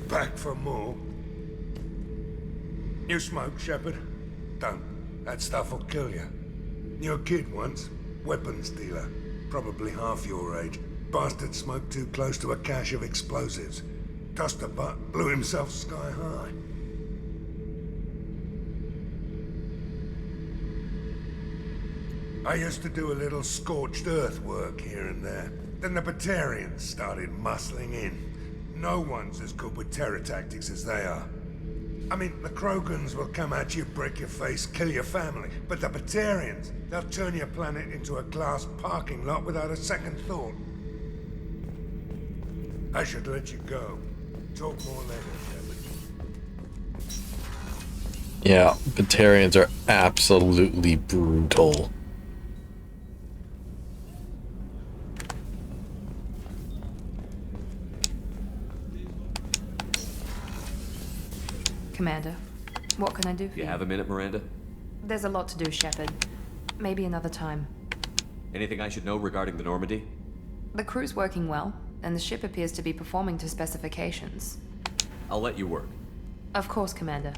Back for more? You smoke, Shepard? Don't. That stuff will kill you. You're a kid once. Weapons dealer. Probably half your age. Bastard smoked too close to a cache of explosives. Tossed a butt, blew himself sky high. I used to do a little scorched earth work here and there. Then the Batarians started muscling in. No one's as good with terror tactics as they are. I mean, the Krogans will come at you, break your face, kill your family. But the Batarians, they'll turn your planet into a glass parking lot without a second thought. I should let you go. Talk more later, Shepard. Yeah, Batarians are absolutely brutal. Commander, what can I do for You you? have a minute, Miranda? There's a lot to do, Shepard. Maybe another time. Anything I should know regarding the Normandy? The crew's working well, and the ship appears to be performing to specifications. I'll let you work. Of course, Commander.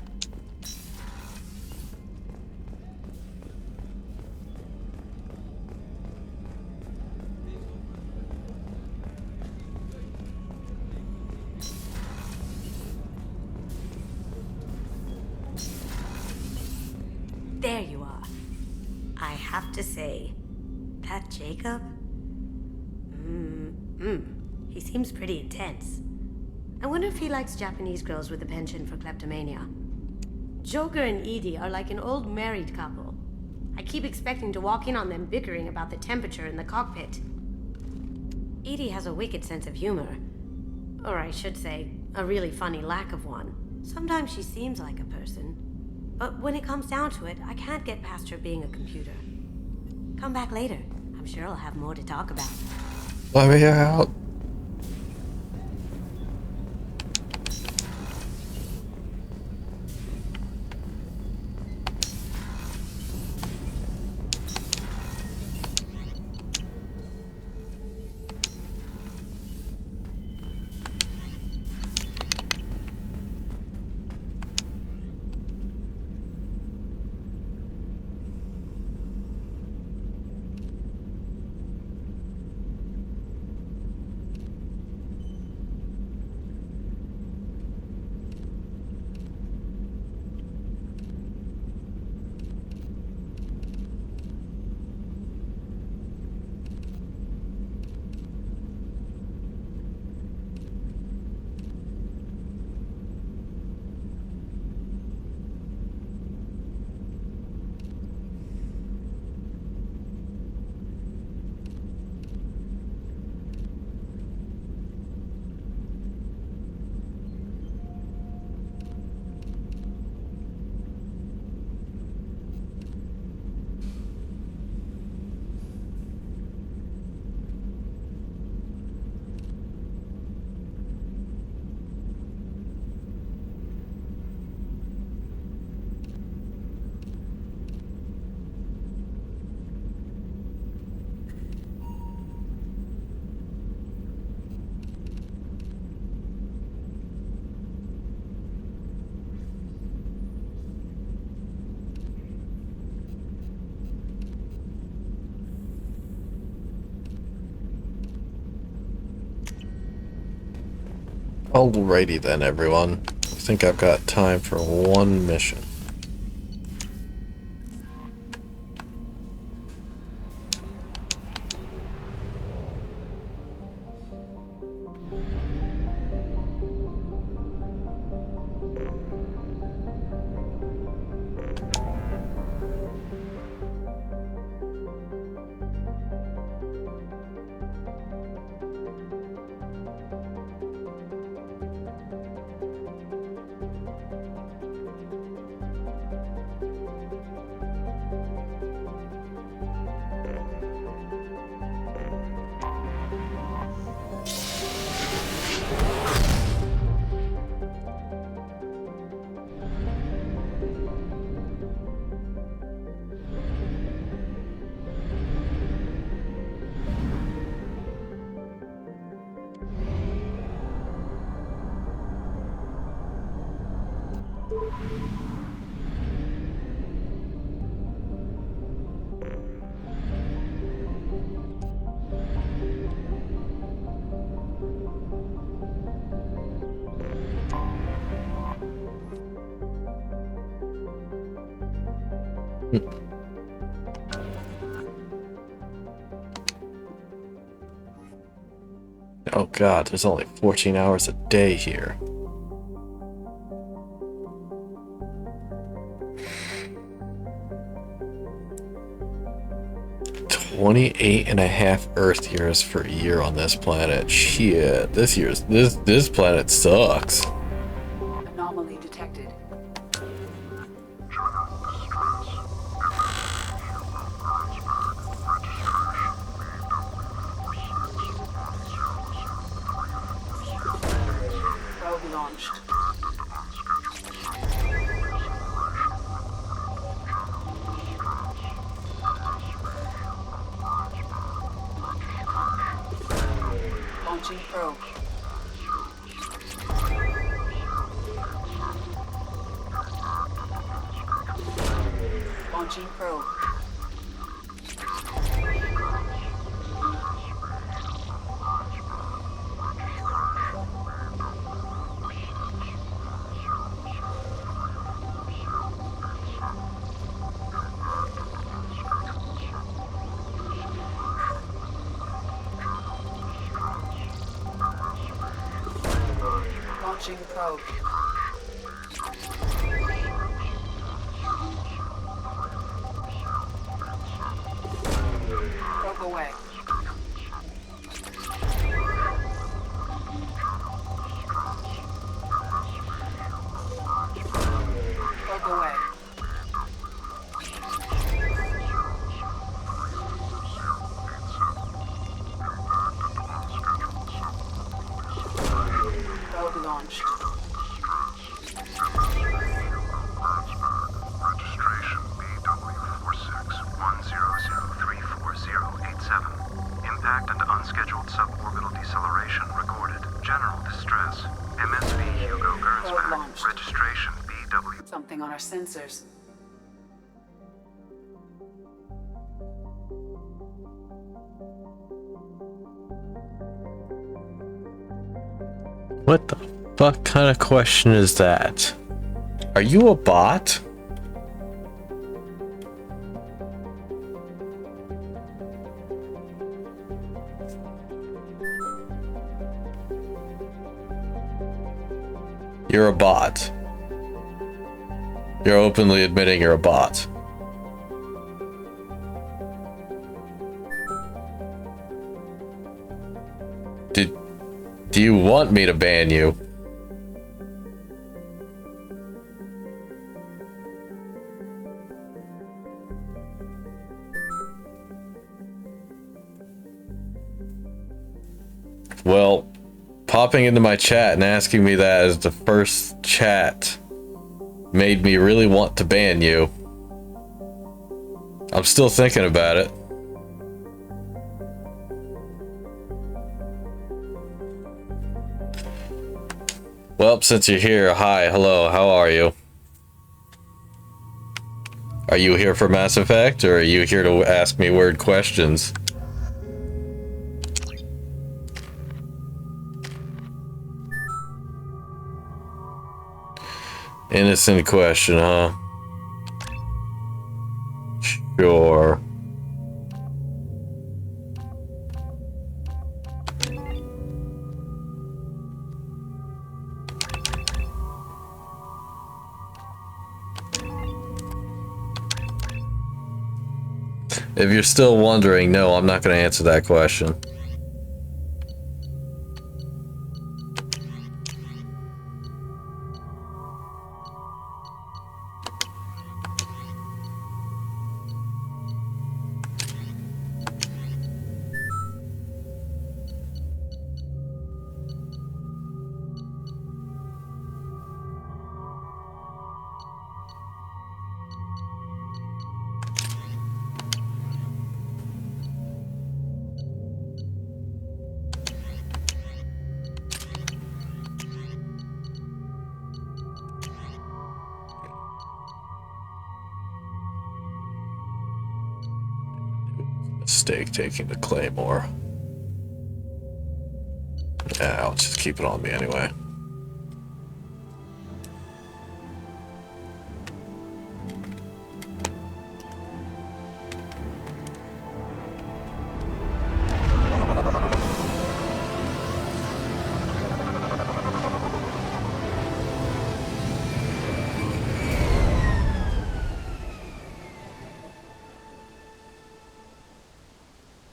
There you are. I have to say, that Jacob? He seems pretty intense. I wonder if he likes Japanese girls with a penchant for kleptomania. Joker and Edie are like an old married couple. I keep expecting to walk in on them bickering about the temperature in the cockpit. Edie has a wicked sense of humor. Or I should say, a really funny lack of one. Sometimes she seems like a person. But when it comes down to it, I can't get past her being a computer. Come back later. I'm sure I'll have more to talk about. Let me out. Alrighty then, everyone. I think I've got time for one mission. Oh god, there's only 14 hours a day here. $28.5 Earth years for a year on this planet. Shit, this planet sucks. Anomaly detected. launched. Launching probe. Launching probe. Launching probe. Probe away. Probe away. Probe launched. Registration BW4610034087. Impact and unscheduled suborbital deceleration recorded. General distress. MSV Hugo Gernsback. Registration BW. Something on our sensors. What the fuck kind of question is that? Are you a bot? You're a bot. You're openly admitting you're a bot. Do you want me to ban you? Well, popping into my chat and asking me that as the first chat made me really want to ban you. I'm still thinking about it. Well, since you're here, hi, hello, how are you? Are you here for Mass Effect, or are you here to ask me weird questions? Innocent question, huh? Sure. If you're still wondering, no, I'm not going to answer that question. Mistake taking the Claymore. Yeah, I'll just keep it on me anyway.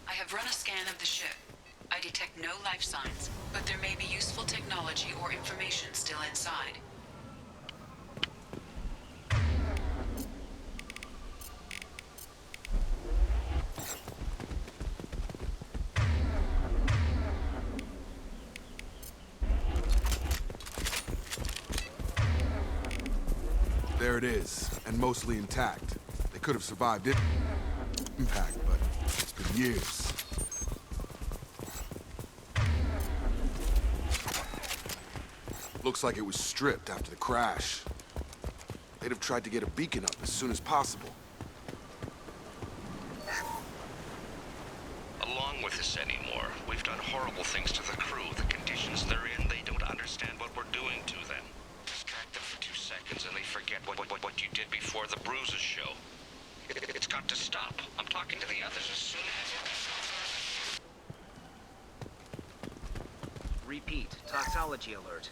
I have run a scan of the ship. I detect no life signs, but there may be useful technology or information still inside. There it is, and mostly intact. They could have survived it. Impact, but it's been years. Looks like it was stripped after the crash. They'd have tried to get a beacon up as soon as possible. Along with this anymore, we've done horrible things to the crew. The conditions they're in, they don't understand what we're doing to them. Distract them for 2 seconds and they forget what you did before the bruises show. It's got to stop. I'm talking to the others as soon as... Repeat, toxology alert.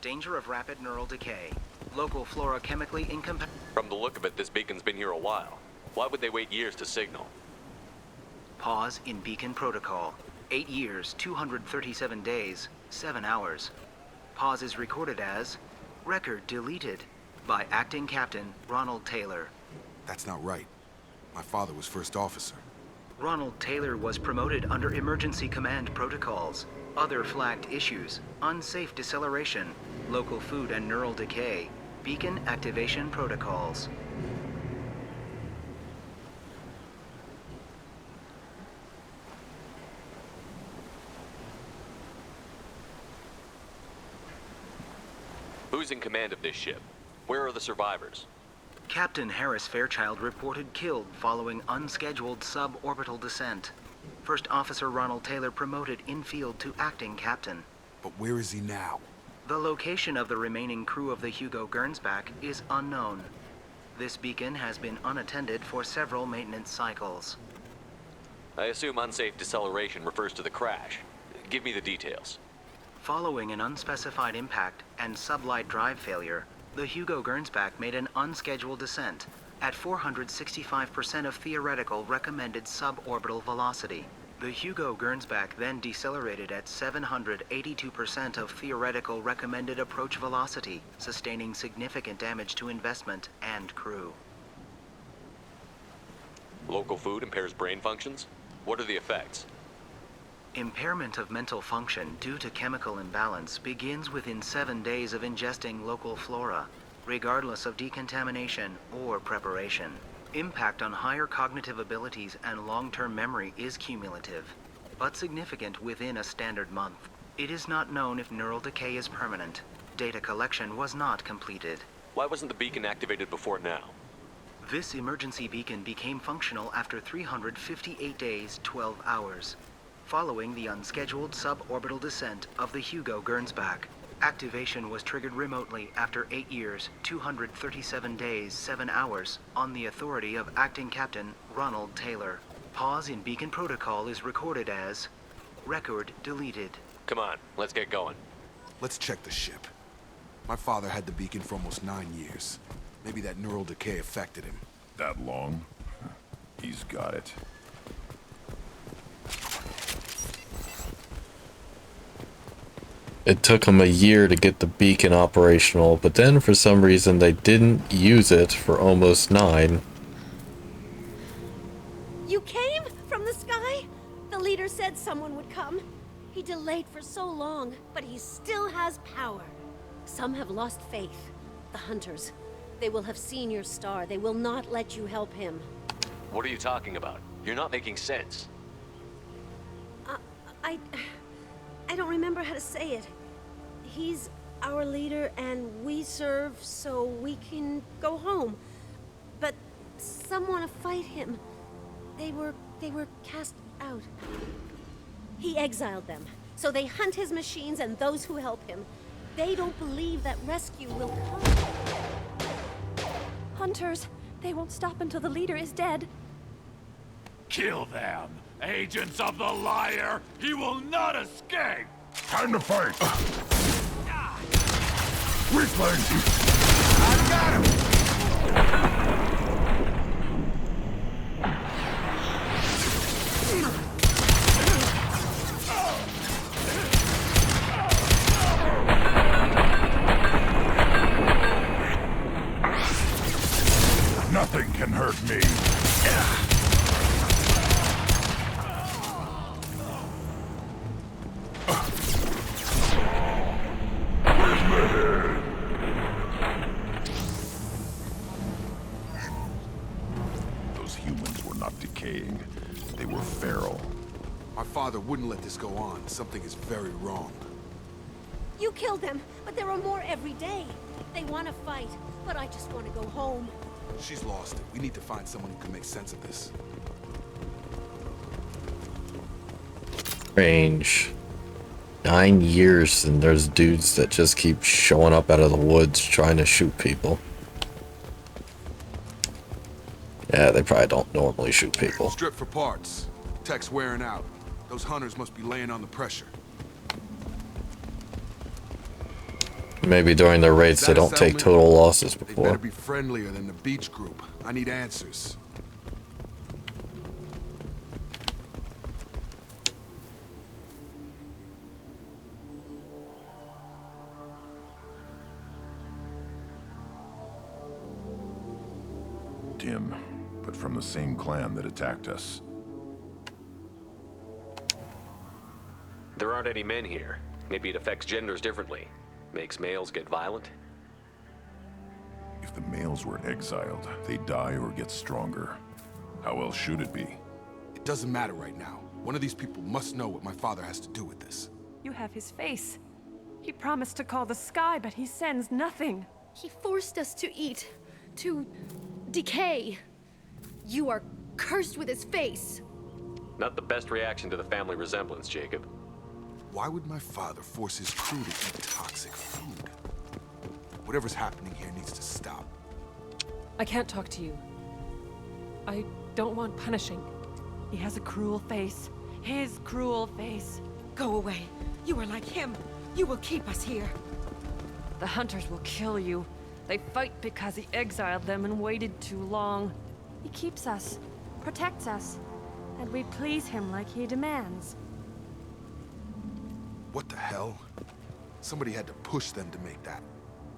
Danger of rapid neural decay. Local flora chemically incompatible. From the look of it, this beacon's been here a while. Why would they wait years to signal? Pause in beacon protocol. 8 years, 237 days, 7 hours. Pause is recorded as record deleted by acting captain Ronald Taylor. That's not right. My father was first officer. Ronald Taylor was promoted under emergency command protocols. Other flagged issues: unsafe deceleration, local food and neural decay, beacon activation protocols. Who's in command of this ship? Where are the survivors? Captain Harris Fairchild reported killed following unscheduled suborbital descent. First Officer Ronald Taylor promoted in-field to acting captain. But where is he now? The location of the remaining crew of the Hugo Gernsback is unknown. This beacon has been unattended for several maintenance cycles. I assume unsafe deceleration refers to the crash. Give me the details. Following an unspecified impact and sublight drive failure, the Hugo Gernsback made an unscheduled descent at 465% of theoretical recommended suborbital velocity. The Hugo Gernsback then decelerated at 782% of theoretical recommended approach velocity, sustaining significant damage to investment and crew. Local food impairs brain functions? What are the effects? Impairment of mental function due to chemical imbalance begins within 7 days of ingesting local flora, regardless of decontamination or preparation. Impact on higher cognitive abilities and long-term memory is cumulative, but significant within a standard month. It is not known if neural decay is permanent. Data collection was not completed. Why wasn't the beacon activated before now? This emergency beacon became functional after 358 days, 12 hours. Following the unscheduled suborbital descent of the Hugo Gernsback, activation was triggered remotely after 8 years, 237 days, 7 hours, on the authority of Acting Captain Ronald Taylor. Pause in beacon protocol is recorded as record deleted. Come on, let's get going. Let's check the ship. My father had the beacon for almost 9 years. Maybe that neural decay affected him. That long? He's got it. It took them a year to get the beacon operational, but then for some reason they didn't use it for almost 9. You came from the sky? The leader said someone would come. He delayed for so long, but he still has power. Some have lost faith. The hunters. They will have seen your star. They will not let you help him. What are you talking about? You're not making sense. I don't remember how to say it. He's our leader and we serve so we can go home. But some want to fight him. They were cast out. He exiled them, so they hunt his machines and those who help him. They don't believe that rescue will come. Hunters, they won't stop until the leader is dead. Kill them! Agents of the liar! He will not escape! Time to fight! Weaklings! I've got him! Nothing can hurt me. father wouldn't let this go on. Something is very wrong. You killed them, but there are more every day. They want to fight, but I just want to go home. She's lost it. We need to find someone who can make sense of this. Range. 9 years, and there's dudes that just keep showing up out of the woods trying to shoot people. Yeah, they probably don't normally shoot people. Strip for parts. Tech's wearing out. Those hunters must be laying on the pressure. Maybe during their raids they don't take total losses They before. better be friendlier than the beach group. I need answers. Tim, but from the same clan that attacked us. There aren't any men here. Maybe it affects genders differently. Makes males get violent? If the males were exiled, they die or get stronger. How else should it be? It doesn't matter right now. One of these people must know what my father has to do with this. You have his face. He promised to call the sky, but he sends nothing. He forced us to eat, to decay. You are cursed with his face. Not the best reaction to the family resemblance, Jacob. Why would my father force his crew to eat toxic food? Whatever's happening here needs to stop. I can't talk to you. I don't want punishing. He has a cruel face. His cruel face. Go away. You are like him. You will keep us here. The hunters will kill you. They fight because he exiled them and waited too long. He keeps us, protects us, and we please him like he demands. What the hell? Somebody had to push them to make that.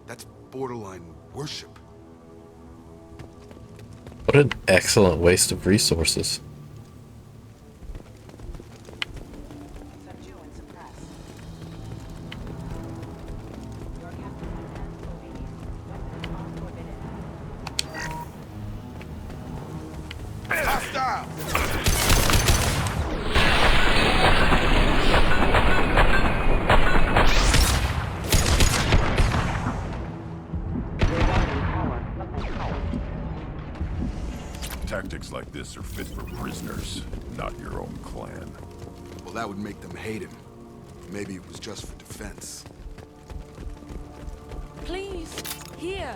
That's borderline worship. What an excellent waste of resources. Tactics like this are fit for prisoners, not your own clan. Well, that would make them hate him. Maybe it was just for defense. Please, here.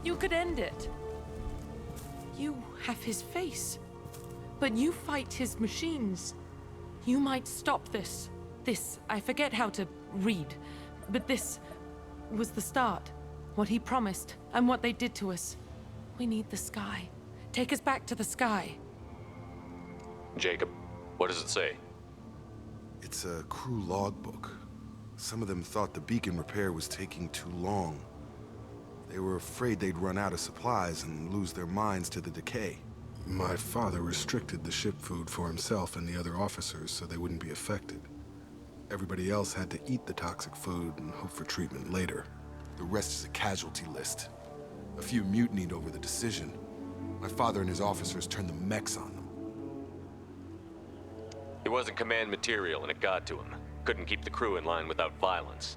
You could end it. You have his face. But you fight his machines. You might stop this. This, I forget how to read. But this was the start. What he promised, and what they did to us. We need the sky. Take us back to the sky. Jacob, what does it say? It's a crew logbook. Some of them thought the beacon repair was taking too long. They were afraid they'd run out of supplies and lose their minds to the decay. My father restricted the ship food for himself and the other officers so they wouldn't be affected. Everybody else had to eat the toxic food and hope for treatment later. The rest is a casualty list. A few mutinied over the decision. My father and his officers turned the mechs on them. He wasn't command material and it got to him. Couldn't keep the crew in line without violence.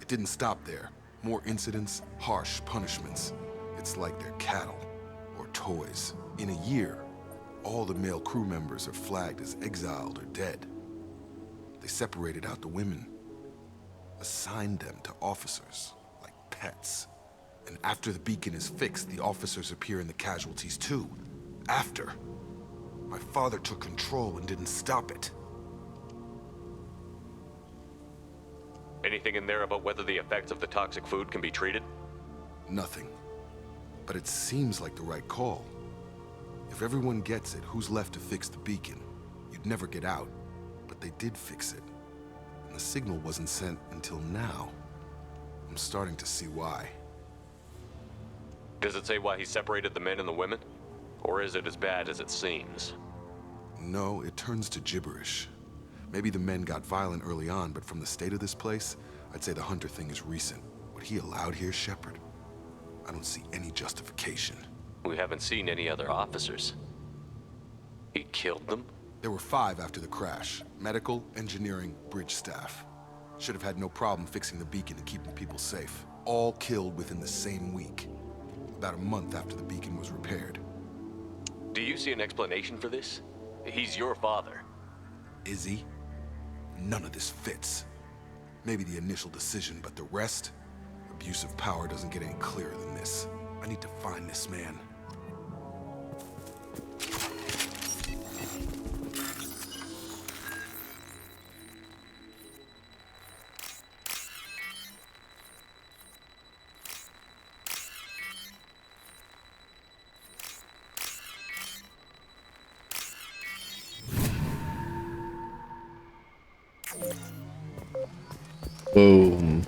It didn't stop there. More incidents, harsh punishments. It's like they're cattle or toys. In a year, all the male crew members are flagged as exiled or dead. They separated out the women, assigned them to officers, like pets. And after the beacon is fixed, the officers appear in the casualties too. After. My father took control and didn't stop it. Anything in there about whether the effects of the toxic food can be treated? Nothing. But it seems like the right call. If everyone gets it, who's left to fix the beacon? You'd never get out. But they did fix it. And the signal wasn't sent until now. I'm starting to see why. Does it say why he separated the men and the women? Or is it as bad as it seems? No, it turns to gibberish. Maybe the men got violent early on, but from the state of this place, I'd say the Hunter thing is recent. What he allowed here, Shepard, I don't see any justification. We haven't seen any other officers. He killed them? There were 5 after the crash. Medical, engineering, bridge staff. Should have had no problem fixing the beacon and keeping people safe. All killed within the same week. About a month after the beacon was repaired. Do you see an explanation for this? He's your father. Is he? None of this fits. Maybe the initial decision, but the rest? Abuse of power doesn't get any clearer than this. I need to find this man. Boom.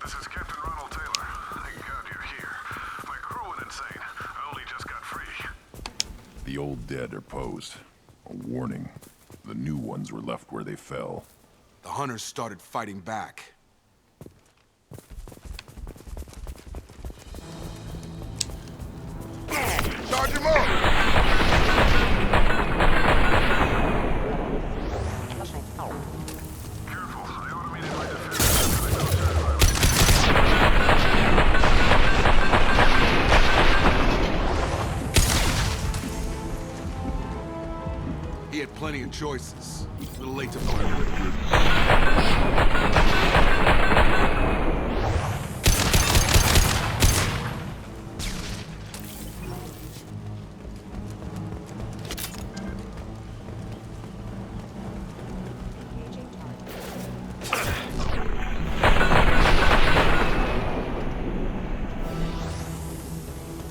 This is Captain Ronald Taylor. Thank God you're here. My crew went insane. I only just got free. The old dead are posed. A warning. The new ones were left where they fell. The hunters started fighting back. Charge him up! He had plenty of choices. A little late to fire.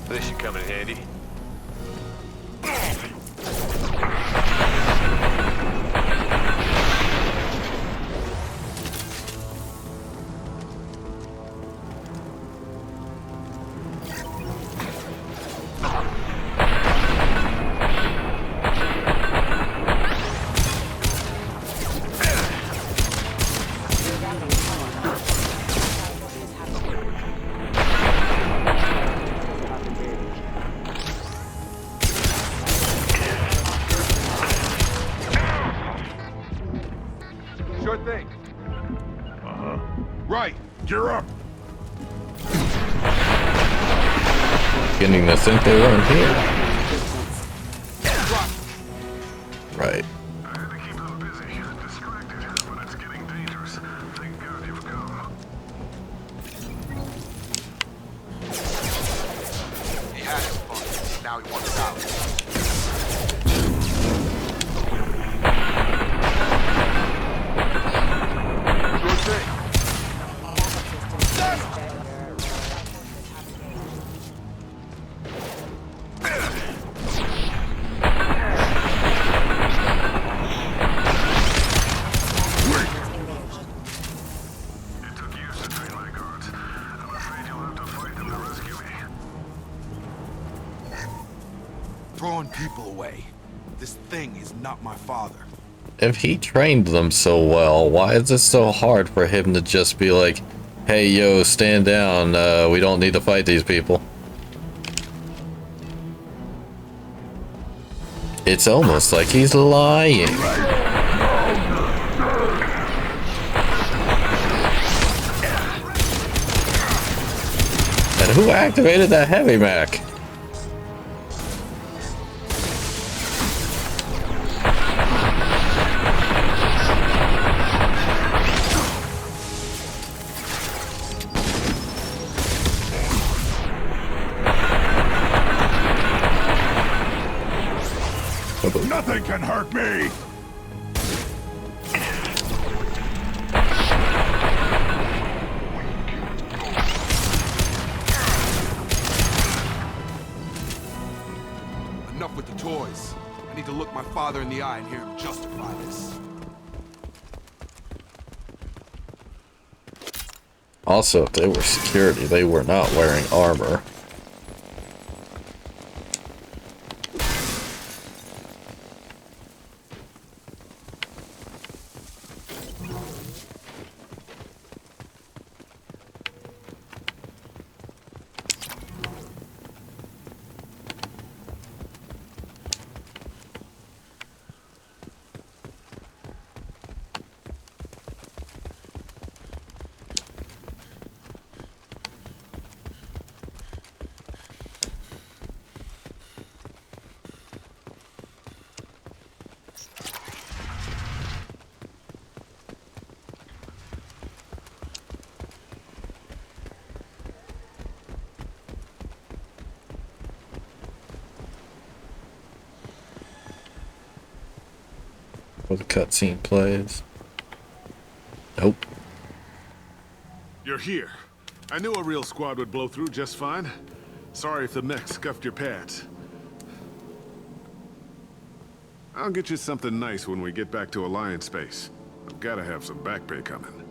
This should come in handy. Sure thing. Right. Gear up. Beginning to think they weren't here. Right. He had his fun. Now he wants out. Throwing people away. This thing is not my father. If he trained them so well, why is it so hard for him to just be like, hey, yo, stand down, we don't need to fight these people? It's almost like he's lying. And who activated that heavy mech? Nothing can hurt me! Enough with the toys. I need to look my father in the eye and hear him justify this. Also, if they were security, they were not wearing armor. before the cutscene plays. Nope. You're here. I knew a real squad would blow through just fine. Sorry if the mech scuffed your pads. I'll get you something nice when we get back to Alliance space. I've gotta have some back pay coming.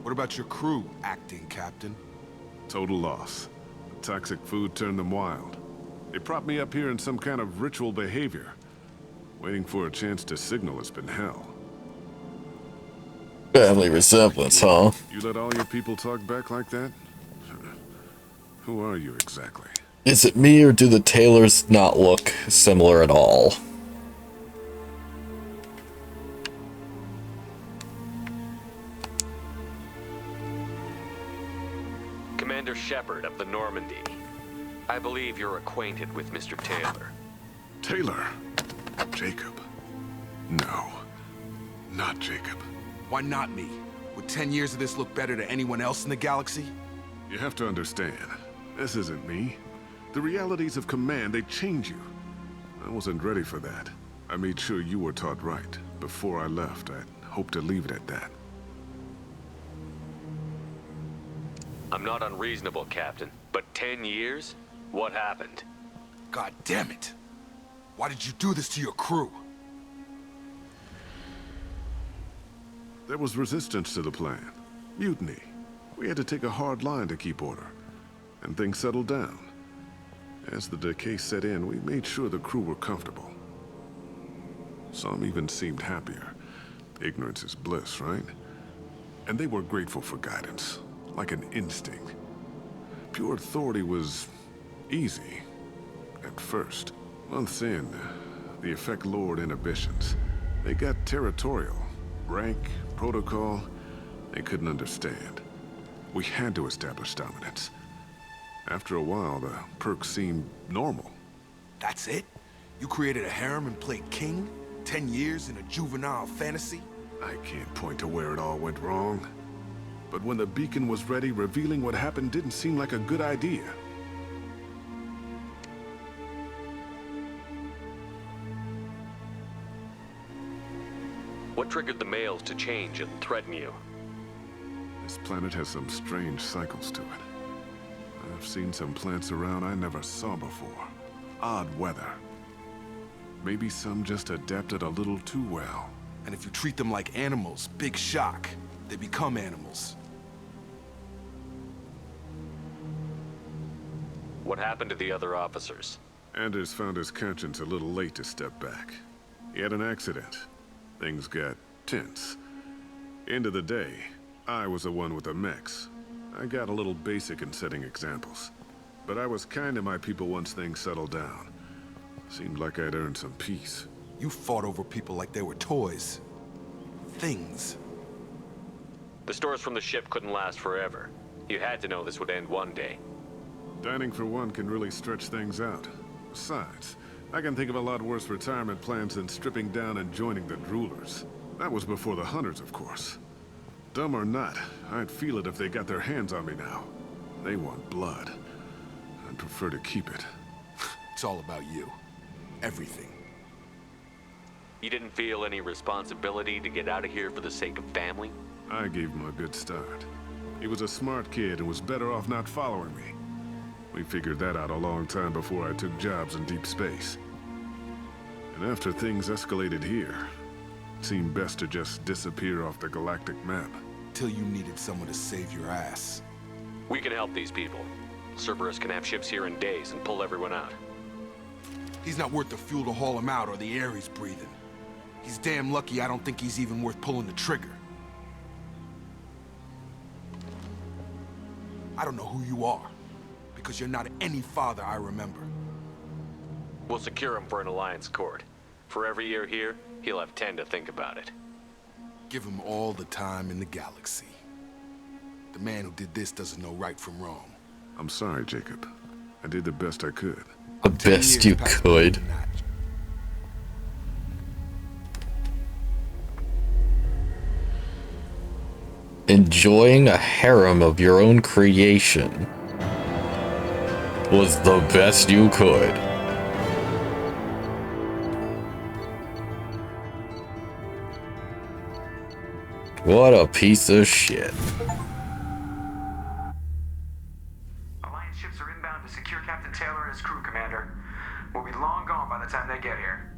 What about your crew, acting captain? Total loss. The toxic food turned them wild. They propped me up here in some kind of ritual behavior. Waiting for a chance to signal has been hell. Family resemblance, huh? You let all your people talk back like that? Who are you exactly? Is it me, or do the tailors not look similar at all? Commander Shepard of the Normandy. I believe you're acquainted with Mr. Taylor. Taylor? Jacob? No. Not Jacob. Why not me? Would 10 years of this look better to anyone else in the galaxy? You have to understand, this isn't me. The realities of command, they change you. I wasn't ready for that. I made sure you were taught right. Before I left, I hoped to leave it at that. I'm not unreasonable, Captain, but 10 years? What happened? God damn it! Why did you do this to your crew? There was resistance to the plan. Mutiny. We had to take a hard line to keep order. And things settled down. As the decay set in, we made sure the crew were comfortable. Some even seemed happier. Ignorance is bliss, right? And they were grateful for guidance, like an instinct. Pure authority was easy, at first. Months in, the effect lowered inhibitions. They got territorial. Rank, protocol, they couldn't understand. We had to establish dominance. After a while, the perks seemed normal. That's it? You created a harem and played king? 10 years in a juvenile fantasy? I can't point to where it all went wrong. But when the beacon was ready, revealing what happened didn't seem like a good idea. What triggered the males to change and threaten you? This planet has some strange cycles to it. I've seen some plants around I never saw before. Odd weather. Maybe some just adapted a little too well. And if you treat them like animals, big shock. They become animals. What happened to the other officers? Anders found his conscience a little late to step back. He had an accident. Things got tense. End of the day, I was the one with the mechs. I got a little basic in setting examples. But I was kind to my people once things settled down. Seemed like I'd earned some peace. You fought over people like they were toys. Things. The stores from the ship couldn't last forever. You had to know this would end one day. Dining for one can really stretch things out. Besides, I can think of a lot worse retirement plans than stripping down and joining the Droolers. That was before the Hunters, of course. Dumb or not, I'd feel it if they got their hands on me now. They want blood. I'd prefer to keep it. It's all about you. Everything. You didn't feel any responsibility to get out of here for the sake of family? I gave him a good start. He was a smart kid and was better off not following me. We figured that out a long time before I took jobs in deep space. And after things escalated here, it seemed best to just disappear off the galactic map. Till you needed someone to save your ass. We can help these people. Cerberus can have ships here in days and pull everyone out. He's not worth the fuel to haul him out or the air he's breathing. He's damn lucky I don't think he's even worth pulling the trigger. I don't know who you are, because you're not any father I remember. We'll secure him for an Alliance court. For every year here, he'll have 10 to think about it. Give him all the time in the galaxy. The man who did this doesn't know right from wrong. I'm sorry, Jacob. I did the best I could. The best you could. Enjoying a harem of your own creation was the best you could. What a piece of shit. Alliance ships are inbound to secure Captain Taylor and his crew, Commander. We'll be long gone by the time they get here.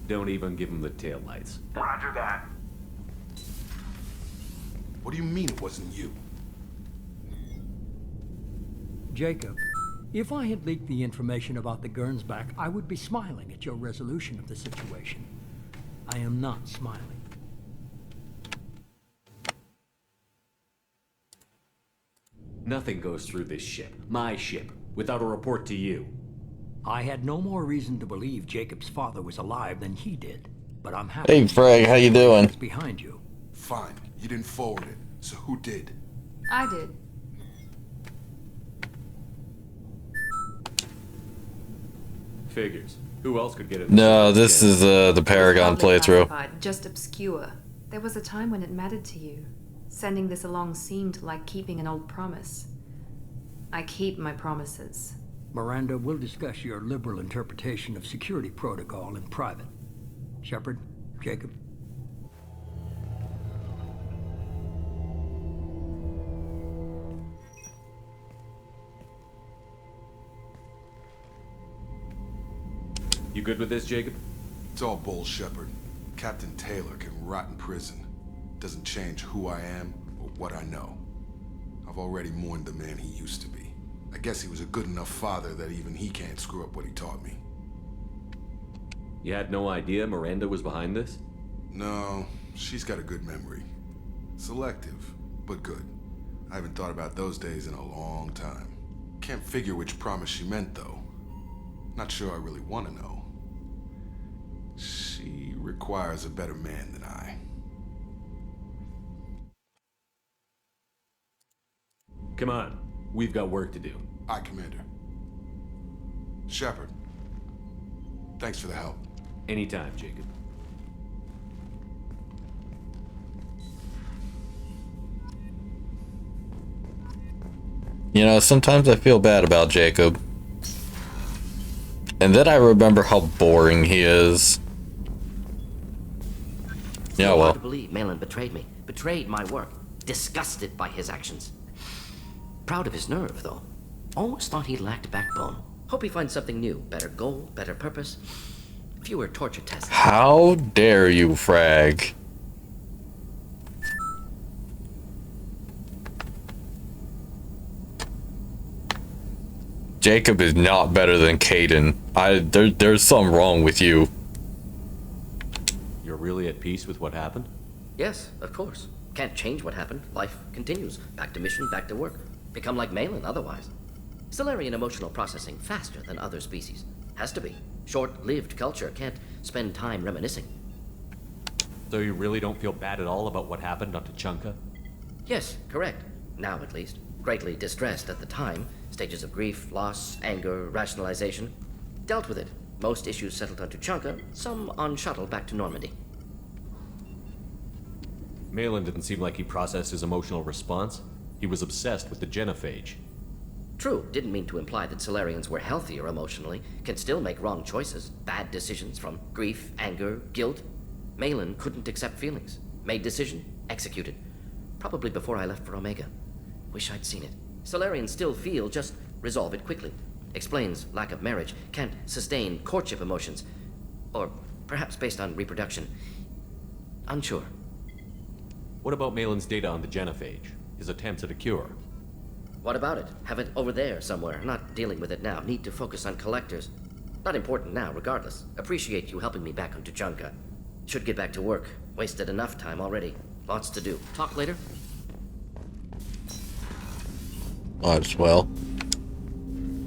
Don't even give him the taillights. Roger that. What do you mean it wasn't you? Jacob, if I had leaked the information about the Gernsback, I would be smiling at your resolution of the situation. I am not smiling. Nothing goes through this ship, my ship, without a report to you. I had no more reason to believe Jacob's father was alive than he did, but I'm happy. Hey, Frag, how you doing? Behind you. Fine, you didn't forward it, so who did? I did. Figures. Who else could get it? No, this is the Paragon playthrough. Classified, just obscure. There was a time when it mattered to you. Sending this along seemed like keeping an old promise. I keep my promises. Miranda, we'll discuss your liberal interpretation of security protocol in private. Shepard, Jacob. You good with this, Jacob? It's all bull, Shepard. Captain Taylor can rot in prison. Doesn't change who I am or what I know. I've already mourned the man he used to be. I guess he was a good enough father that even he can't screw up what he taught me. You had no idea Miranda was behind this? No, she's got a good memory. Selective, but good. I haven't thought about those days in a long time. Can't figure which promise she meant, though. Not sure I really want to know. She requires a better man than I. Come on, we've got work to do. Aye, Commander. Shepard, thanks for the help. Anytime, Jacob. You know, sometimes I feel bad about Jacob. And then I remember how boring he is. Yeah, Hard well. to believe Malin betrayed me, betrayed my work, disgusted by his actions. Proud of his nerve, though. Always thought he lacked backbone. Hope he finds something new, better goal, better purpose, fewer torture tests. How dare you, Frag? Jacob is not better than Caden. There's something wrong with you. You're really at peace with what happened? Yes, of course. Can't change what happened. Life continues. Back to mission, back to work. Become like Malin otherwise. Solarian emotional processing faster than other species. Has to be. Short-lived culture can't spend time reminiscing. So you really don't feel bad at all about what happened on Tuchanka? Yes, correct. Now at least. Greatly distressed at the time. Stages of grief, loss, anger, rationalization. Dealt with it. Most issues settled on Tuchanka, some on shuttle back to Normandy. Malin didn't seem like he processed his emotional response. He was obsessed with the genophage. True, didn't mean to imply that Solarians were healthier emotionally, can still make wrong choices, bad decisions from grief, anger, guilt. Malin couldn't accept feelings. Made decision, executed. Probably before I left for Omega. Wish I'd seen it. Solarians still feel, just resolve it quickly. Explains lack of marriage, can't sustain courtship emotions. Or perhaps based on reproduction. Unsure. What about Malin's data on the genophage? His attempts at a cure? What about it? Have it over there somewhere. Not dealing with it now. Need to focus on collectors. Not important now, regardless. Appreciate you helping me back on Tuchanka. Should get back to work. Wasted enough time already. Lots to do. Talk later? Might as well.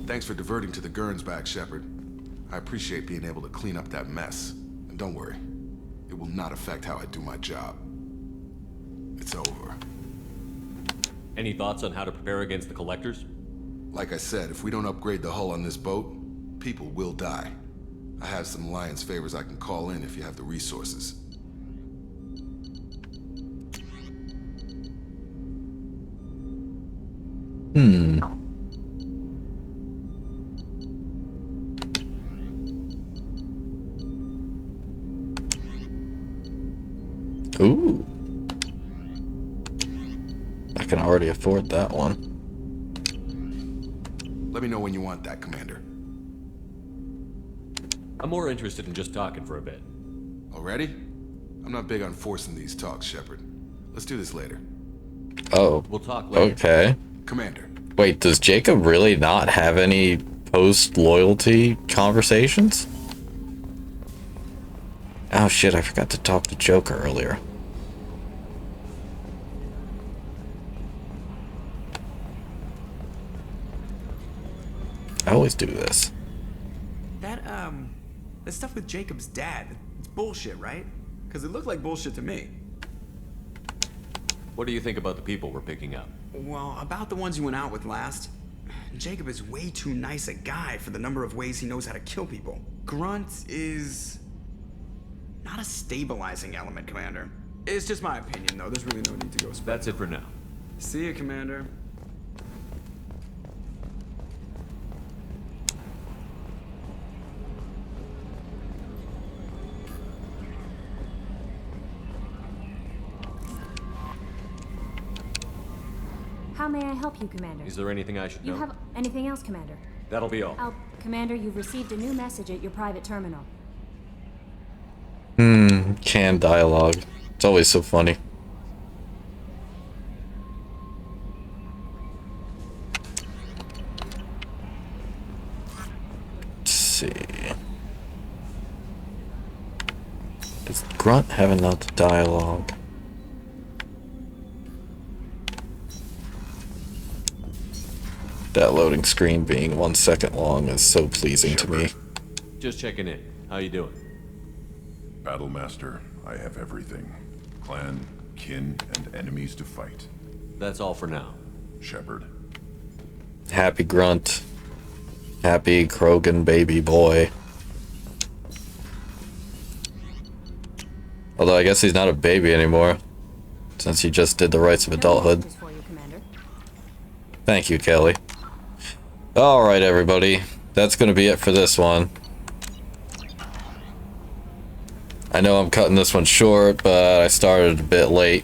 Thanks for diverting to the Gernsback, Shepard. I appreciate being able to clean up that mess. And don't worry, it will not affect how I do my job. It's over. Any thoughts on how to prepare against the collectors? Like I said, if we don't upgrade the hull on this boat, people will die. I have some Alliance favors I can call in if you have the resources. Ooh. can already afford that one. Let me know when you want that, Commander. I'm more interested in just talking for a bit. Already? I'm not big on forcing these talks, Shepard. Let's do this later. Oh. We'll talk later. Okay. Commander. Wait, does Jacob really not have any post-loyalty conversations? Oh shit, I forgot to talk to Joker earlier. I always do this. That stuff with Jacob's dad, it's bullshit, right? Because it looked like bullshit to me. What do you think about the people we're picking up? Well, about the ones you went out with last, Jacob is way too nice a guy for the number of ways he knows how to kill people. Grunt is not a stabilizing element, Commander. It's just my opinion, though. There's really no need to go. That's it for now. See you, Commander. How may I help you, Commander? Is there anything I should know? You have anything else, Commander? That'll be all. Commander, you've received a new message at your private terminal. Canned dialogue. It's always so funny. Let's see. Does Grunt have enough dialogue? That loading screen being 1 second long is so pleasing to me. Just checking in. How you doing? Battlemaster, I have everything. Clan, kin, and enemies to fight. That's all for now. Shepard. Happy Grunt. Happy Krogan baby boy. Although I guess he's not a baby anymore, since he just did the rites of adulthood. Thank you, Kelly. Alright, everybody. That's gonna be it for this one. I know I'm cutting this one short, but I started a bit late.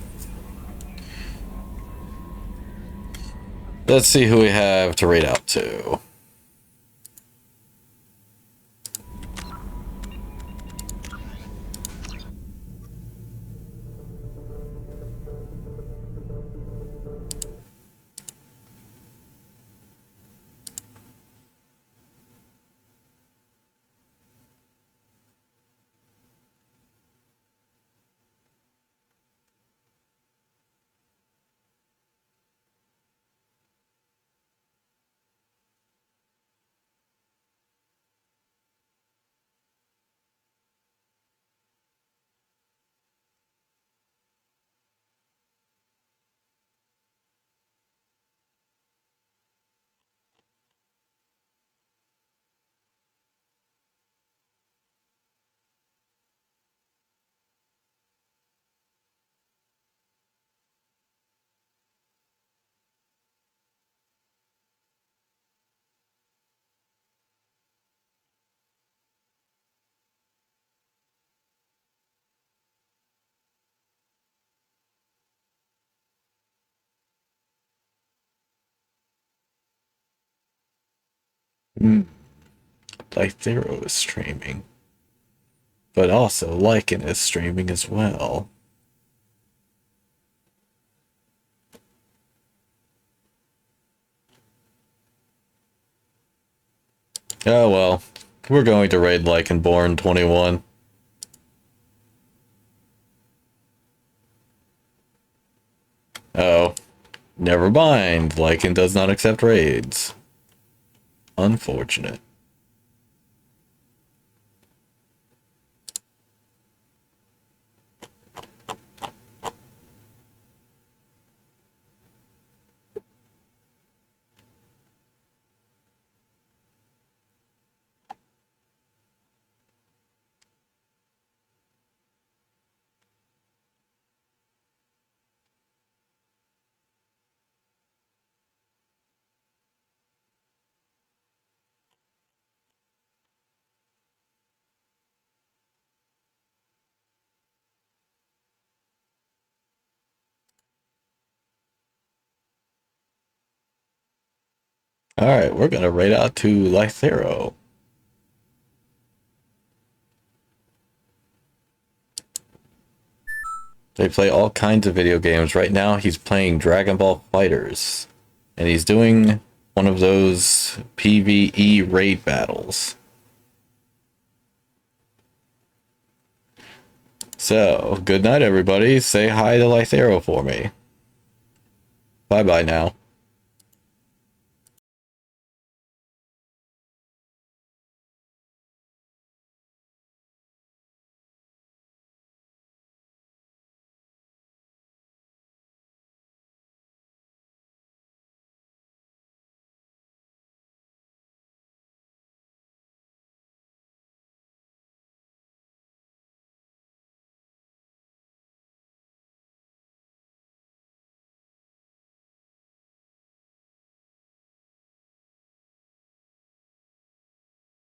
Let's see who we have to read out to. Lythero is streaming. But also Lycan is streaming as well. Oh well. We're going to raid Lycanborn 21. Oh. Never mind. Lycan does not accept raids. Unfortunate. Alright, we're gonna raid out to Lythero. They play all kinds of video games. Right now he's playing Dragon Ball Fighters. And he's doing one of those PvE raid battles. So, good night everybody. Say hi to Lythero for me. Bye-bye now.